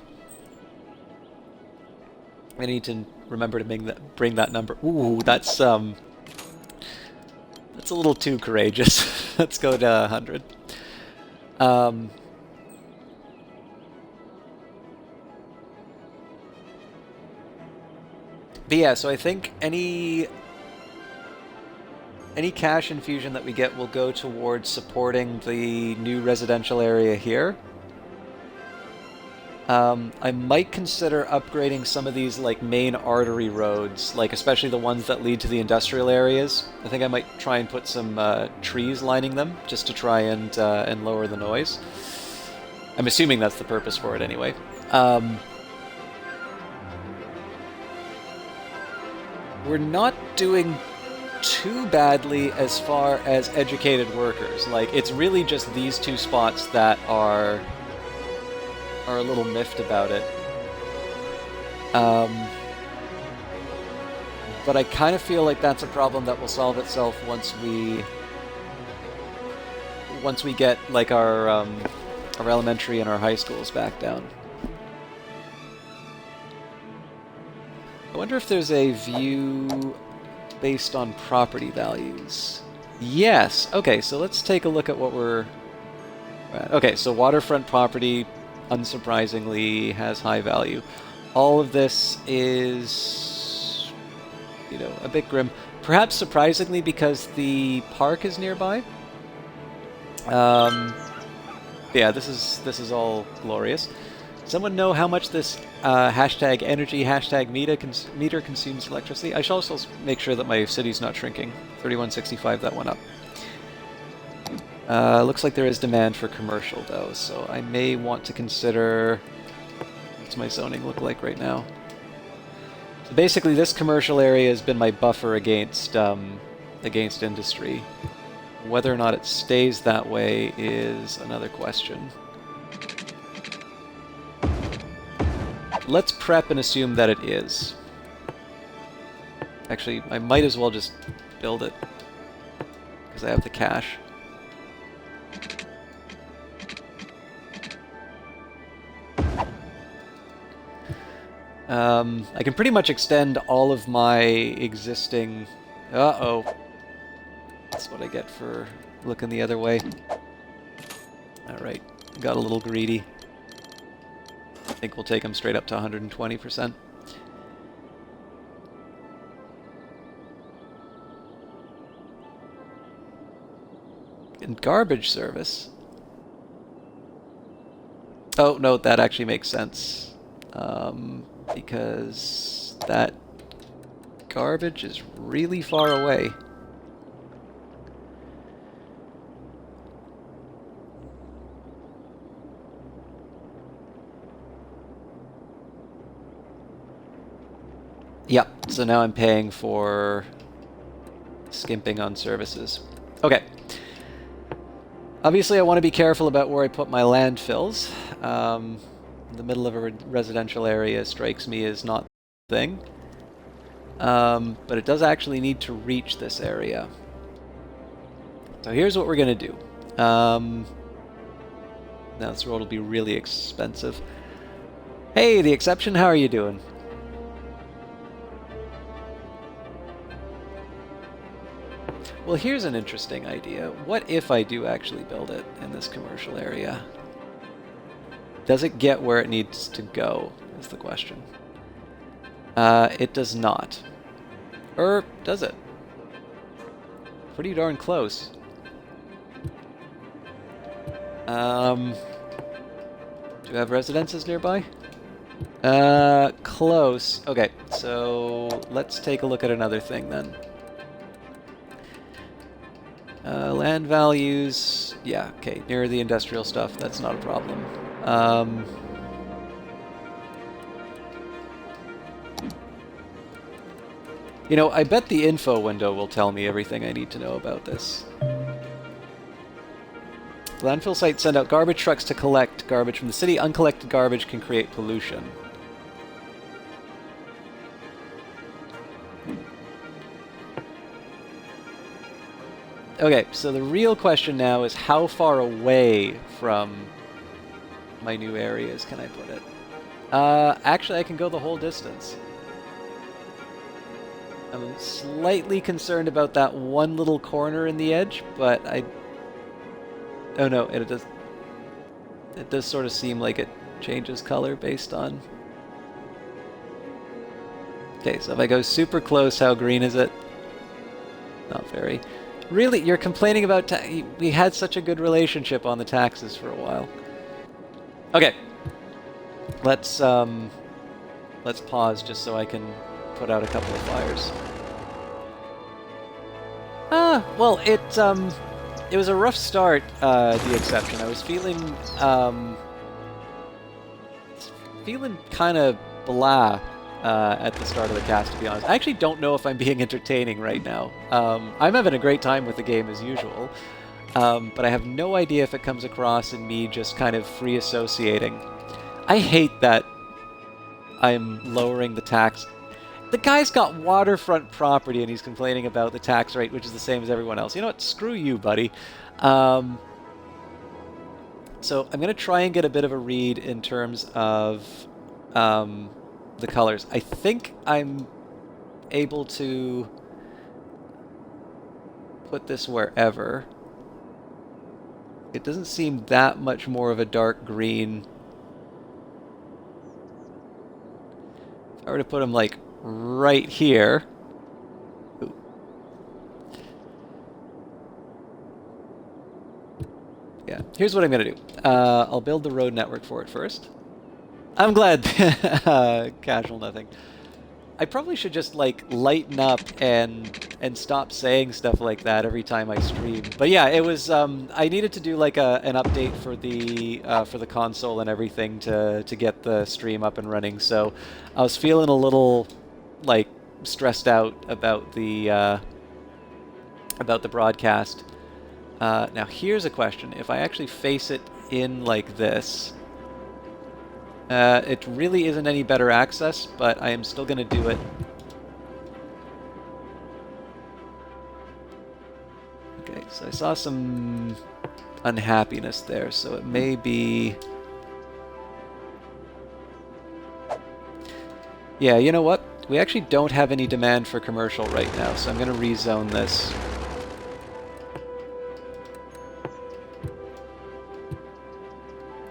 Speaker 1: I need to remember to bring that number. Ooh, that's a little too courageous. Let's go to 100. But yeah, so I think any cash infusion that we get will go towards supporting the new residential area here. I might consider upgrading some of these like main artery roads, like especially the ones that lead to the industrial areas. I think I might try and put some trees lining them just to try and lower the noise. I'm assuming that's the purpose for it anyway. We're not doing too badly as far as educated workers. Like, it's really just these two spots that are a little miffed about it. But I kind of feel like that's a problem that will solve itself once we get like our elementary and our high schools back down. I wonder if there's a view based on property values. Yes. Okay, so let's take a look at what we're at. Okay, so waterfront property, unsurprisingly, has high value. All of this is, you know, a bit grim. Perhaps surprisingly because the park is nearby. Yeah, this is all glorious. Someone know how much this hashtag energy, hashtag meter consumes electricity? I shall also make sure that my city's not shrinking. 3165, that went up. Looks like there is demand for commercial, though, so I may want to consider... What's my zoning look like right now? So basically, this commercial area has been my buffer against industry. Whether or not it stays that way is another question. Let's prep and assume that it is. Actually, I might as well just build it, because I have the cash. I can pretty much extend all of my existing... Uh-oh. That's what I get for looking the other way. Alright, got a little greedy. I think we'll take them straight up to 120%. And garbage service. Oh, no, that actually makes sense. Because that garbage is really far away. Yep, so now I'm paying for skimping on services. Okay. Obviously I want to be careful about where I put my landfills. The middle of a residential area strikes me as not the thing. But it does actually need to reach this area. So here's what we're going to do. Now this road will be really expensive. Hey, the exception, how are you doing? Well, here's an interesting idea. What if I do actually build it in this commercial area? Does it get where it needs to go, is the question. It does not. Or does it? Pretty darn close. Do you have residences nearby? Close. Okay, so let's take a look at another thing then. Land values, yeah, okay, near the industrial stuff, that's not a problem. You know, I bet the info window will tell me everything I need to know about this. Landfill sites send out garbage trucks to collect garbage from the city. Uncollected garbage can create pollution. Okay, so the real question now is how far away from my new areas can I put it? Actually, I can go the whole distance. I'm slightly concerned about that one little corner in the edge, but I... Oh no, it does sort of seem like it changes color based on... Okay, so if I go super close, how green is it? Not very. Really? You're complaining about we had such a good relationship on the taxes for a while. Okay. Let's pause just so I can put out a couple of fires. Well, it was a rough start, the exception. I was feeling kind of blah at the start of the cast, to be honest. I actually don't know if I'm being entertaining right now. I'm having a great time with the game as usual, but I have no idea if it comes across in me just kind of free associating. I hate that I'm lowering the tax. The guy's got waterfront property and he's complaining about the tax rate, which is the same as everyone else. You know what? Screw you, buddy. So I'm going to try and get a bit of a read in terms of the colors. I think I'm able to put this wherever. It doesn't seem that much more of a dark green. If I were to put them like right here. Ooh. Yeah, here's what I'm going to do. I'll build the road network for it first. I'm glad. Casual nothing. I probably should just like lighten up and stop saying stuff like that every time I stream. But yeah, it was. I needed to do like an update for the console and everything to get the stream up and running. So I was feeling a little like stressed out about the broadcast. Now here's a question: if I actually face it in like this. It really isn't any better access, but I am still going to do it. Okay, so I saw some unhappiness there, so it may be... Yeah, you know what? We actually don't have any demand for commercial right now, so I'm going to rezone this.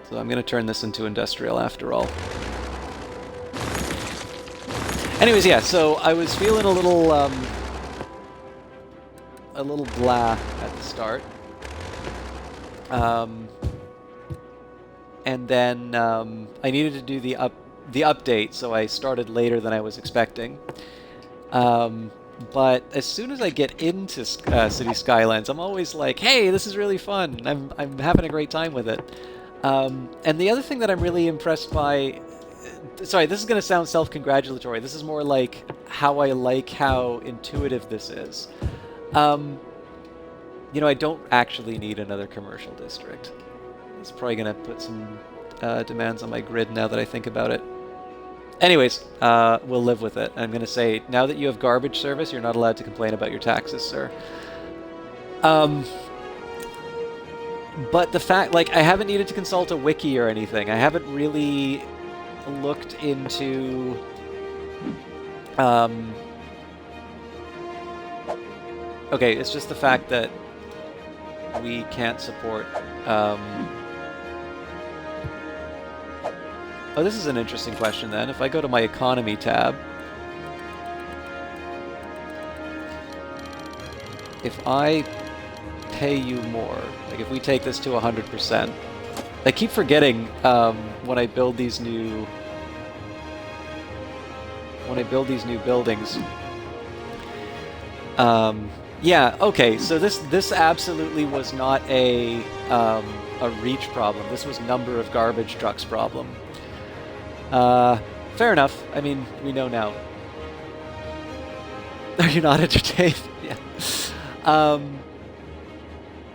Speaker 1: So I'm going to turn this into industrial after all. Anyways, yeah, so I was feeling a little blah at the start. And then I needed to do the update, so I started later than I was expecting. But as soon as I get into City Skylines, I'm always like, hey, this is really fun. I'm having a great time with it. And the other thing that I'm really impressed by... Sorry, this is going to sound self-congratulatory. This is more like how I like how intuitive this is. You know, I don't actually need another commercial district. It's probably going to put some demands on my grid now that I think about it. Anyways, we'll live with it. I'm going to say, now that you have garbage service, you're not allowed to complain about your taxes, sir. But the fact, like, I haven't needed to consult a wiki or anything. I haven't really looked into, Okay, it's just the fact that we can't support... Um... Oh, this is an interesting question then. If I go to my economy tab, if I pay you more, like if we take this to 100%, I keep forgetting when I build these new buildings. Yeah, okay, so this absolutely was not a reach problem. This was number of garbage trucks problem. Fair enough. I mean, we know now. Are you not entertained? Yeah.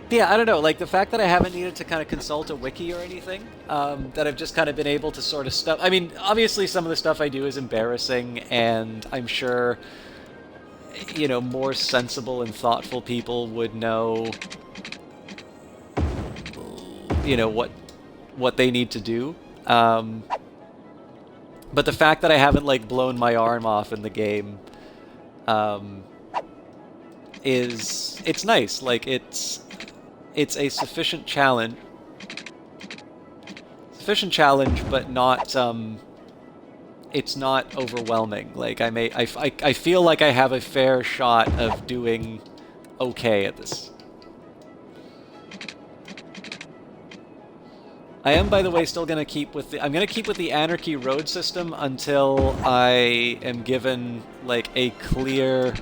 Speaker 1: Yeah, I don't know, like the fact that I haven't needed to kind of consult a wiki or anything, that I've just kind of been able to sort of stuff. I mean, obviously some of the stuff I do is embarrassing, and I'm sure, you know, more sensible and thoughtful people would know, you know, what they need to do. But the fact that I haven't, like, blown my arm off in the game, it's nice. Like, it's a sufficient challenge, but not, it's not overwhelming. Like, I feel like I have a fair shot of doing okay at this. I am, by the way, still gonna keep with I'm gonna keep with the Anarchy road system until I am given, like, a clear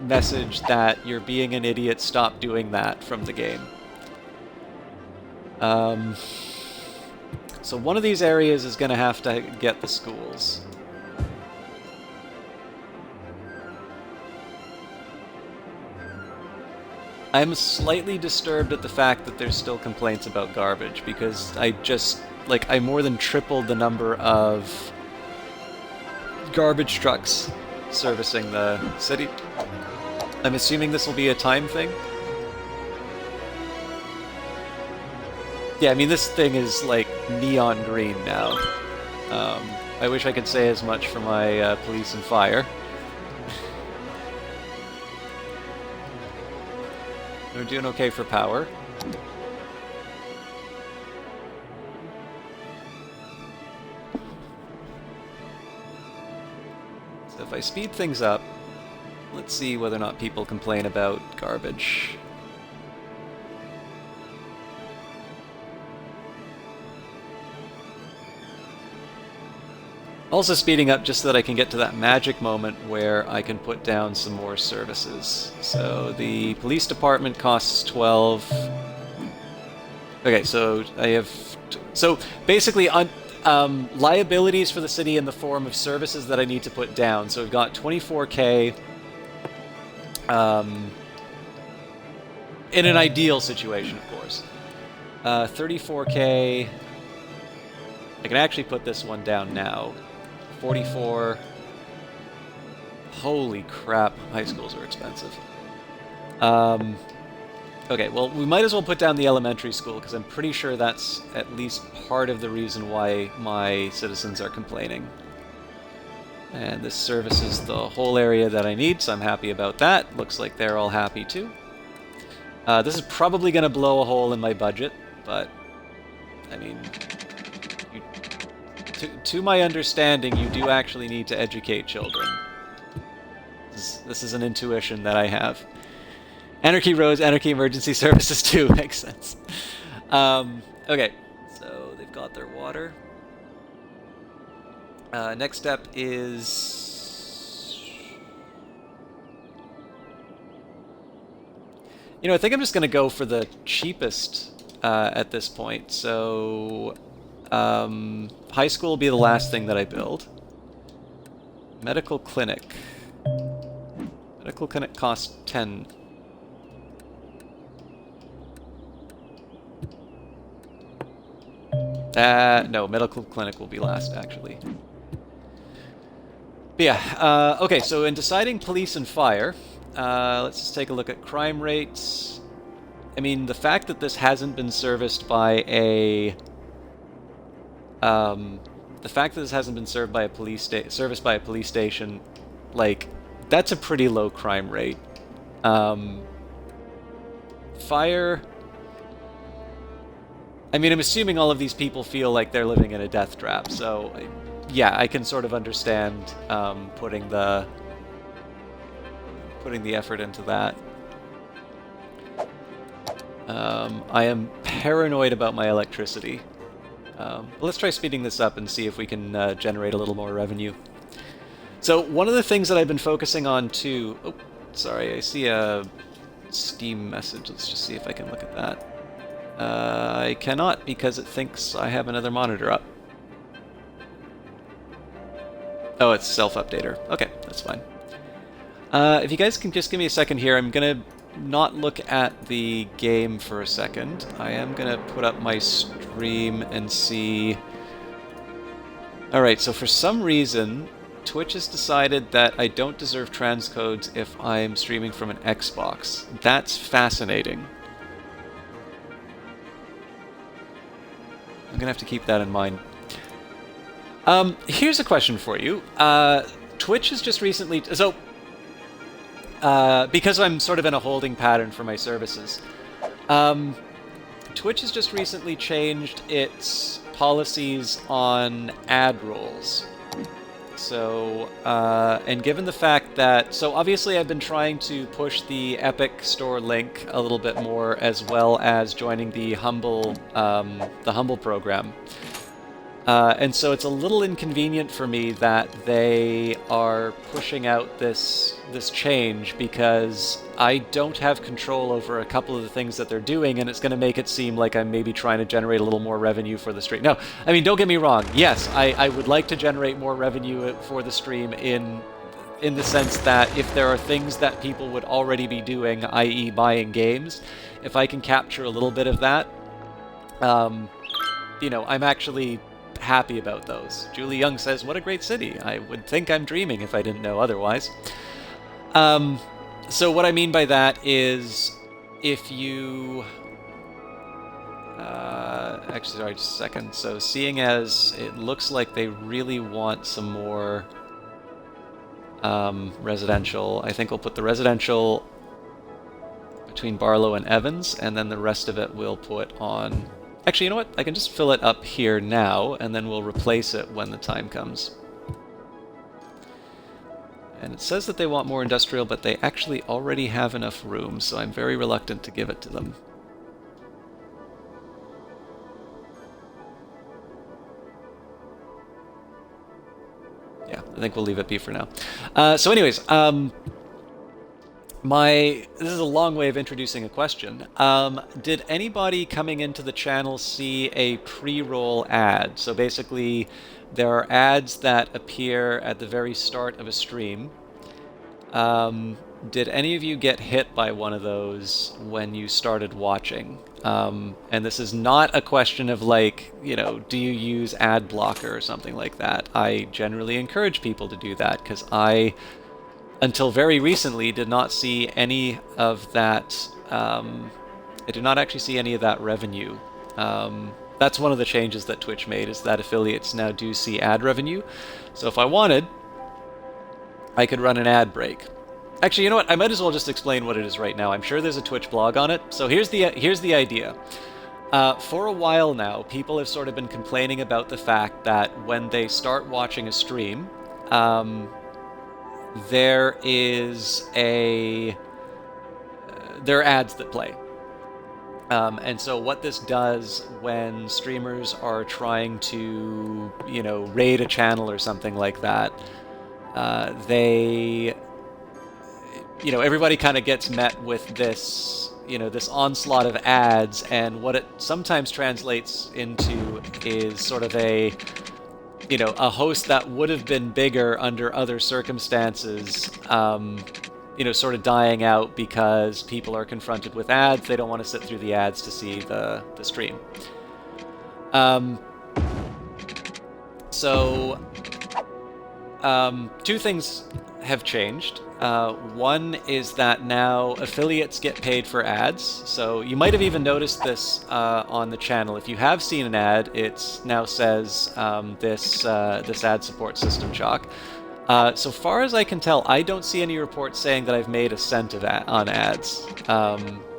Speaker 1: message that you're being an idiot, stop doing that from the game. So one of these areas is gonna have to get the schools. I'm slightly disturbed at the fact that there's still complaints about garbage, because I just, like, I more than tripled the number of garbage trucks servicing the city. I'm assuming this will be a time thing. Yeah, I mean, this thing is, like, neon green now. I wish I could say as much for my police and fire. We're doing okay for power. So if I speed things up, let's see whether or not people complain about garbage. Also speeding up just so that I can get to that magic moment where I can put down some more services. So the police department costs 12. Okay, so I have... So basically, liabilities for the city in the form of services that I need to put down. So we've got 24K. In an ideal situation, of course. 34K. I can actually put this one down now. 44. Holy crap, high schools are expensive. Okay, well, we might as well put down the elementary school, because I'm pretty sure that's at least part of the reason why my citizens are complaining. And this services the whole area that I need, so I'm happy about that. Looks like they're all happy too. This is probably going to blow a hole in my budget, but, I mean... To my understanding, you do actually need to educate children. This is an intuition that I have. Anarchy roads, anarchy emergency services too, makes sense. Okay, so they've got their water. Next step is... You know, I think I'm just going to go for the cheapest at this point, so... high school will be the last thing that I build. Medical clinic. Medical clinic costs 10. No, medical clinic will be last, actually. But yeah, okay, so in deciding police and fire, let's just take a look at crime rates. I mean, the fact that this hasn't been serviced by a... the fact that this hasn't been serviced by a police station, like, that's a pretty low crime rate. Um, fire. I mean, I'm assuming all of these people feel like they're living in a death trap, so yeah, I can sort of understand putting the effort into that. I am paranoid about my electricity. Let's try speeding this up and see if we can generate a little more revenue. So one of the things that I've been focusing on too... Oh, sorry, I see a Steam message. Let's just see if I can look at that. I cannot because it thinks I have another monitor up. Oh, it's self-updater. Okay, that's fine. If you guys can just give me a second here, I'm gonna not look at the game for a second. I am gonna put up my stream and see... Alright, so for some reason, Twitch has decided that I don't deserve transcodes if I'm streaming from an Xbox. That's fascinating. I'm gonna have to keep that in mind. Here's a question for you. Twitch has just recently... So, because I'm sort of in a holding pattern for my services, Twitch has just recently changed its policies on ad rolls. So, and given the fact that... So obviously I've been trying to push the Epic Store link a little bit more, as well as joining the Humble program. And so it's a little inconvenient for me that they are pushing out this change, because I don't have control over a couple of the things that they're doing, and it's going to make it seem like I'm maybe trying to generate a little more revenue for the stream. No, I mean, don't get me wrong. Yes, I would like to generate more revenue for the stream in the sense that if there are things that people would already be doing, i.e. buying games, if I can capture a little bit of that, you know, I'm actually happy about those. Julie Young says, what a great city. I would think I'm dreaming if I didn't know otherwise. So what I mean by that is, if you... actually, sorry, just a second. So seeing as it looks like they really want some more residential, I think we'll put the residential between Barlow and Evans, and then the rest of it we'll put on... Actually, you know what? I can just fill it up here now, and then we'll replace it when the time comes. And it says that they want more industrial, but they actually already have enough room, so I'm very reluctant to give it to them. Yeah, I think we'll leave it be for now. So anyways, this is a long way of introducing a question. Did anybody coming into the channel see a pre-roll ad? So basically, there are ads that appear at the very start of a stream. Did any of you get hit by one of those when you started watching? And this is not a question of, like, you know, do you use ad blocker or something like that. I generally encourage people to do that, because I... until very recently, did not see any of that. I did not actually see any of that revenue. That's one of the changes that Twitch made, is that affiliates now do see ad revenue. So if I wanted, I could run an ad break. Actually, you know what? I might as well just explain what it is right now. I'm sure there's a Twitch blog on it. So here's the idea. For a while now, people have sort of been complaining about the fact that when they start watching a stream, there are ads that play. And so what this does when streamers are trying to, you know, raid a channel or something like that, you know, everybody kind of gets met with this, you know, this onslaught of ads, and what it sometimes translates into is sort of a, you know, a host that would have been bigger under other circumstances, you know, sort of dying out because people are confronted with ads. They don't want to sit through the ads to see the stream. So, two things have changed. One is that now affiliates get paid for ads. So you might have even noticed this on the channel. If you have seen an ad, it now says this ad support system chalk. So far as I can tell, I don't see any reports saying that I've made a cent on ads.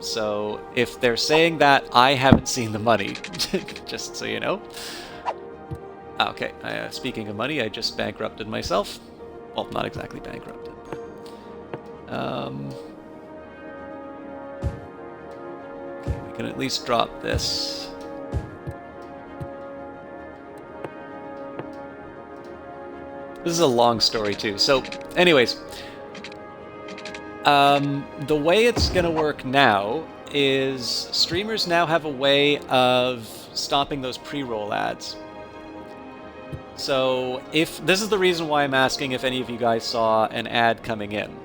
Speaker 1: So if they're saying that, I haven't seen the money, just so you know. Okay, speaking of money, I just bankrupted myself. Well, not exactly bankrupted, but... okay, we can at least drop this. This is a long story, too. So, anyways, the way it's going to work now is streamers now have a way of stopping those pre-roll ads. So, if this is the reason why I'm asking if any of you guys saw an ad coming in.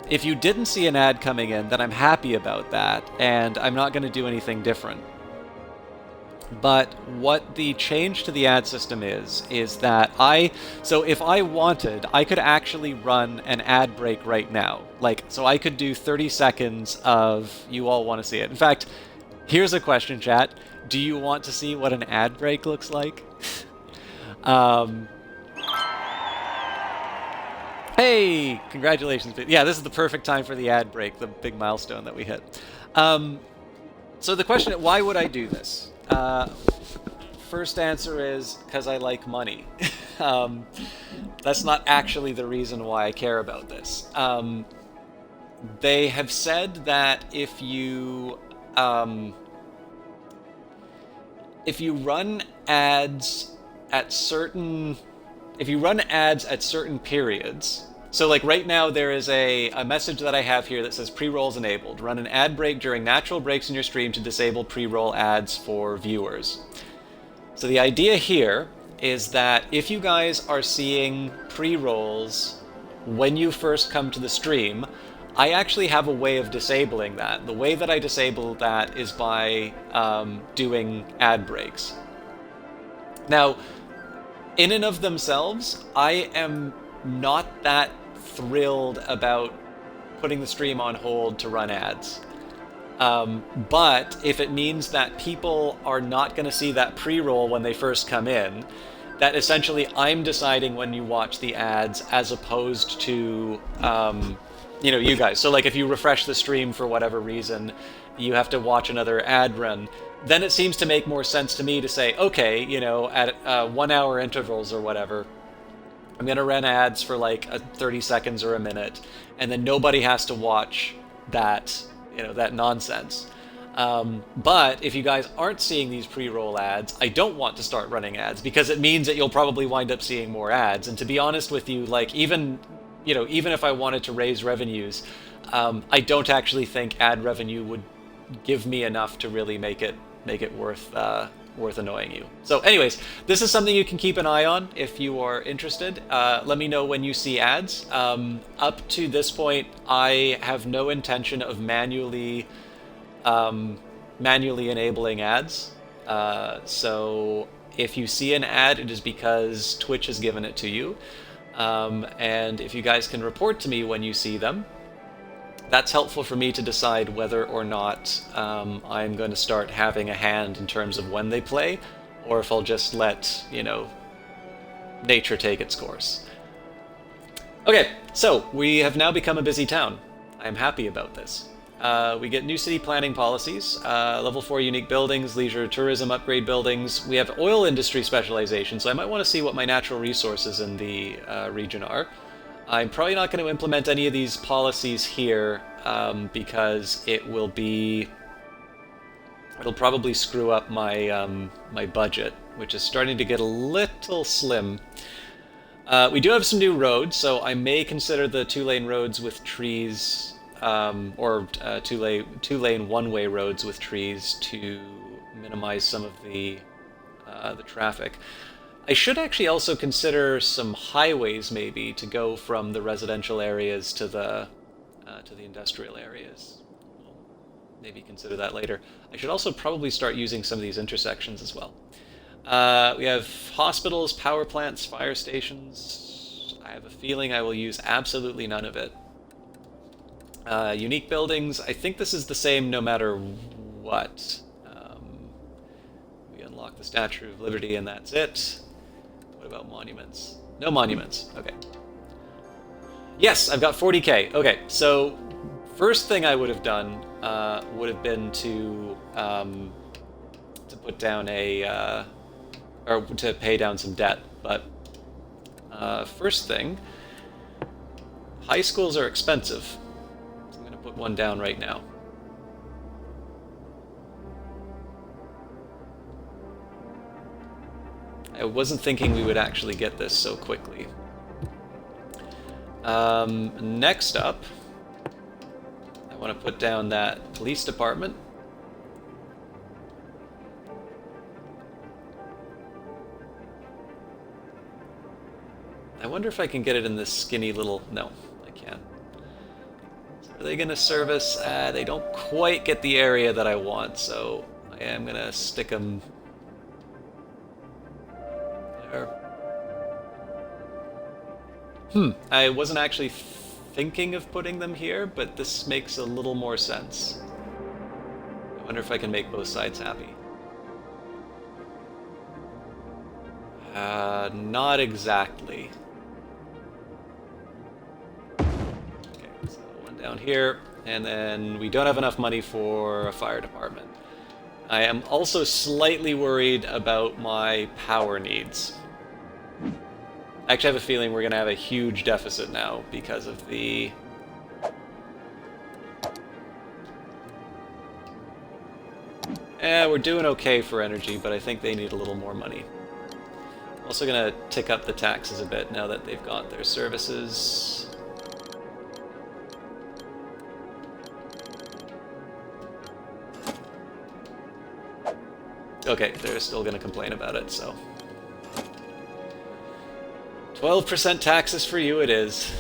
Speaker 1: If you didn't see an ad coming in, then I'm happy about that, and I'm not going to do anything different. But what the change to the ad system is that so if I wanted, I could actually run an ad break right now. Like, so I could do 30 seconds of you all want to see it. In fact, here's a question, chat. Do you want to see what an ad break looks like? Hey, congratulations. Yeah, this is the perfect time for the ad break, the big milestone that we hit. So the question, why would I do this? First answer is because I like money. That's not actually the reason why I care about this. They have said that if you run ads at certain periods. So like right now there is a message that I have here that says pre-rolls enabled. Run an ad break during natural breaks in your stream to disable pre-roll ads for viewers. So the idea here is that if you guys are seeing pre-rolls when you first come to the stream, I actually have a way of disabling that. The way that I disable that is by doing ad breaks. Now, in and of themselves, I am not that thrilled about putting the stream on hold to run ads. But if it means that people are not going to see that pre-roll when they first come in, that essentially I'm deciding when you watch the ads as opposed to, you guys. So like if you refresh the stream for whatever reason, you have to watch another ad run, then it seems to make more sense to me to say, okay, at 1 hour intervals or whatever, I'm going to run ads for like 30 seconds or a minute, and then nobody has to watch that, that nonsense. But if you guys aren't seeing these pre-roll ads, I don't want to start running ads because it means that you'll probably wind up seeing more ads. And to be honest with you, like even if I wanted to raise revenues, I don't actually think ad revenue would give me enough to really make it worth annoying you. So anyways, this is something you can keep an eye on if you are interested. Let me know when you see ads. Up to this point, I have no intention of manually enabling ads. So if you see an ad, it is because Twitch has given it to you. And if you guys can report to me when you see them, that's helpful for me to decide whether or not I'm going to start having a hand in terms of when they play, or if I'll just let, nature take its course. Okay, so we have now become a busy town. I'm happy about this. We get new city planning policies, level 4 unique buildings, leisure tourism upgrade buildings. We have oil industry specialization, so I might want to see what my natural resources in the region are. I'm probably not going to implement any of these policies here because it'll probably screw up my my budget, which is starting to get a little slim. We do have some new roads, so I may consider the 2-lane roads with trees, or two-lane one-way roads with trees to minimize some of the traffic. I should actually also consider some highways, maybe, to go from the residential areas to the industrial areas. We'll maybe consider that later. I should also probably start using some of these intersections as well. We have hospitals, power plants, fire stations. I have a feeling I will use absolutely none of it. Unique buildings. I think this is the same no matter what. We unlock the Statue of Liberty and that's it. What about monuments? No monuments. Okay. Yes, I've got 40K. Okay, so first thing I would have done would have been to put down or to pay down some debt. But first thing, high schools are expensive. So I'm going to put one down right now. I wasn't thinking we would actually get this so quickly. Next up, I want to put down that police department. I wonder if I can get it in this skinny little... No, I can't. So are they going to service? They don't quite get the area that I want, so I am going to stick them there. I wasn't actually thinking of putting them here, but this makes a little more sense. I wonder if I can make both sides happy. Not exactly. Down here, and then we don't have enough money for a fire department. I am also slightly worried about my power needs. I actually have a feeling we're going to have a huge deficit now because of the... we're doing okay for energy, but I think they need a little more money. Also going to tick up the taxes a bit now that they've got their services. Okay, they're still going to complain about it, so... 12% taxes for you it is.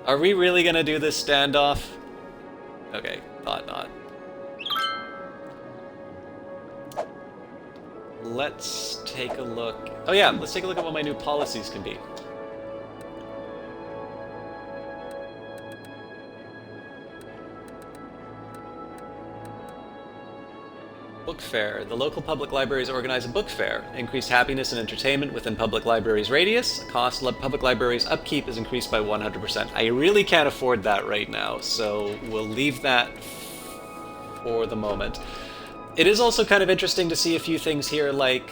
Speaker 1: Are we really going to do this standoff? Okay, thought not. Let's take a look... Oh yeah, let's take a look at what my new policies can be. Book fair. The local public libraries organize a book fair. Increased happiness and entertainment within public libraries radius. Cost public libraries upkeep is increased by 100%. I really can't afford that right now, so we'll leave that for the moment. It is also kind of interesting to see a few things here, like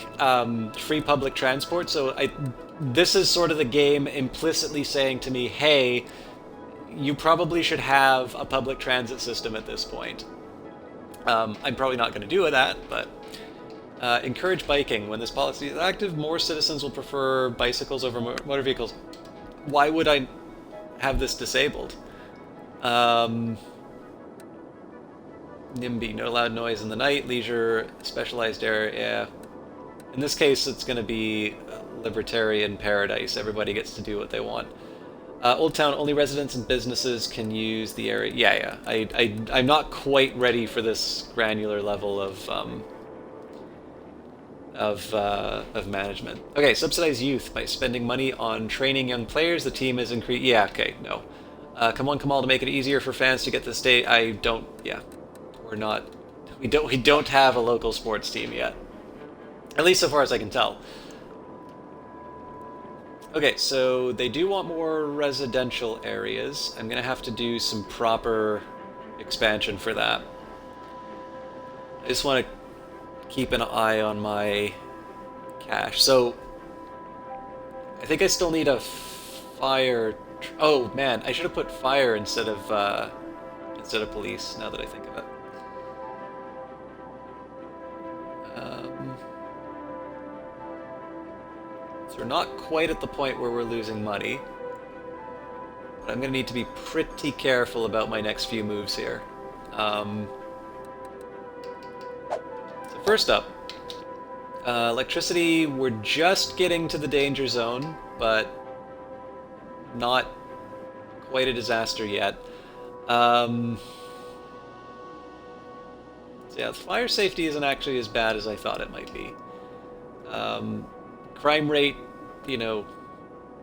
Speaker 1: free public transport. So this is sort of the game implicitly saying to me, hey, you probably should have a public transit system at this point. I'm probably not going to do that, but encourage biking. When this policy is active, more citizens will prefer bicycles over motor vehicles. Why would I have this disabled? NIMBY, no loud noise in the night, leisure, specialized area. In this case, it's going to be libertarian paradise. Everybody gets to do what they want. Old Town, only residents and businesses can use the area. Yeah. I'm not quite ready for this granular level of management. Okay, subsidize youth by spending money on training young players. The team is increased. Yeah, okay, no. Come on, to make it easier for fans to get to stay. Yeah, we're not. We don't have a local sports team yet. At least so far as I can tell. Okay, so they do want more residential areas. I'm going to have to do some proper expansion for that. I just want to keep an eye on my cash. So, I think I still need a fire... Oh, man, I should have put fire instead of police, now that I think of it. We're not quite at the point where we're losing money, but I'm going to need to be pretty careful about my next few moves here. So first up, electricity, we're just getting to the danger zone, but not quite a disaster yet. So yeah, fire safety isn't actually as bad as I thought it might be. Crime rate,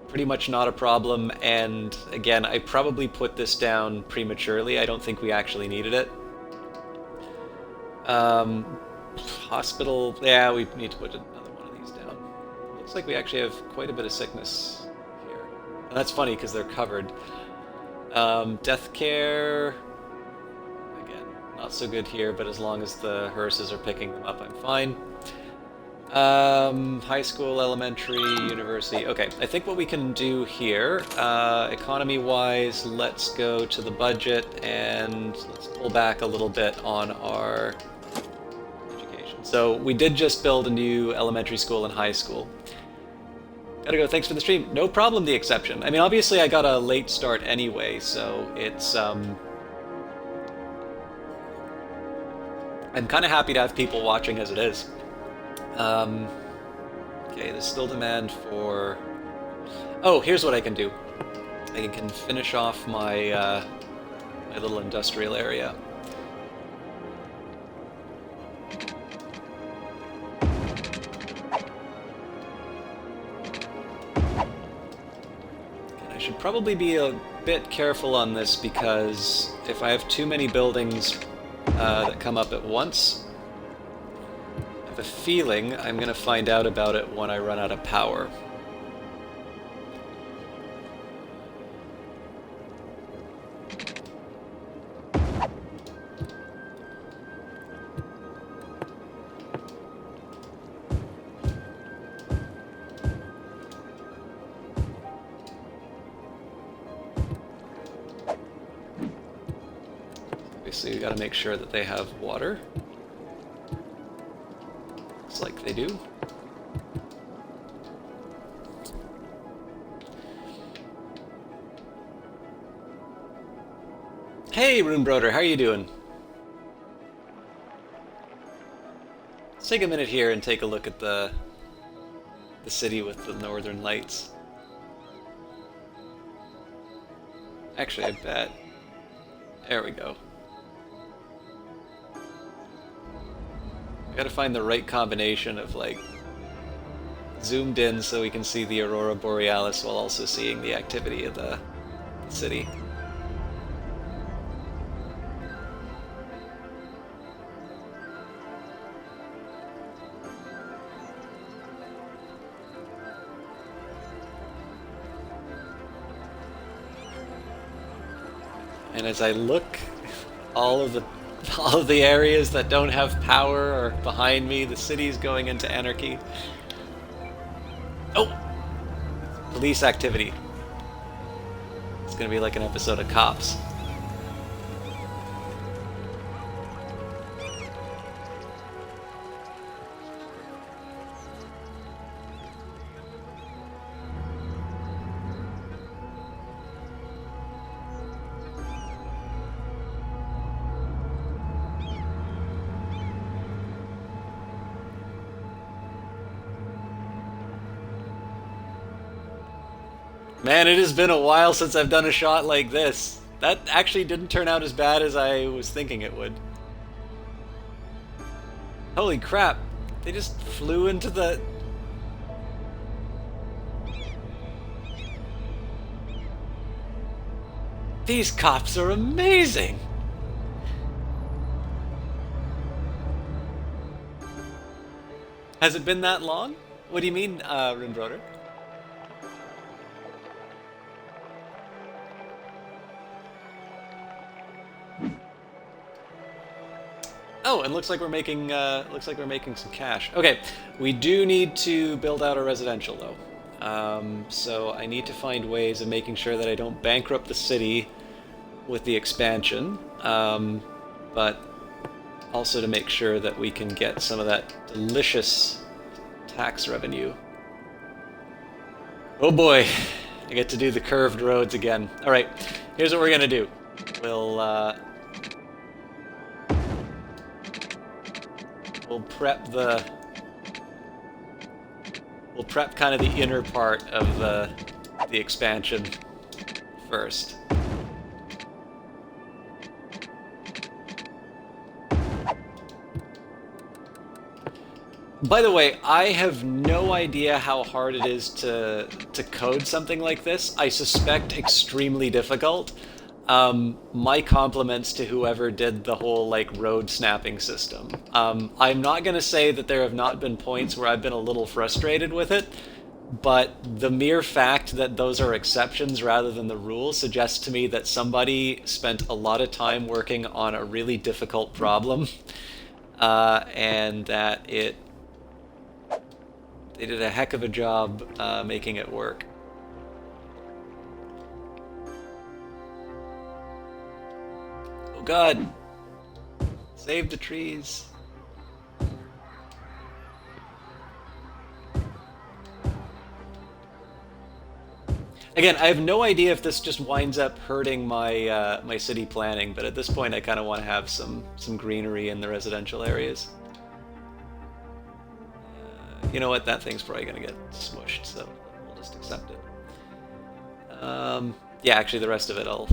Speaker 1: pretty much not a problem, and again, I probably put this down prematurely. I don't think we actually needed it. Hospital, yeah, we need to put another one of these down. Looks like we actually have quite a bit of sickness here. And that's funny, because they're covered. Death care, again, not so good here, but as long as the hearses are picking them up, I'm fine. High school, elementary, university. Okay, I think what we can do here, economy-wise, let's go to the budget and let's pull back a little bit on our education. So we did just build a new elementary school and high school. Gotta go, thanks for the stream. No problem, the exception. I mean, obviously I got a late start anyway, so it's, I'm kind of happy to have people watching as it is. Okay, there's still demand for... Oh, here's what I can do. I can finish off my, my little industrial area. And I should probably be a bit careful on this because if I have too many buildings that come up at once, I have a feeling I'm going to find out about it when I run out of power. Obviously, we got to make sure that they have water. Looks like they do. Hey, Runebroder, how are you doing? Let's take a minute here and take a look at the city with the northern lights. Actually, I bet. There we go. Gotta find the right combination of, like, zoomed in so we can see the Aurora Borealis while also seeing the activity of the city. And as I look, all of the areas that don't have power are behind me. The city's going into anarchy. Oh! Police activity. It's gonna be like an episode of Cops. Man, it has been a while since I've done a shot like this. That actually didn't turn out as bad as I was thinking it would. Holy crap. They just flew into the... These cops are amazing! Has it been that long? What do you mean, Rinbroder? Oh, and looks like we're making some cash. Okay, we do need to build out a residential though. So I need to find ways of making sure that I don't bankrupt the city with the expansion, but also to make sure that we can get some of that delicious tax revenue. Oh boy, I get to do the curved roads again. All right, here's what we're gonna do. We'll prep kind of the inner part of the expansion first. By the way, I have no idea how hard it is to code something like this. I suspect extremely difficult. My compliments to whoever did the whole, like, road snapping system. I'm not gonna say that there have not been points where I've been a little frustrated with it, but the mere fact that those are exceptions rather than the rule suggests to me that somebody spent a lot of time working on a really difficult problem, and that they did a heck of a job making it work. Oh God! Save the trees. Again, I have no idea if this just winds up hurting my my city planning, but at this point, I kind of want to have some greenery in the residential areas. You know what? That thing's probably gonna get smushed, so we'll just accept it. Yeah, actually, the rest of it, I'll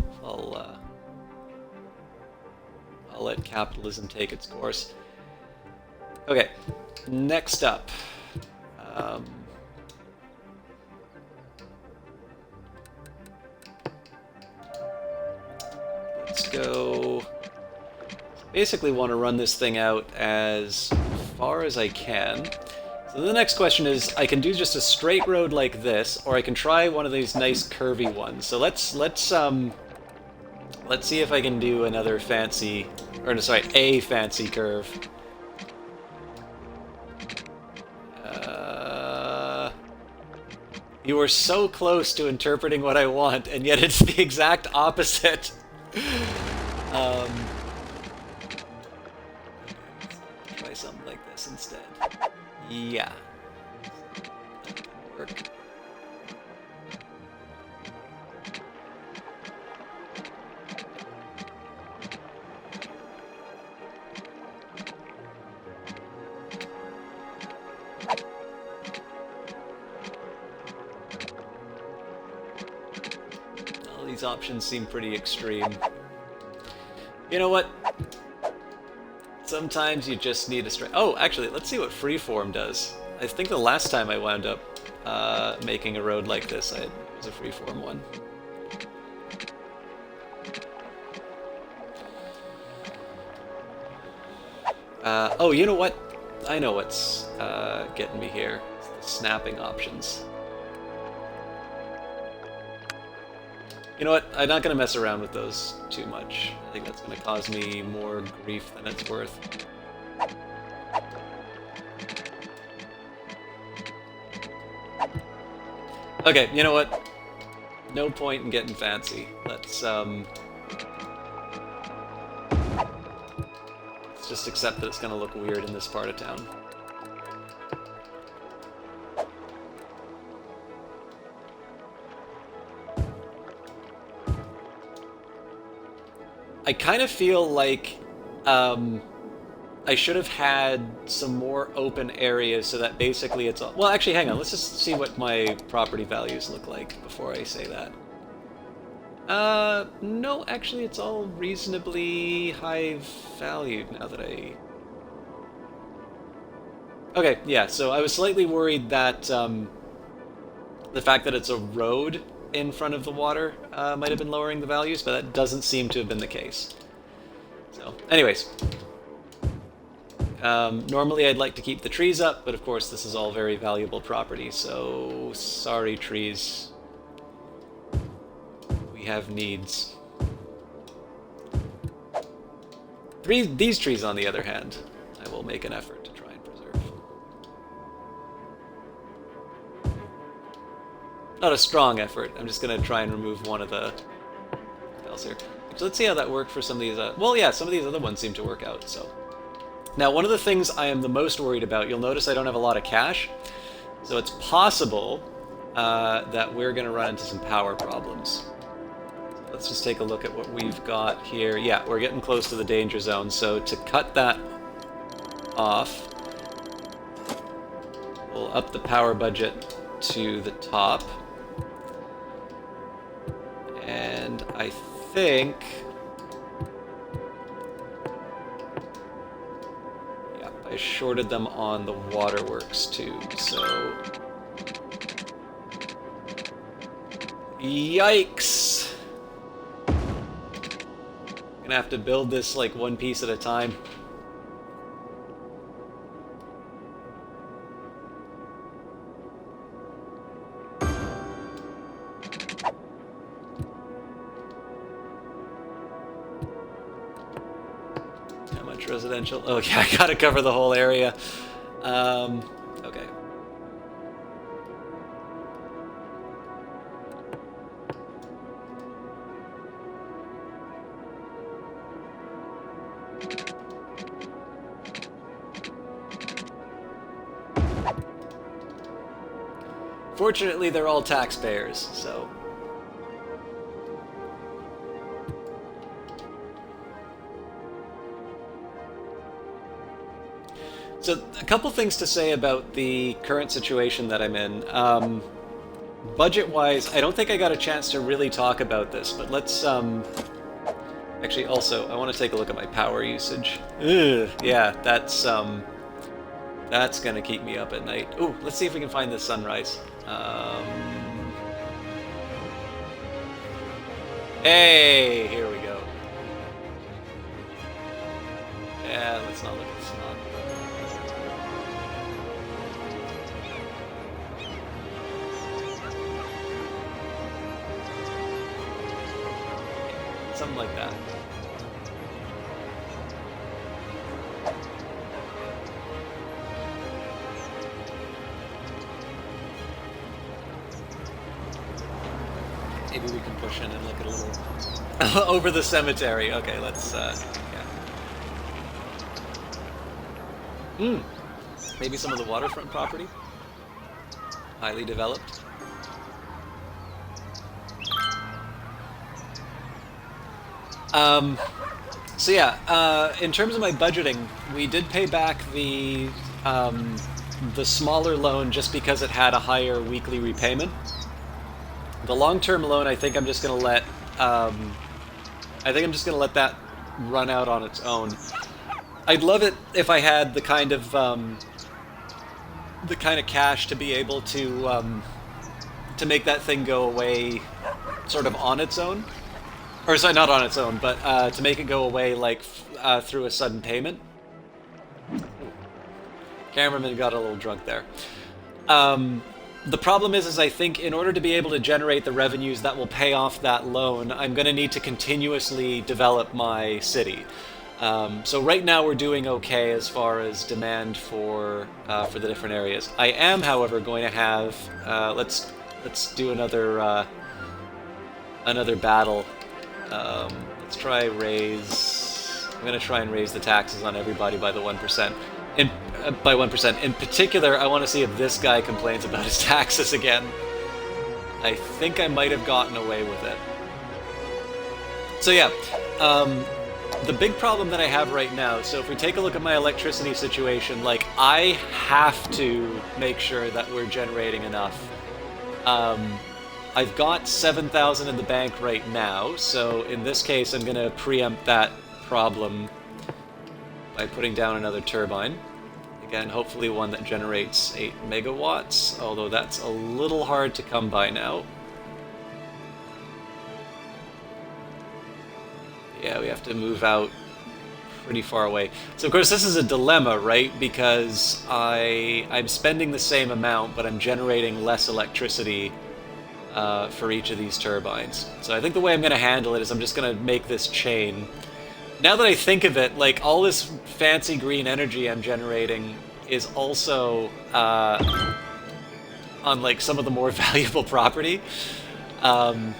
Speaker 1: let capitalism take its course. Okay, next up. Um, let's go. Basically, want to run this thing out as far as I can. So the next question is, I can do just a straight road like this, or I can try one of these nice curvy ones. So let's see if I can do another fancy, or no, sorry, a fancy curve. You were so close to interpreting what I want, and yet it's the exact opposite. um, Try something like this instead. Yeah. Work. All these options seem pretty extreme. You know what? Sometimes you just need a straight... Oh, actually, let's see what freeform does. I think the last time I wound up making a road like this, it was a freeform one. Oh, you know what? I know what's getting me here. It's the snapping options. You know what? I'm not going to mess around with those too much. I think that's going to cause me more grief than it's worth. Okay, you know what? No point in getting fancy. Let's just accept that it's going to look weird in this part of town. I kind of feel like I should have had some more open areas so that basically it's all... Well, actually, hang on. Let's just see what my property values look like before I say that. No, actually, it's all reasonably high valued now that I... Okay, yeah, so I was slightly worried that the fact that it's a road in front of the water might have been lowering the values, but that doesn't seem to have been the case. So, anyways. Normally I'd like to keep the trees up, but of course this is all very valuable property, so sorry trees. We have needs. These trees, on the other hand, I will make an effort to try and preserve. Not a strong effort, I'm just going to try and remove one of the else here. So let's see how that worked for some of these, well yeah, some of these other ones seem to work out, so. Now, one of the things I am the most worried about, you'll notice I don't have a lot of cash, so it's possible that we're going to run into some power problems. So let's just take a look at what we've got here. Yeah, we're getting close to the danger zone, so to cut that off, we'll up the power budget to the top. And I think... I shorted them on the waterworks too, so... Yikes! I'm gonna have to build this like one piece at a time. residential. Oh yeah, I gotta cover the whole area. Okay. Fortunately, they're all taxpayers, so... So, a couple things to say about the current situation that I'm in. Budget-wise, I don't think I got a chance to really talk about this, but let's, Actually, also, I want to take a look at my power usage. Ugh, yeah, that's gonna keep me up at night. Ooh, let's see if we can find this sunrise. Hey, here we go. Yeah, let's not look at the sun. Something like that. Maybe we can push in and look at a little over the cemetery. Okay, let's yeah. Maybe some of the waterfront property, highly developed. So yeah, in terms of my budgeting, we did pay back the smaller loan just because it had a higher weekly repayment. The long-term loan, I think I'm just gonna let that run out on its own. I'd love it if I had the kind of cash to be able to make that thing go away, sort of on its own. Or sorry, not on its own, but to make it go away like through a sudden payment. Cameraman got a little drunk there. The problem is I think in order to be able to generate the revenues that will pay off that loan, I'm going to need to continuously develop my city. So right now we're doing okay as far as demand for the different areas. I am, however, going to have let's do another battle. Let's try raise. I'm going to try and raise the taxes on everybody by the 1%. By 1%. In particular, I want to see if this guy complains about his taxes again. I think I might have gotten away with it. So yeah, the big problem that I have right now, so if we take a look at my electricity situation, like, I have to make sure that we're generating enough. I've got 7,000 in the bank right now, so in this case I'm going to preempt that problem by putting down another turbine. Again, hopefully one that generates 8 megawatts, although that's a little hard to come by now. Yeah, we have to move out pretty far away. So of course this is a dilemma, right? Because I'm spending the same amount, but I'm generating less electricity for each of these turbines. So I think the way I'm going to handle it is I'm just going to make this chain. Now that I think of it, like, all this fancy green energy I'm generating is also on, like, some of the more valuable property. I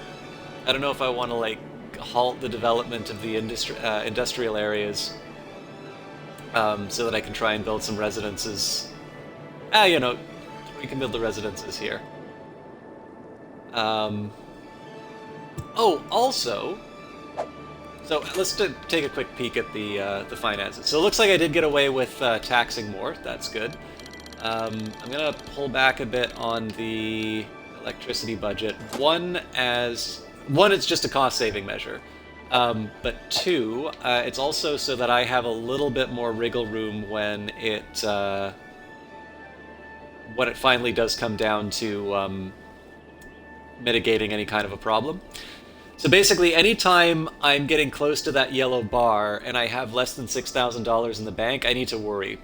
Speaker 1: don't know if I want to, like, halt the development of the industrial areas so that I can try and build some residences. You know, we can build the residences here. Oh, also... So let's take a quick peek at the finances. So it looks like I did get away with taxing more. That's good. I'm gonna pull back a bit on the electricity budget. One, it's just a cost-saving measure. But two, it's also so that I have a little bit more wriggle room when it finally does come down to mitigating any kind of a problem. So basically, anytime I'm getting close to that yellow bar and I have less than $6,000 in the bank, I need to worry.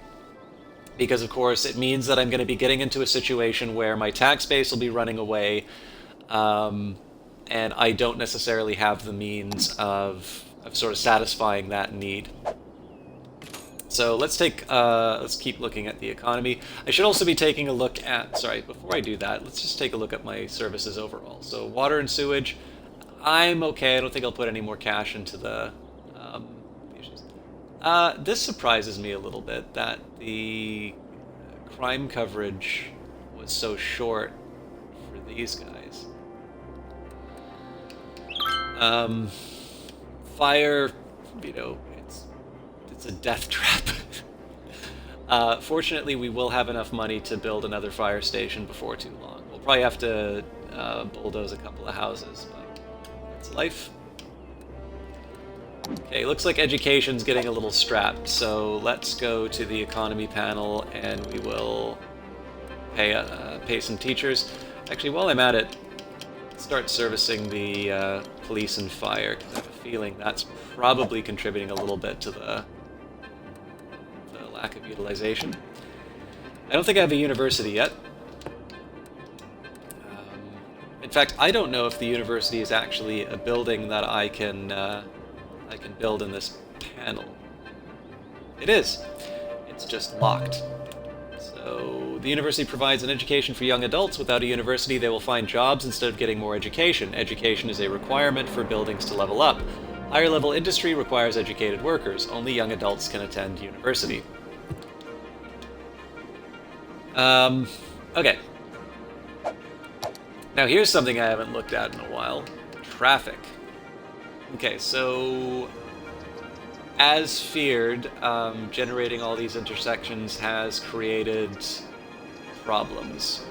Speaker 1: Because, of course, it means that I'm going to be getting into a situation where my tax base will be running away, and I don't necessarily have the means of sort of satisfying that need. So let's keep looking at the economy. I should also be taking a look at, sorry, before I do that, let's just take a look at my services overall. So water and sewage, I'm okay. I don't think I'll put any more cash into the issues. This surprises me a little bit that the crime coverage was so short for these guys. Fire, you know, it's a death trap. Fortunately, we will have enough money to build another fire station before too long. We'll probably have to bulldoze a couple of houses, but that's life. Okay, looks like education's getting a little strapped, so let's go to the economy panel and we will pay some teachers. Actually, while I'm at it, start servicing the police and fire, because I have a feeling that's probably contributing a little bit to the lack of utilization. I don't think I have a university yet. In fact, I don't know if the university is actually a building that I can build in this panel. It is. It's just locked. So the university provides an education for young adults. Without a university, they will find jobs instead of getting more education. Education is a requirement for buildings to level up. Higher level industry requires educated workers. Only young adults can attend university. Okay. Now here's something I haven't looked at in a while. Traffic. Okay, so as feared, generating all these intersections has created problems.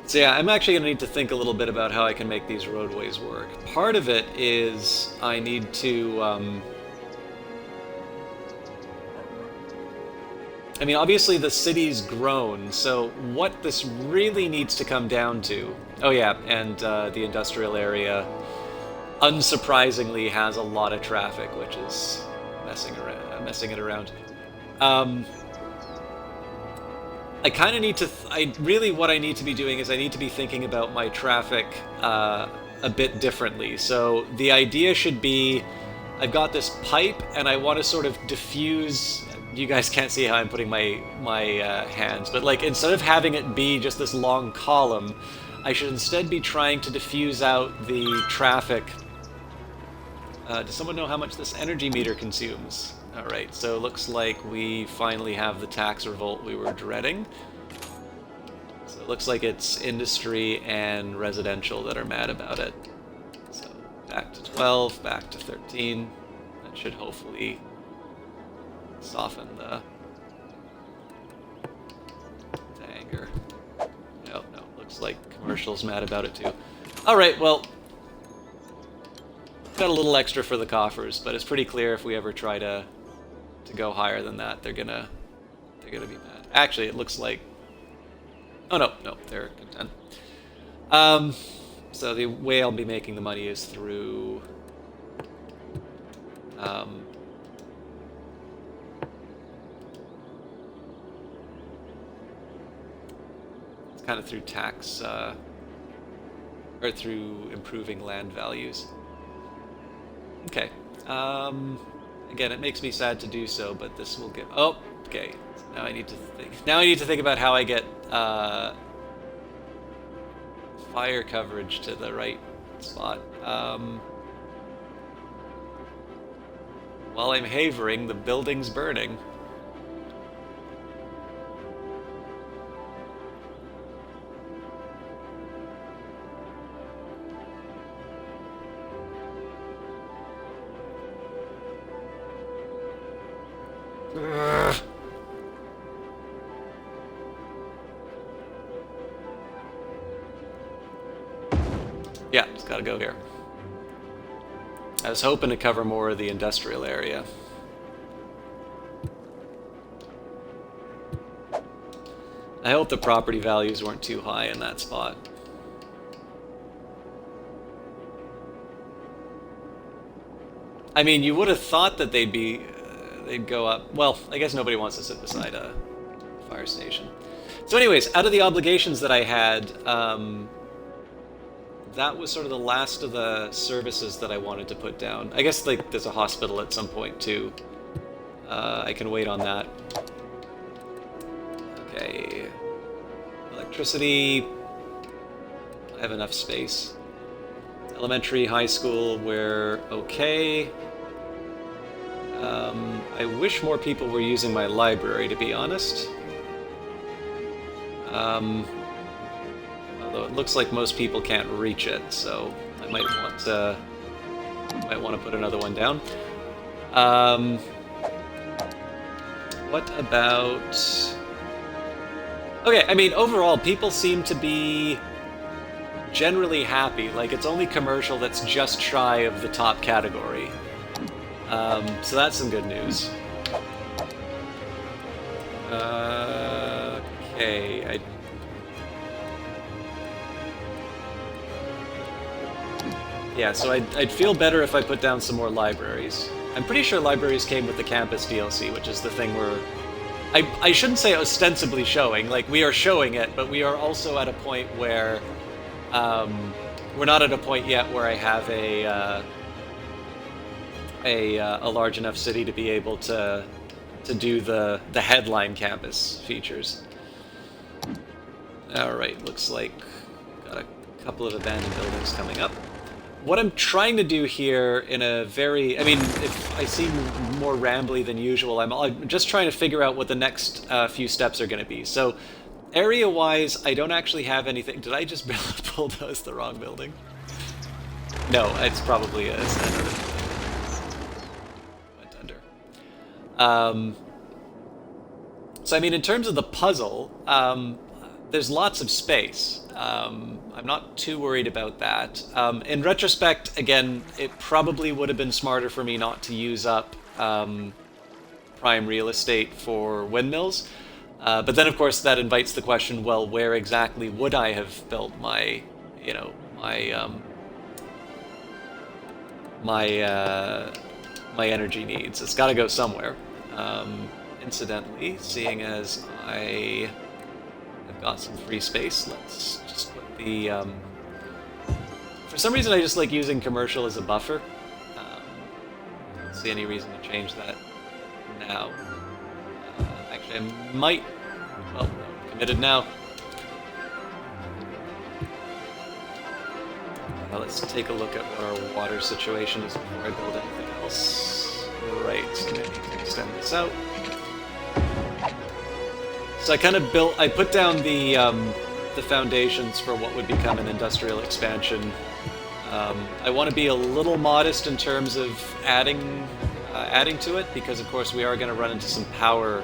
Speaker 1: So yeah, I'm actually going to need to think a little bit about how I can make these roadways work. Part of it is I need to... I mean, obviously the city's grown, so what this really needs to come down to... Oh yeah, and the industrial area, unsurprisingly, has a lot of traffic, which is messing it around. I kind of need to... what I need to be doing is I need to be thinking about my traffic a bit differently. So the idea should be, I've got this pipe and I want to sort of diffuse... You guys can't see how I'm putting my hands, but like instead of having it be just this long column, I should instead be trying to diffuse out the traffic. Does someone know how much this energy meter consumes? Alright, so it looks like we finally have the tax revolt we were dreading. So it looks like it's industry and residential that are mad about it. So back to 12, back to 13. That should hopefully soften the anger. No, looks like commercial's mad about it too. Alright, well, got a little extra for the coffers, but it's pretty clear if we ever try to go higher than that, they're gonna be mad. Actually, it looks like... Oh no, they're content. So the way I'll be making the money is through... it's kind of through tax, or through improving land values. Okay. Again, it makes me sad to do so, but this will get... Oh, okay. So now I need to think. Now I need to think about how I get fire coverage to the right spot. While I'm havering, the building's burning. Yeah, just gotta go here. I was hoping to cover more of the industrial area. I hope the property values weren't too high in that spot. I mean, you would have thought that they'd go up. Well, I guess nobody wants to sit beside a fire station. So anyways, out of the obligations that I had, that was sort of the last of the services that I wanted to put down. I guess like there's a hospital at some point too. I can wait on that. Okay. Electricity. I have enough space. Elementary, high school, we're okay. I wish more people were using my library, to be honest. Although it looks like most people can't reach it, so I might want to put another one down. What about... Okay, I mean, overall, people seem to be generally happy. Like, it's only commercial that's just shy of the top category. So that's some good news. Okay, yeah, so I'd feel better if I put down some more libraries. I'm pretty sure libraries came with the campus DLC, which is the thing we're... I shouldn't say ostensibly showing, like, we are showing it, but we are also at a point where... we're not at a point yet where I have a large enough city to be able to do the headline campus features. Alright, looks like got a couple of abandoned buildings coming up. What I'm trying to do here in a very... I mean, if I seem more rambly than usual, I'm just trying to figure out what the next few steps are going to be. So, area-wise, I don't actually have anything... Did I just bulldoze the wrong building? No, it's probably a standard. Went under. So, I mean, in terms of the puzzle, there's lots of space. I'm not too worried about that. In retrospect, again, it probably would have been smarter for me not to use up prime real estate for windmills. But then, of course, that invites the question, well, where exactly would I have built my, you know, my energy needs? It's got to go somewhere. Incidentally, seeing as I have got some free space, let's just put the... For some reason, I just like using commercial as a buffer. I don't see any reason to change that now. Actually, I might... Well, no, committed now. Let's take a look at what our water situation is before I build anything else. Right, so I need to extend this out. So I kind of built... I put down the foundations for what would become an industrial expansion. I want to be a little modest in terms of adding to it, because of course we are going to run into some power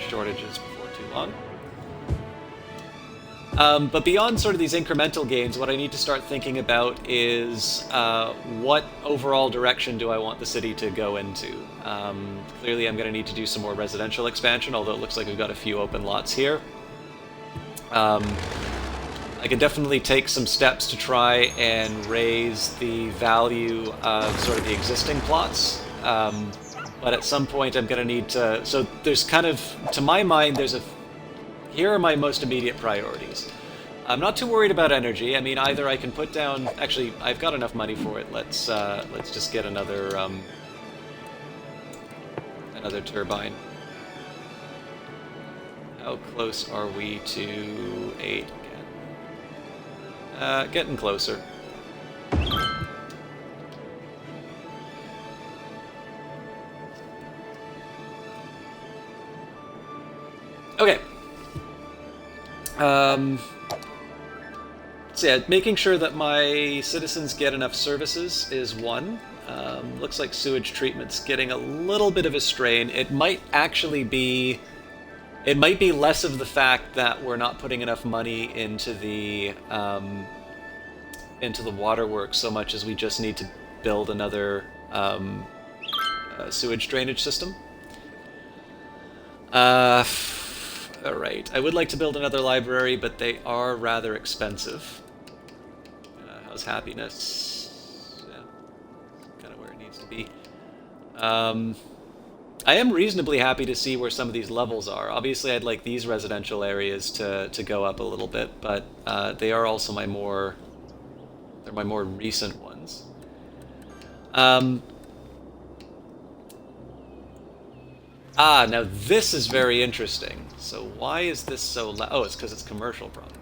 Speaker 1: shortages before too long. But beyond sort of these incremental gains, what I need to start thinking about is what overall direction do I want the city to go into? Clearly I'm going to need to do some more residential expansion, although it looks like we've got a few open lots here. I could definitely take some steps to try and raise the value of sort of the existing plots. But at some point I'm going to need to... So there's kind of, to my mind, there's a... Here are my most immediate priorities. I'm not too worried about energy. I mean, either I can put down... Actually, I've got enough money for it. Let's just get another turbine. How close are we to 8 again? Getting closer. Okay. So yeah, making sure that my citizens get enough services is one. Looks like sewage treatment's getting a little bit of a strain. It might actually be... It might be less of the fact that we're not putting enough money into the waterworks so much as we just need to build another sewage drainage system. Alright, I would like to build another library, but they are rather expensive. How's happiness? Yeah, kind of where it needs to be. I am reasonably happy to see where some of these levels are. Obviously, I'd like these residential areas to go up a little bit, but they are also they're my more recent ones. Um, Now this is very interesting. So why is this so loud? Oh, it's because it's commercial, probably.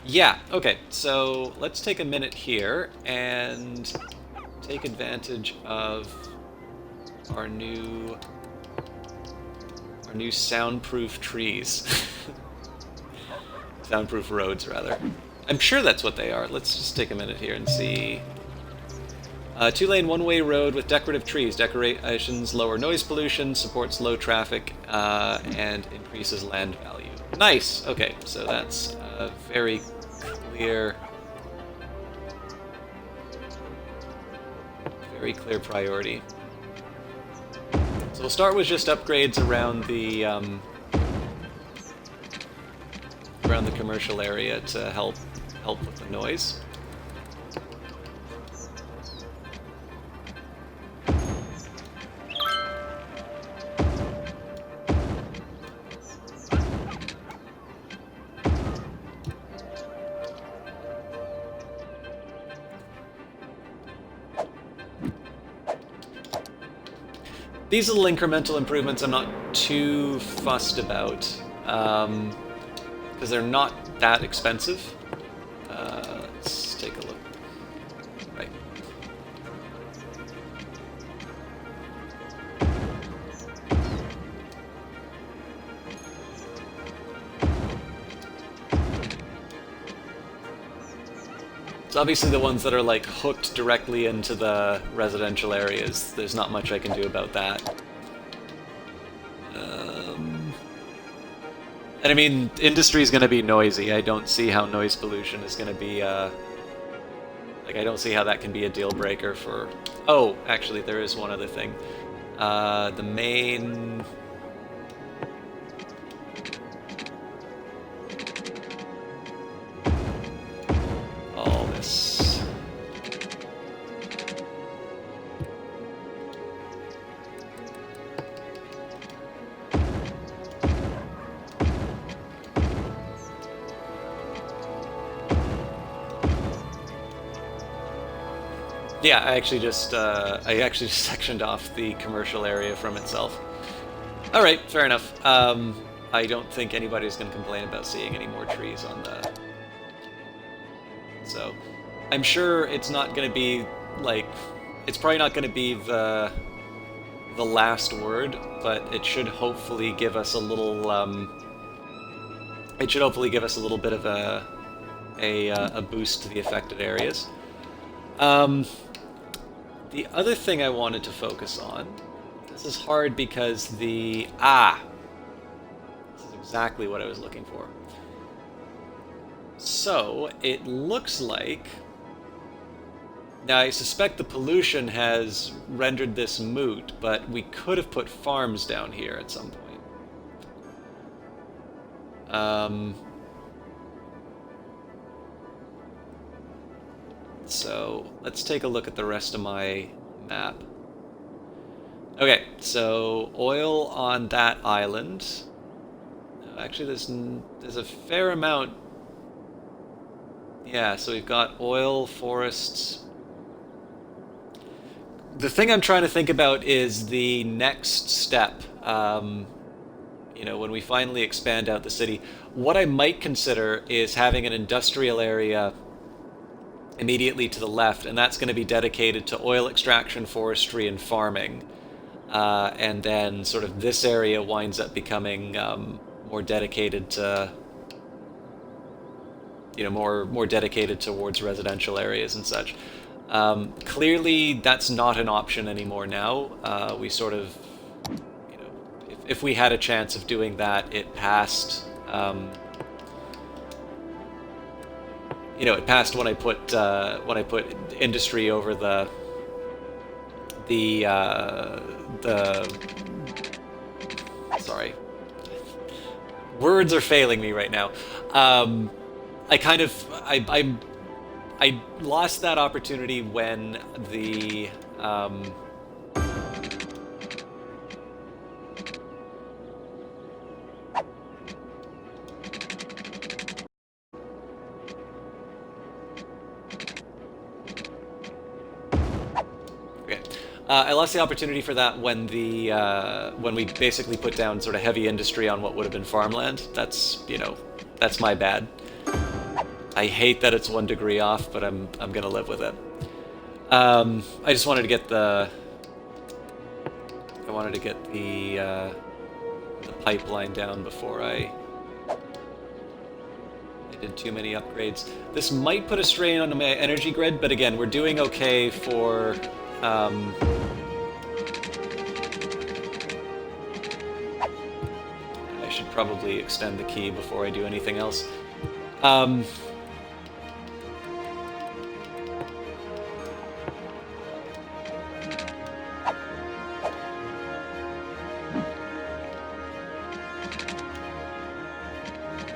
Speaker 1: Yeah, okay, so let's take a minute here and take advantage of our new soundproof trees. Soundproof roads, rather. I'm sure that's what they are. Let's just take a minute here and see. Two-lane, one-way road with decorative trees. Decorations lower noise pollution, supports low traffic, and increases land value. Nice! Okay, so that's a very clear priority. So we'll start with just upgrades around the commercial area to help with the noise. These little incremental improvements I'm not too fussed about, because they're not that expensive. Let's take a look. Right. So obviously the ones that are like hooked directly into the residential areas, there's not much I can do about that. And I mean, industry is going to be noisy. I don't see how noise pollution is going to be, like, I don't see how that can be a deal breaker for... Oh, actually, there is one other thing. The main... All this... Yeah, I actually just sectioned off the commercial area from itself. All right, fair enough. I don't think anybody's going to complain about seeing any more trees on the... So, I'm sure it's not going to be, like... It's probably not going to be the last word, but it should hopefully give us a little... It should hopefully give us a little bit of a boost to the affected areas. The other thing I wanted to focus on, this is hard because this is exactly what I was looking for. So, it looks like, now I suspect the pollution has rendered this moot, but we could have put farms down here at some point. So, let's take a look at the rest of my map. Okay, so oil on that island. Actually, there's a fair amount. Yeah, so we've got oil, forests. The thing I'm trying to think about is the next step. You know, when we finally expand out the city, what I might consider is having an industrial area immediately to the left, and that's going to be dedicated to oil extraction, forestry, and farming. And then sort of this area winds up becoming more dedicated to, you know, more dedicated towards residential areas and such. Clearly, that's not an option anymore now. We sort of, you know, if we had a chance of doing that, it passed. You know, it passed when I put industry over the sorry, words are failing me right now. I lost that opportunity when the Um, okay. I lost the opportunity for that when when we basically put down sort of heavy industry on what would have been farmland. That's, you know, that's my bad. I hate that it's 1 degree off, but I'm gonna live with it. I just wanted to get the pipeline down before I did too many upgrades. This might put a strain on my energy grid, but again, we're doing okay for. I should probably extend the key before I do anything else.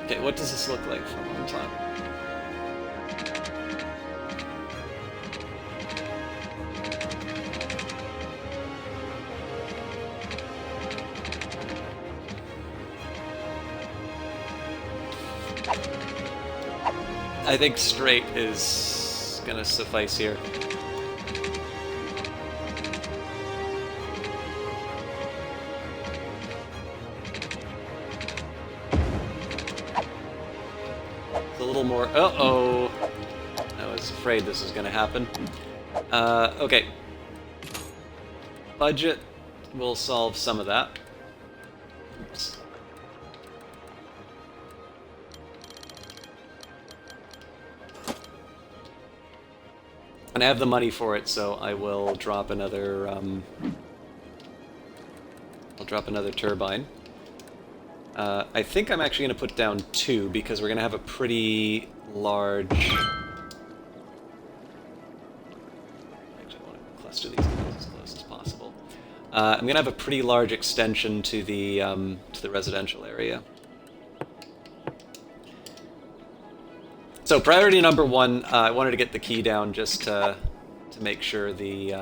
Speaker 1: Okay, what does this look like from on top? I think straight is gonna suffice here. It's a little more. Uh-oh! I was afraid this was gonna happen. Okay. Budget will solve some of that. Oops. And I have the money for it, so I will drop another. I'll drop another turbine. I think I'm actually going to put down 2 because we're going to have a pretty large. Actually, I want to cluster these guys as close as possible. I'm going to have a pretty large extension to the residential area. So priority number 1, I wanted to get the key down just to make sure the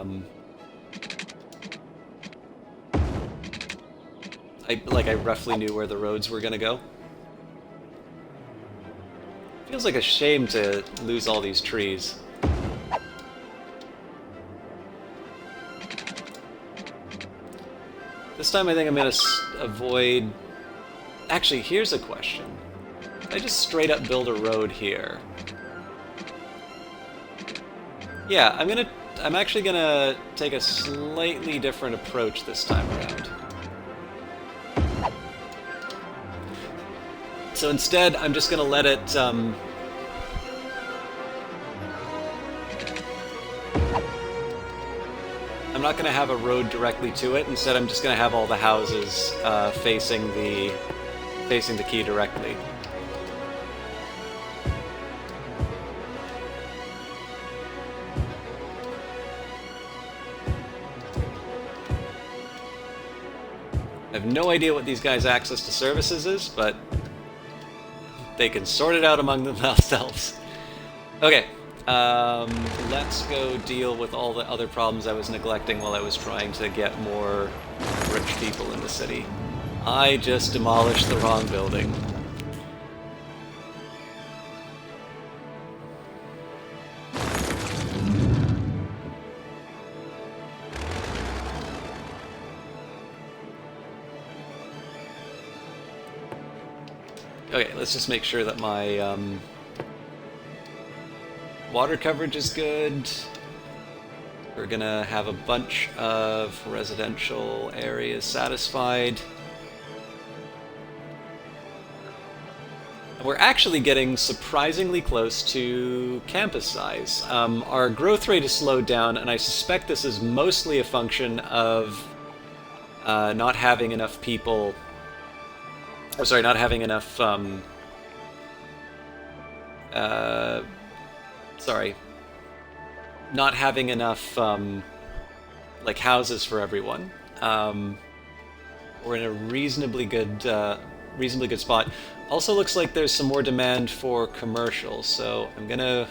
Speaker 1: I roughly knew where the roads were gonna go. Feels like a shame to lose all these trees. This time I think I'm gonna avoid. Actually, here's a question. I just straight up build a road here. Yeah, I'm actually gonna take a slightly different approach this time around. So instead, I'm just gonna let it, I'm not gonna have a road directly to it. Instead, I'm just gonna have all the houses facing the key directly. I have no idea what these guys' access to services is, but they can sort it out among themselves. Okay, let's go deal with all the other problems I was neglecting while I was trying to get more rich people in the city. I just demolished the wrong building. Okay, let's just make sure that my water coverage is good. We're gonna have a bunch of residential areas satisfied. We're actually getting surprisingly close to campus size. Our growth rate has slowed down, and I suspect this is mostly a function of not having enough people. Oh, sorry, not having enough. Not having enough like houses for everyone. We're in a reasonably good spot. Also, looks like there's some more demand for commercial, so I'm gonna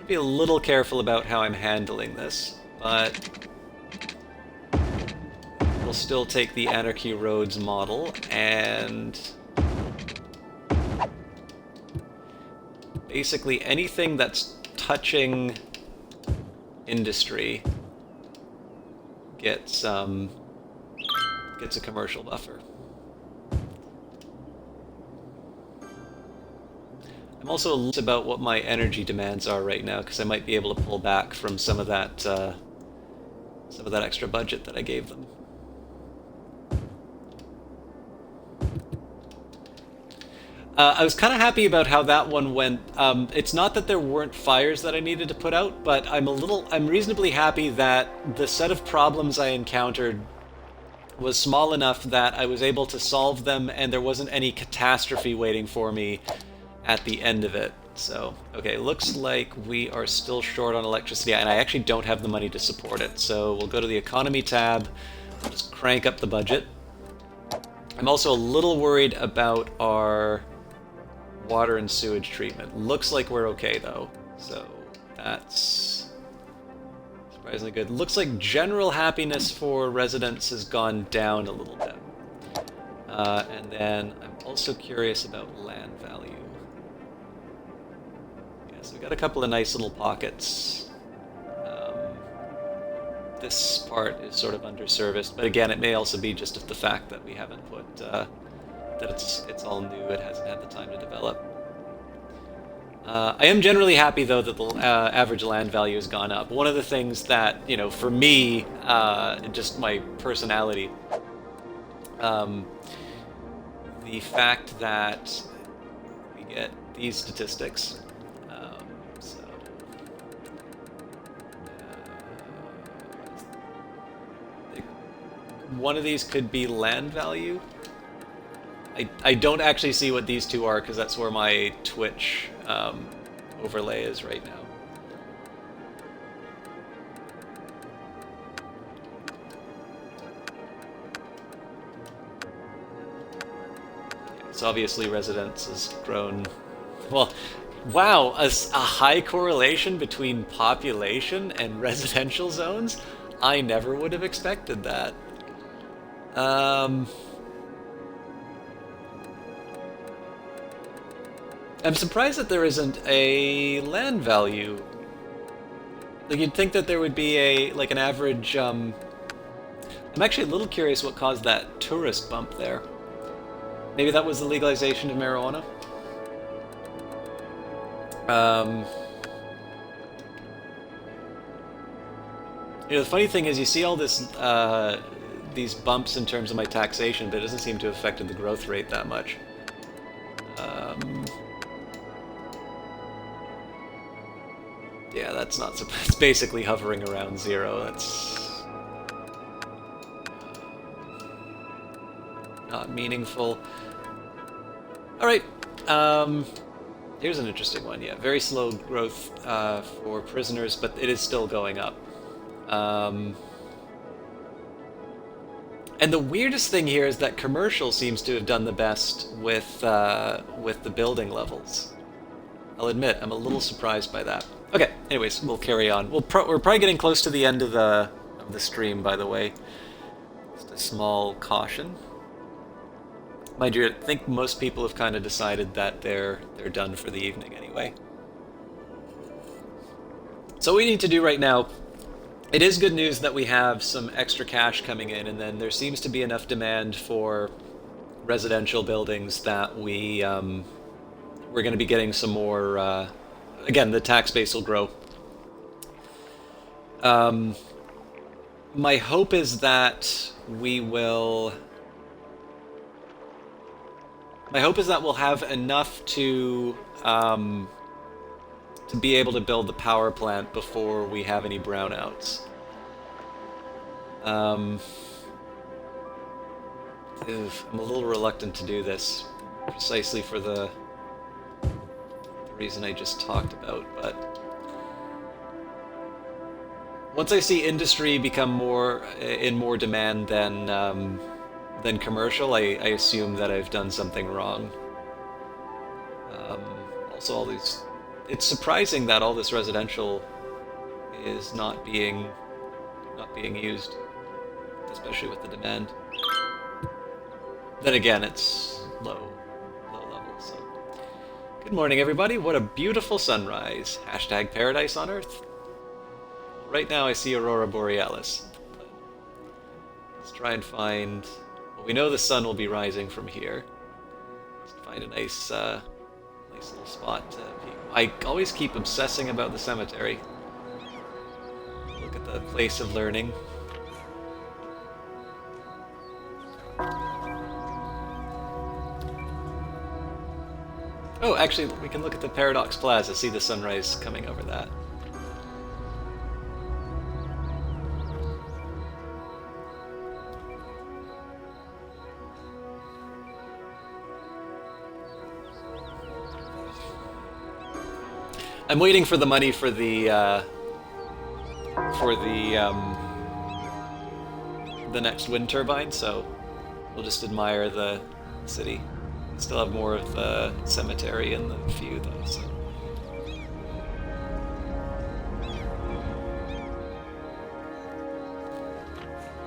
Speaker 1: be a little careful about how I'm handling this, but we'll still take the Anarchy Roads model and basically anything that's touching industry gets a commercial buffer. I'm also a little about what my energy demands are right now, because I might be able to pull back from some of that extra budget that I gave them. I was kind of happy about how that one went. It's not that there weren't fires that I needed to put out, but I'm reasonably happy that the set of problems I encountered was small enough that I was able to solve them, and there wasn't any catastrophe waiting for me at the end of it. So, okay, looks like we are still short on electricity, and I actually don't have the money to support it. So we'll go to the economy tab, just crank up the budget. I'm also a little worried about our water and sewage treatment. Looks like we're okay though, so that's surprisingly good. Looks like general happiness for residents has gone down a little bit. And then I'm also curious about land value. Yeah, so we got a couple of nice little pockets. This part is sort of underserviced, but again, it may also be just the fact that we haven't put that it's all new. It hasn't had the time to develop. I am generally happy though that the average land value has gone up. One of the things that, you know, for me, just my personality, the fact that we get these statistics. One of these could be land value. I don't actually see what these two are because that's where my Twitch overlay is right now. So obviously residence has grown. Well, wow, a high correlation between population and residential zones? I never would have expected that. I'm surprised that there isn't a land value. Like, you'd think that there would be an average, I'm actually a little curious what caused that tourist bump there. Maybe that was the legalization of marijuana? You know, the funny thing is you see all this, these bumps in terms of my taxation, but it doesn't seem to have affected the growth rate that much. Yeah, that's not. It's basically hovering around 0. That's not meaningful. All right. Here's an interesting one. Yeah, very slow growth for prisoners, but it is still going up. And the weirdest thing here is that commercial seems to have done the best with the building levels. I'll admit, I'm a little surprised by that. Okay, anyways, we'll carry on. We're probably getting close to the end of the stream, by the way. Just a small caution. Mind you, I think most people have kind of decided that they're done for the evening anyway. So what we need to do right now, it is good news that we have some extra cash coming in, and then there seems to be enough demand for residential buildings that we're going to be getting some more. Again, the tax base will grow. My hope is that we will. My hope is that we'll have enough to be able to build the power plant before we have any brownouts. I'm a little reluctant to do this, precisely for the reason I just talked about, but once I see industry become in more demand than commercial, I assume that I've done something wrong. Also, all these it's surprising that all this residential is not being used, especially with the demand. Then again, it's low level. So, good morning, everybody. What a beautiful sunrise. Hashtag paradise on Earth. Right now, I see Aurora Borealis. But let's try and find. Well, we know the sun will be rising from here. Let's find a nice little spot to view. I always keep obsessing about the cemetery. Look at the place of learning. Oh, actually, we can look at the Paradox Plaza, see the sunrise coming over that. I'm waiting for the money for the next wind turbine, so we'll just admire the city. Still have more of the cemetery in the view, though. So.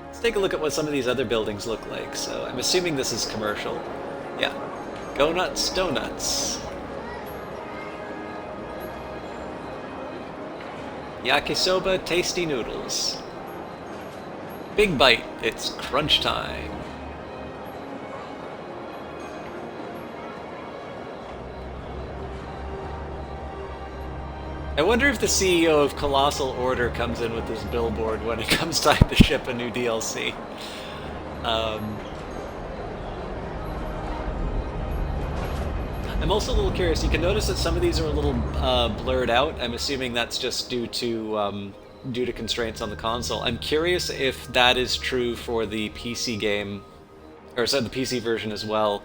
Speaker 1: Let's take a look at what some of these other buildings look like. So I'm assuming this is commercial. Yeah. Go nuts, donuts. Yakisoba tasty noodles. Big bite, it's crunch time. I wonder if the CEO of Colossal Order comes in with this billboard when it comes time to ship a new DLC. I'm also a little curious. You can notice that some of these are a little blurred out. I'm assuming that's just due to constraints on the console. I'm curious if that is true for the PC game, or sorry, the PC version as well,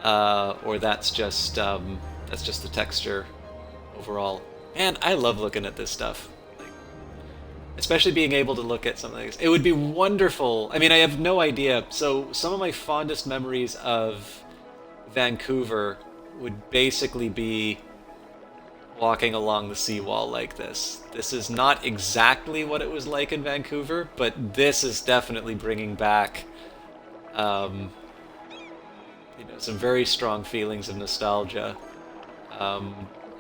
Speaker 1: or that's just the texture overall. Man, I love looking at this stuff. Like, especially being able to look at something like this. It would be wonderful. I mean, I have no idea. So some of my fondest memories of Vancouver would basically be walking along the seawall like this. This is not exactly what it was like in Vancouver, but this is definitely bringing back, some very strong feelings of nostalgia.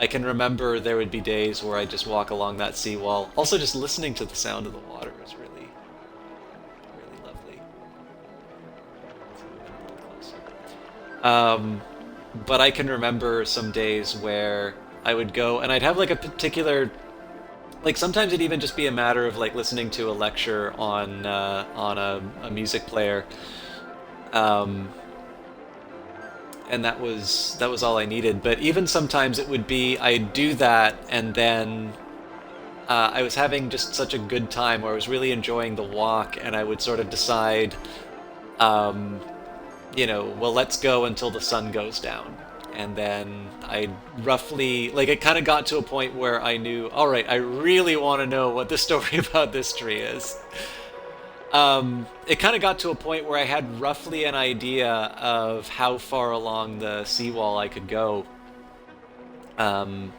Speaker 1: I can remember there would be days where I'd just walk along that seawall. Also, just listening to the sound of the water is really, really lovely. Let's move in a little closer. But I can remember some days where I would go and I'd have like a particular, like sometimes it'd even just be a matter of like listening to a lecture on a music player. And that was all I needed. But even sometimes it would be I'd do that, and then I was having just such a good time where I was really enjoying the walk, and I would sort of decide, well, let's go until the sun goes down. And then I roughly, like, it kind of got to a point where I knew, all right, I really want to know what the story about this tree is. It kind of got to a point where I had roughly an idea of how far along the seawall I could go, and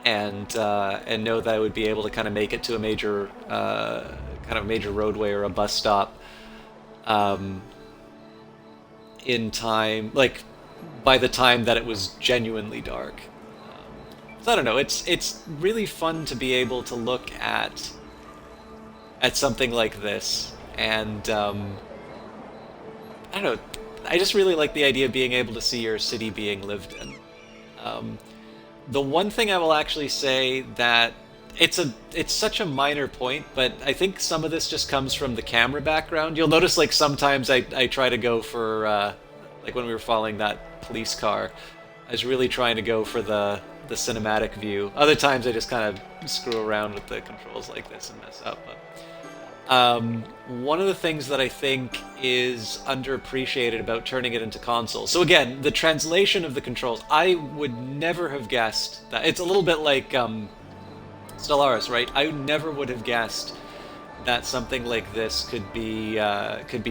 Speaker 1: know that I would be able to kind of make it to a major roadway or a bus stop, in time, like by the time that it was genuinely dark. So I don't know. It's really fun to be able to look at something like this. And, I don't know, I just really like the idea of being able to see your city being lived in. The one thing I will actually say that it's such a minor point, but I think some of this just comes from the camera background. You'll notice, like, sometimes I try to go for, like when we were following that police car, I was really trying to go for the cinematic view. Other times I just kind of screw around with the controls like this and mess up, but... one of the things that I think is underappreciated about turning it into console. So again, the translation of the controls, I would never have guessed that. It's a little bit like Stellaris, right? I never would have guessed that something like this could be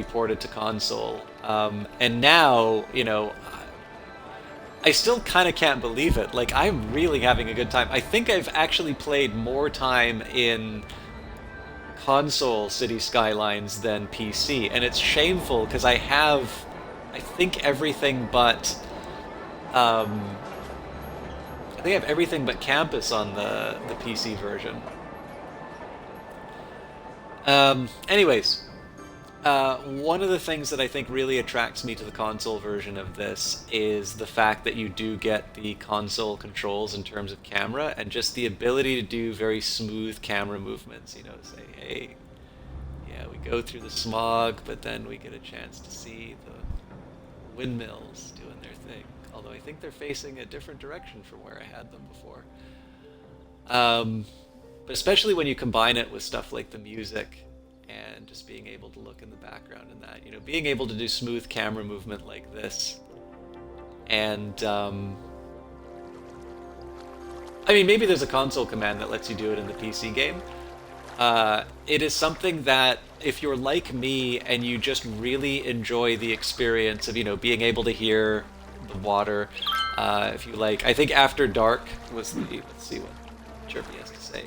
Speaker 1: ported to console. And now, I still kind of can't believe it. Like, I'm really having a good time. I think I've actually played more time in console City Skylines than PC, and it's shameful because I have, I think everything but, um, I think I have everything but Campus on the PC version. Anyways, one of the things that I think really attracts me to the console version of this is the fact that you do get the console controls in terms of camera and just the ability to do very smooth camera movements. You know, say, hey, yeah, we go through the smog, but then we get a chance to see the windmills doing their thing. Although I think they're facing a different direction from where I had them before. Um, but especially when you combine it with stuff like the music and just being able to look in the background and that, you know, being able to do smooth camera movement like this. And, I mean, maybe there's a console command that lets you do it in the PC game. It is something that if you're like me and you just really enjoy the experience of, you know, being able to hear the water, if you like, I think After Dark was the, let's see what Chirpy has to say.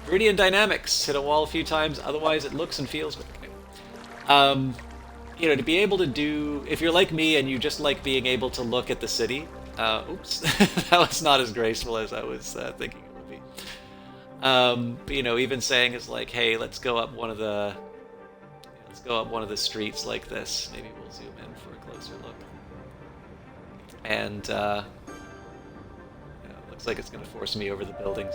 Speaker 1: Meridian dynamics, hit a wall a few times, otherwise it looks and feels good. You know, to be able to do, if you're like me and you just like being able to look at the city, oops, that was not as graceful as I was thinking it would be. But, you know, even saying is like, hey, let's go up one of the, let's go up one of the streets like this. Maybe we'll zoom in for a closer look. And, you know, it looks like it's going to force me over the buildings.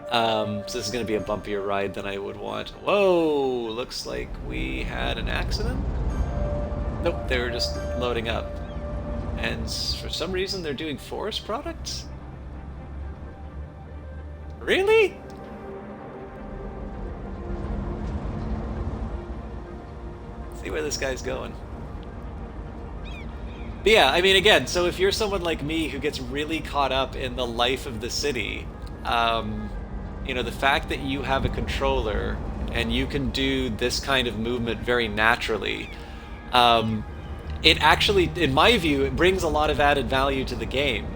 Speaker 1: So this is going to be a bumpier ride than I would want. Whoa! Looks like we had an accident? Nope, they were just loading up. And for some reason they're doing forest products? Really? Let's see where this guy's going. But yeah, I mean, again, so if you're someone like me who gets really caught up in the life of the city, you know, the fact that you have a controller and you can do this kind of movement very naturally, it actually, in my view, it brings a lot of added value to the game.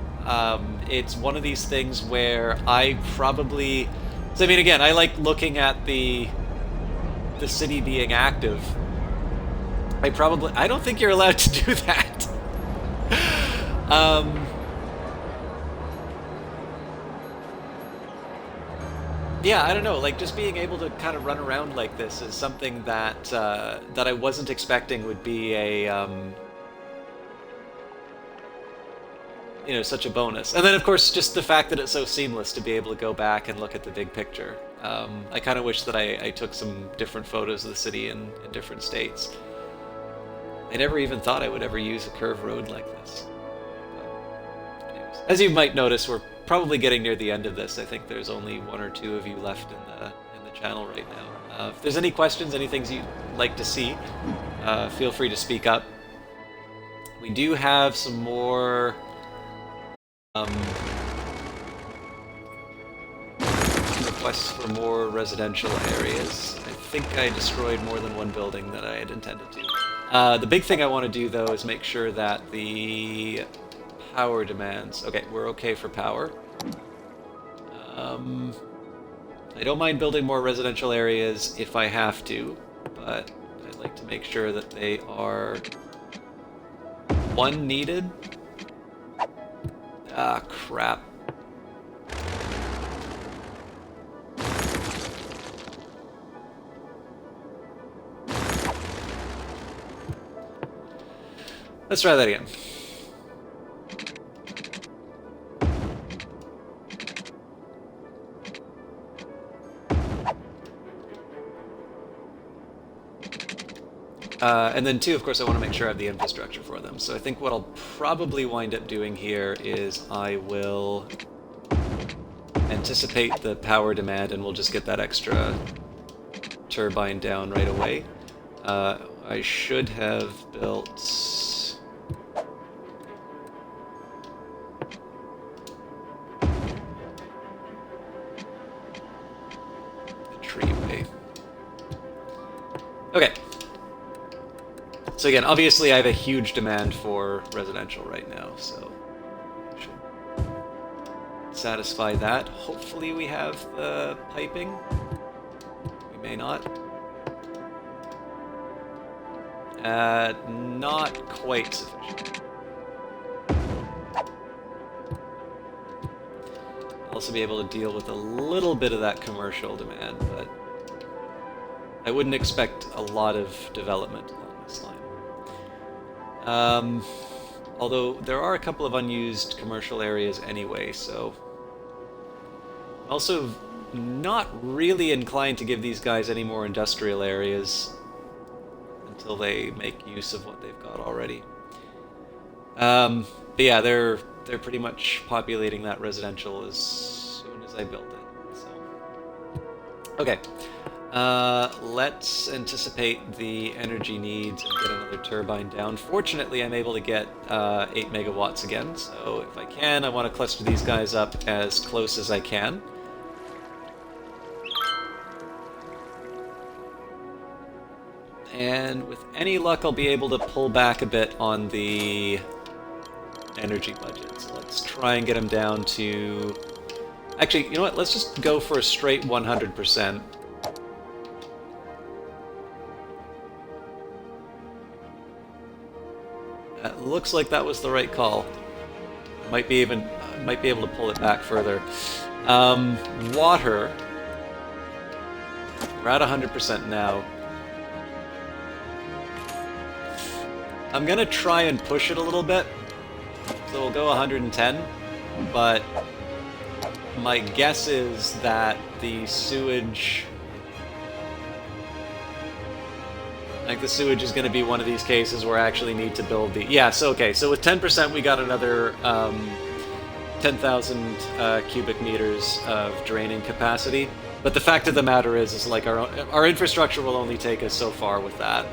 Speaker 1: It's one of these things where I probably, so I mean, again, I like looking at the city being active. I don't think you're allowed to do that. Yeah, I don't know. Like, just being able to kind of run around like this is something that that I wasn't expecting would be a you know, such a bonus. And then, of course, just the fact that it's so seamless to be able to go back and look at the big picture. I kind of wish that I took some different photos of the city in different states. I never even thought I would ever use a curved road like this. But anyways, as you might notice, we're probably getting near the end of this. I think there's only one or two of you left in the channel right now. If there's any questions, any things you'd like to see, feel free to speak up. We do have some more requests for more residential areas. I think I destroyed more than one building than I had intended to. The big thing I want to do, though, is make sure that the power demands... Okay, we're okay for power. I don't mind building more residential areas if I have to, but I'd like to make sure that they are... One needed? Ah, crap. Let's try that again. And then two, of course, I want to make sure I have the infrastructure for them. So I think what I'll probably wind up doing here is I will anticipate the power demand and we'll just get that extra turbine down right away. I should have built... the treeway. Okay. So again, obviously I have a huge demand for residential right now, so satisfy that. Hopefully we have the piping. We may not. Not quite sufficient. Also be able to deal with a little bit of that commercial demand, but I wouldn't expect a lot of development along this line. Although there are a couple of unused commercial areas anyway, so I'm also not really inclined to give these guys any more industrial areas until they make use of what they've got already. But yeah, they're pretty much populating that residential as soon as I build it. So, okay, let's anticipate the energy needs and get another turbine down. Fortunately, I'm able to get 8 megawatts again. So if I can, I want to cluster these guys up as close as I can. And with any luck, I'll be able to pull back a bit on the energy budget. So let's try and get them down to... Actually, you know what? Let's just go for a straight 100%. That looks like that was the right call. Might be able to pull it back further. Water. We're at 100% now. I'm gonna try and push it a little bit. So we'll go 110, but my guess is that the sewage... Like, the sewage is going to be one of these cases where I actually need to build the... Yeah, so okay, so with 10% we got another 10,000 cubic meters of draining capacity. But the fact of the matter is like our infrastructure will only take us so far with that.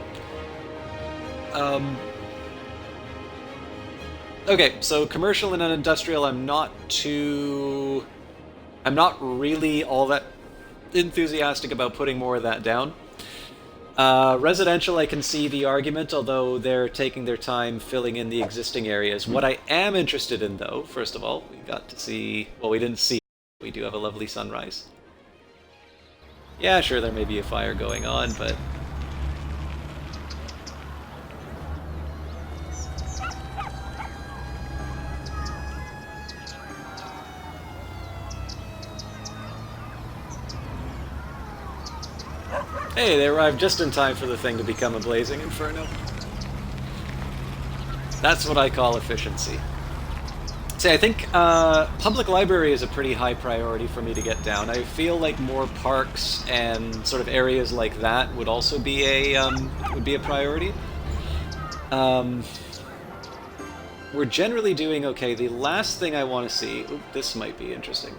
Speaker 1: Okay, so commercial and industrial, I'm not really all that enthusiastic about putting more of that down. Residential, I can see the argument, although they're taking their time filling in the existing areas. What I am interested in, though, first of all, we got to see... Well, we didn't see... We do have a lovely sunrise. Yeah, sure, there may be a fire going on, but... Hey, they arrived just in time for the thing to become a blazing inferno. That's what I call efficiency. See, I think public library is a pretty high priority for me to get down. I feel like more parks and sort of areas like that would also be a priority. We're generally doing okay. The last thing I want to see... Oop, this might be interesting.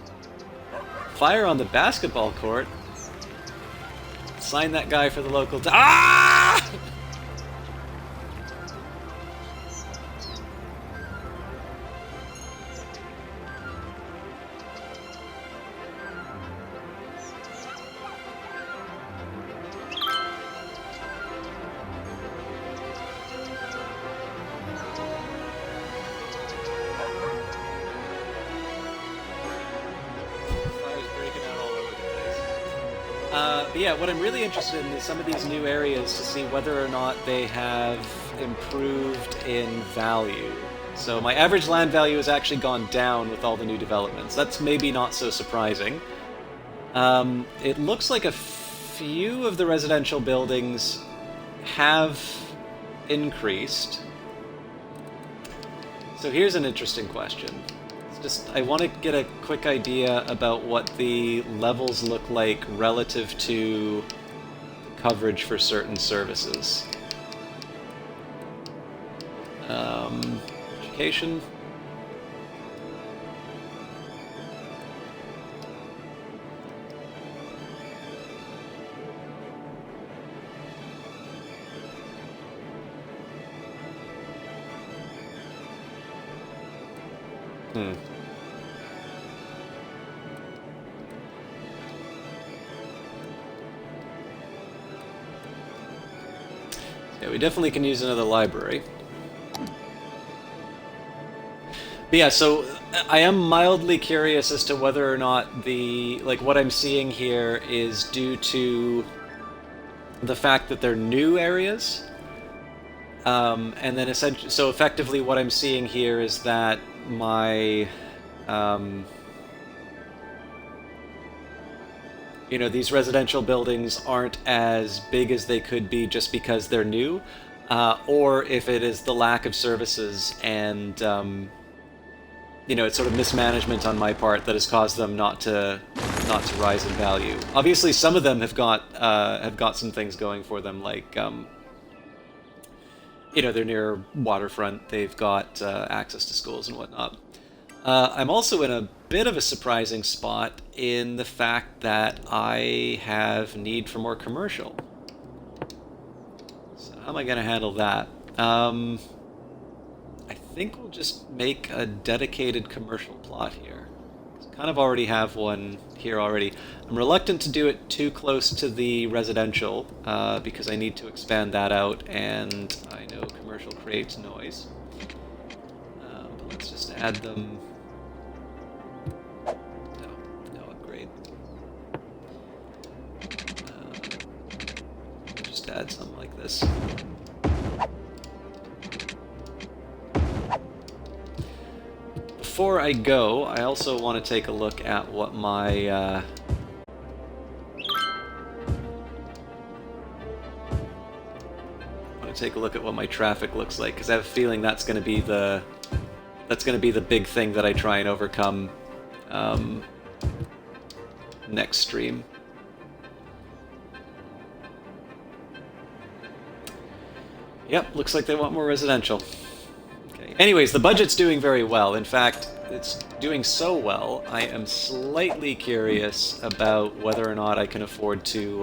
Speaker 1: Fire on the basketball court. Sign that guy for the local... Ah! But yeah, what I'm really interested in is some of these new areas to see whether or not they have improved in value. So my average land value has actually gone down with all the new developments. That's maybe not so surprising. It looks like a few of the residential buildings have increased. So here's an interesting question. I want to get a quick idea about what the levels look like relative to coverage for certain services. Education. Yeah, we definitely can use another library. But yeah, so I am mildly curious as to whether or not what I'm seeing here is due to the fact that they're new areas. And then essentially, so effectively what I'm seeing here is that my, um, these residential buildings aren't as big as they could be just because they're new, or if it is the lack of services and, it's sort of mismanagement on my part that has caused them not to rise in value. Obviously, some of them have got some things going for them, like they're near waterfront. They've got access to schools and whatnot. I'm also in a bit of a surprising spot in the fact that I have need for more commercial. So how am I going to handle that? I think we'll just make a dedicated commercial plot here. Kind of already have one here already. I'm reluctant to do it too close to the residential because I need to expand that out, and I know commercial creates noise. But let's just add them. No upgrade. Just add something like this. Before I go, I also want to take a look at what my I want to take a look at what my traffic looks like, because I have a feeling that's going to be the big thing that I try and overcome next stream. Yep, looks like they want more residential. Anyways, the budget's doing very well. In fact, it's doing so well, I am slightly curious about whether or not I can afford to,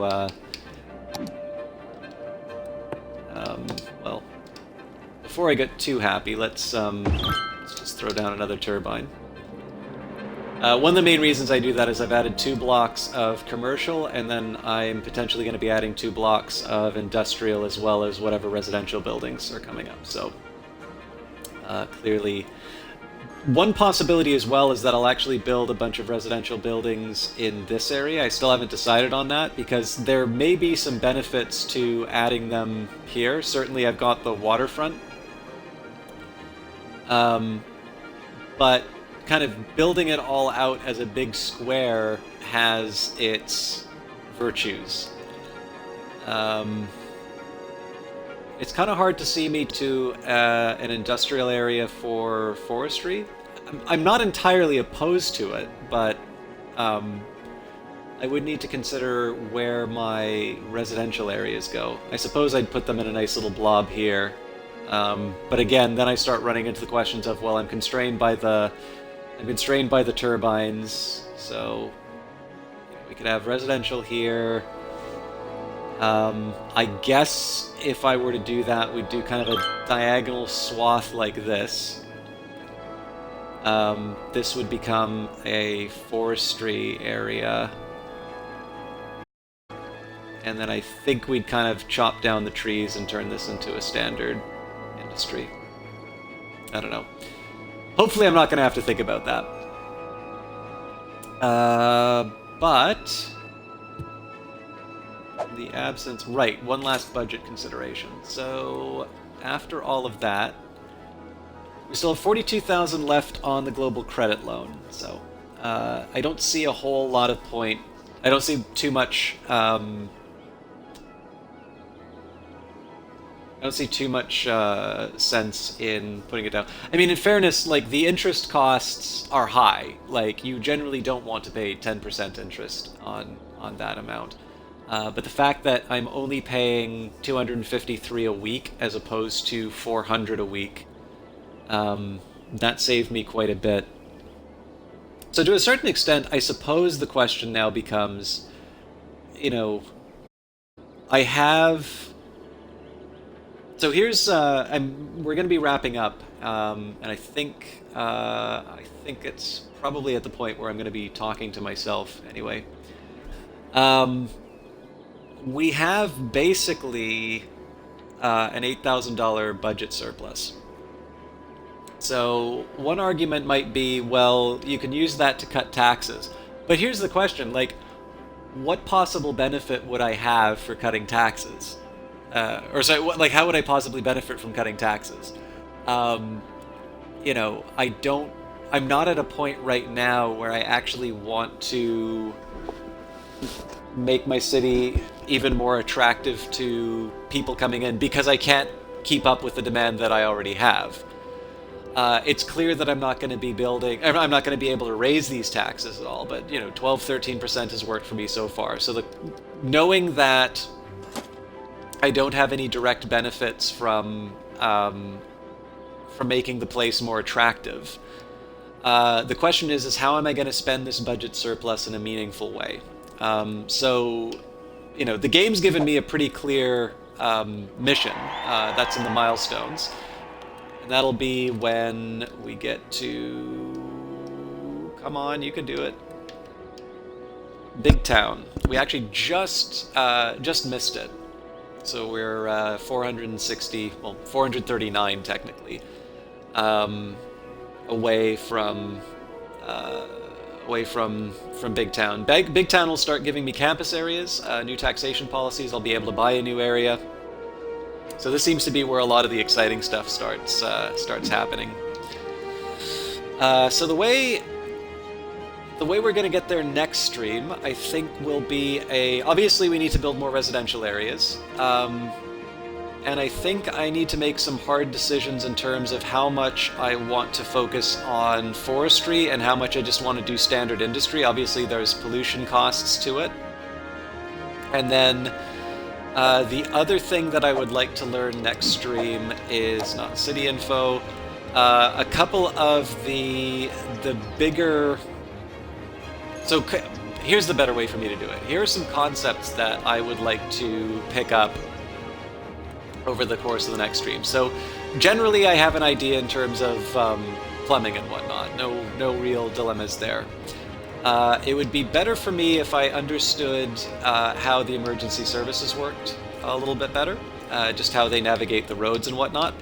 Speaker 1: well, before I get too happy, let's just throw down another turbine. One of the main reasons I do that is I've added 2 blocks of commercial, and then I'm potentially going to be adding 2 blocks of industrial as well as whatever residential buildings are coming up, so... clearly, one possibility as well is that I'll actually build a bunch of residential buildings in this area. I still haven't decided on that because there may be some benefits to adding them here. Certainly I've got the waterfront. But kind of building it all out as a big square has its virtues. It's kind of hard to see me to an industrial area for forestry. I'm not entirely opposed to it, but I would need to consider where my residential areas go. I suppose I'd put them in a nice little blob here. But again, then I start running into the questions of, well, I'm constrained by the turbines, so we could have residential here. I guess if I were to do that, we'd do kind of a diagonal swath like this. This would become a forestry area. And then I think we'd kind of chop down the trees and turn this into a standard industry. I don't know. Hopefully I'm not going to have to think about that. But... in the absence... Right, one last budget consideration. So, after all of that, we still have 42,000 left on the global credit loan. So, I don't see a whole lot of point... I don't see too much... I don't see too much sense in putting it down. I mean, in fairness, like, the interest costs are high. Like, you generally don't want to pay 10% interest on that amount. But the fact that I'm only paying $253 a week as opposed to $400 a week, that saved me quite a bit. So to a certain extent, I suppose the question now becomes, I have... So here's, we're going to be wrapping up, and I think it's probably at the point where I'm going to be talking to myself anyway. We have basically an $8,000 budget surplus. So one argument might be, well, you can use that to cut taxes. But here's the question, like, what possible benefit would I have for cutting taxes? Or sorry, like, how would I possibly benefit from cutting taxes? Um, I don't. I'm not at a point right now where I actually want to make my city even more attractive to people coming in because I can't keep up with the demand that I already have. It's clear that I'm not going to be I'm not going to be able to raise these taxes at all, but 12, 13% has worked for me so far. So knowing that I don't have any direct benefits from making the place more attractive. The question is how am I going to spend this budget surplus in a meaningful way? So, the game's given me a pretty clear mission. That's in the milestones. And that'll be when we get to... Come on, you can do it. Big Town. We actually just missed it. So we're 460, well, 439 technically, away from Big Town. Big Town will start giving me campus areas, new taxation policies. I'll be able to buy a new area. So this seems to be where a lot of the exciting stuff starts happening. So the way we're going to get there next stream, I think, will be obviously we need to build more residential areas. And I think I need to make some hard decisions in terms of how much I want to focus on forestry and how much I just want to do standard industry. Obviously, there's pollution costs to it. And then the other thing that I would like to learn next stream is not city info. A couple of the bigger... So here's the better way for me to do it. Here are some concepts that I would like to pick up over the course of the next stream. So generally I have an idea in terms of plumbing and whatnot. No real dilemmas there. It would be better for me if I understood how the emergency services worked a little bit better. Just how they navigate the roads and whatnot.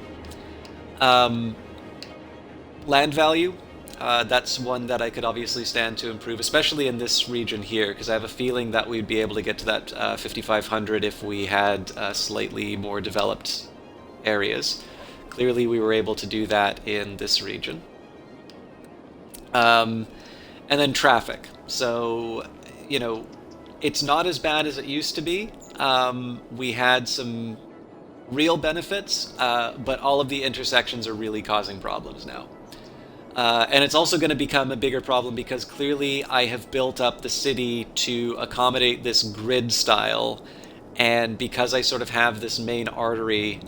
Speaker 1: Land value. That's one that I could obviously stand to improve, especially in this region here, because I have a feeling that we'd be able to get to that 5,500 if we had slightly more developed areas. Clearly we were able to do that in this region. And then traffic. So, it's not as bad as it used to be. We had some real benefits, but all of the intersections are really causing problems now. And it's also going to become a bigger problem because clearly I have built up the city to accommodate this grid style, and because I sort of have this main artery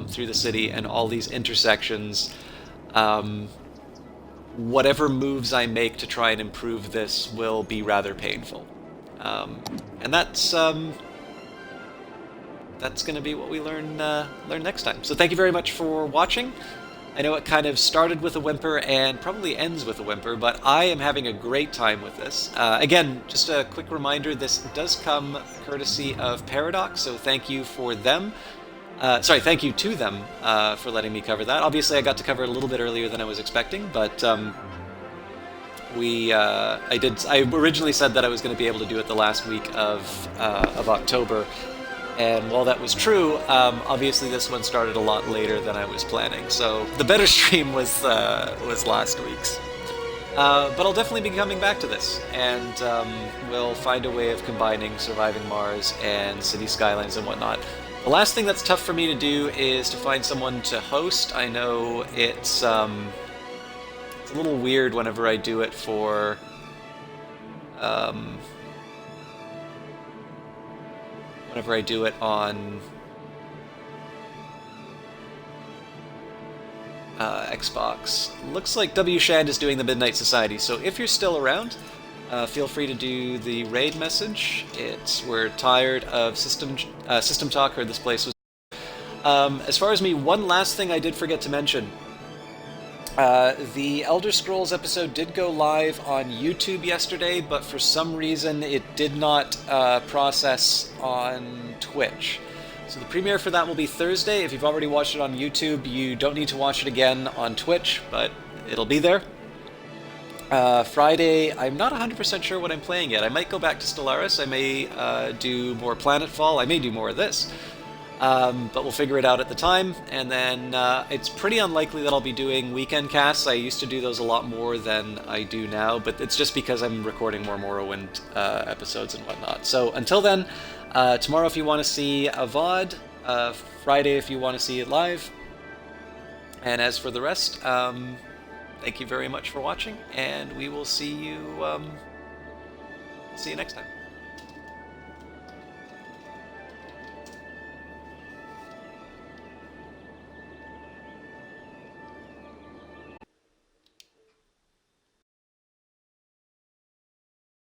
Speaker 1: through the city and all these intersections, whatever moves I make to try and improve this will be rather painful. And that's going to be what we learn next time. So thank you very much for watching. I know it kind of started with a whimper and probably ends with a whimper, but I am having a great time with this. Again, just a quick reminder, this does come courtesy of Paradox, so thank you for them. Thank you to them for letting me cover that. Obviously, I got to cover it a little bit earlier than I was expecting, but I originally said that I was going to be able to do it the last week of October. And while that was true, obviously this one started a lot later than I was planning. So the better stream was last week's. But I'll definitely be coming back to this, and we'll find a way of combining Surviving Mars and City Skylines and whatnot. The last thing that's tough for me to do is to find someone to host. I know it's a little weird whenever I do it for... whenever I do it on Xbox. Looks like W. Shand is doing the Midnight Society, so if you're still around, feel free to do the raid message. We're tired of system talk, or this place was... as far as me, one last thing I did forget to mention. The Elder Scrolls episode did go live on YouTube yesterday, but for some reason it did not process on Twitch. So the premiere for that will be Thursday. If you've already watched it on YouTube, you don't need to watch it again on Twitch, but it'll be there. Friday, I'm not 100% sure what I'm playing yet. I might go back to Stellaris. I may do more Planetfall. I may do more of this. But we'll figure it out at the time. And then it's pretty unlikely that I'll be doing weekend casts. I used to do those a lot more than I do now, but it's just because I'm recording more Morrowind episodes and whatnot. So until then, tomorrow if you want to see a VOD, Friday if you want to see it live. And as for the rest, thank you very much for watching, and we will see you next time.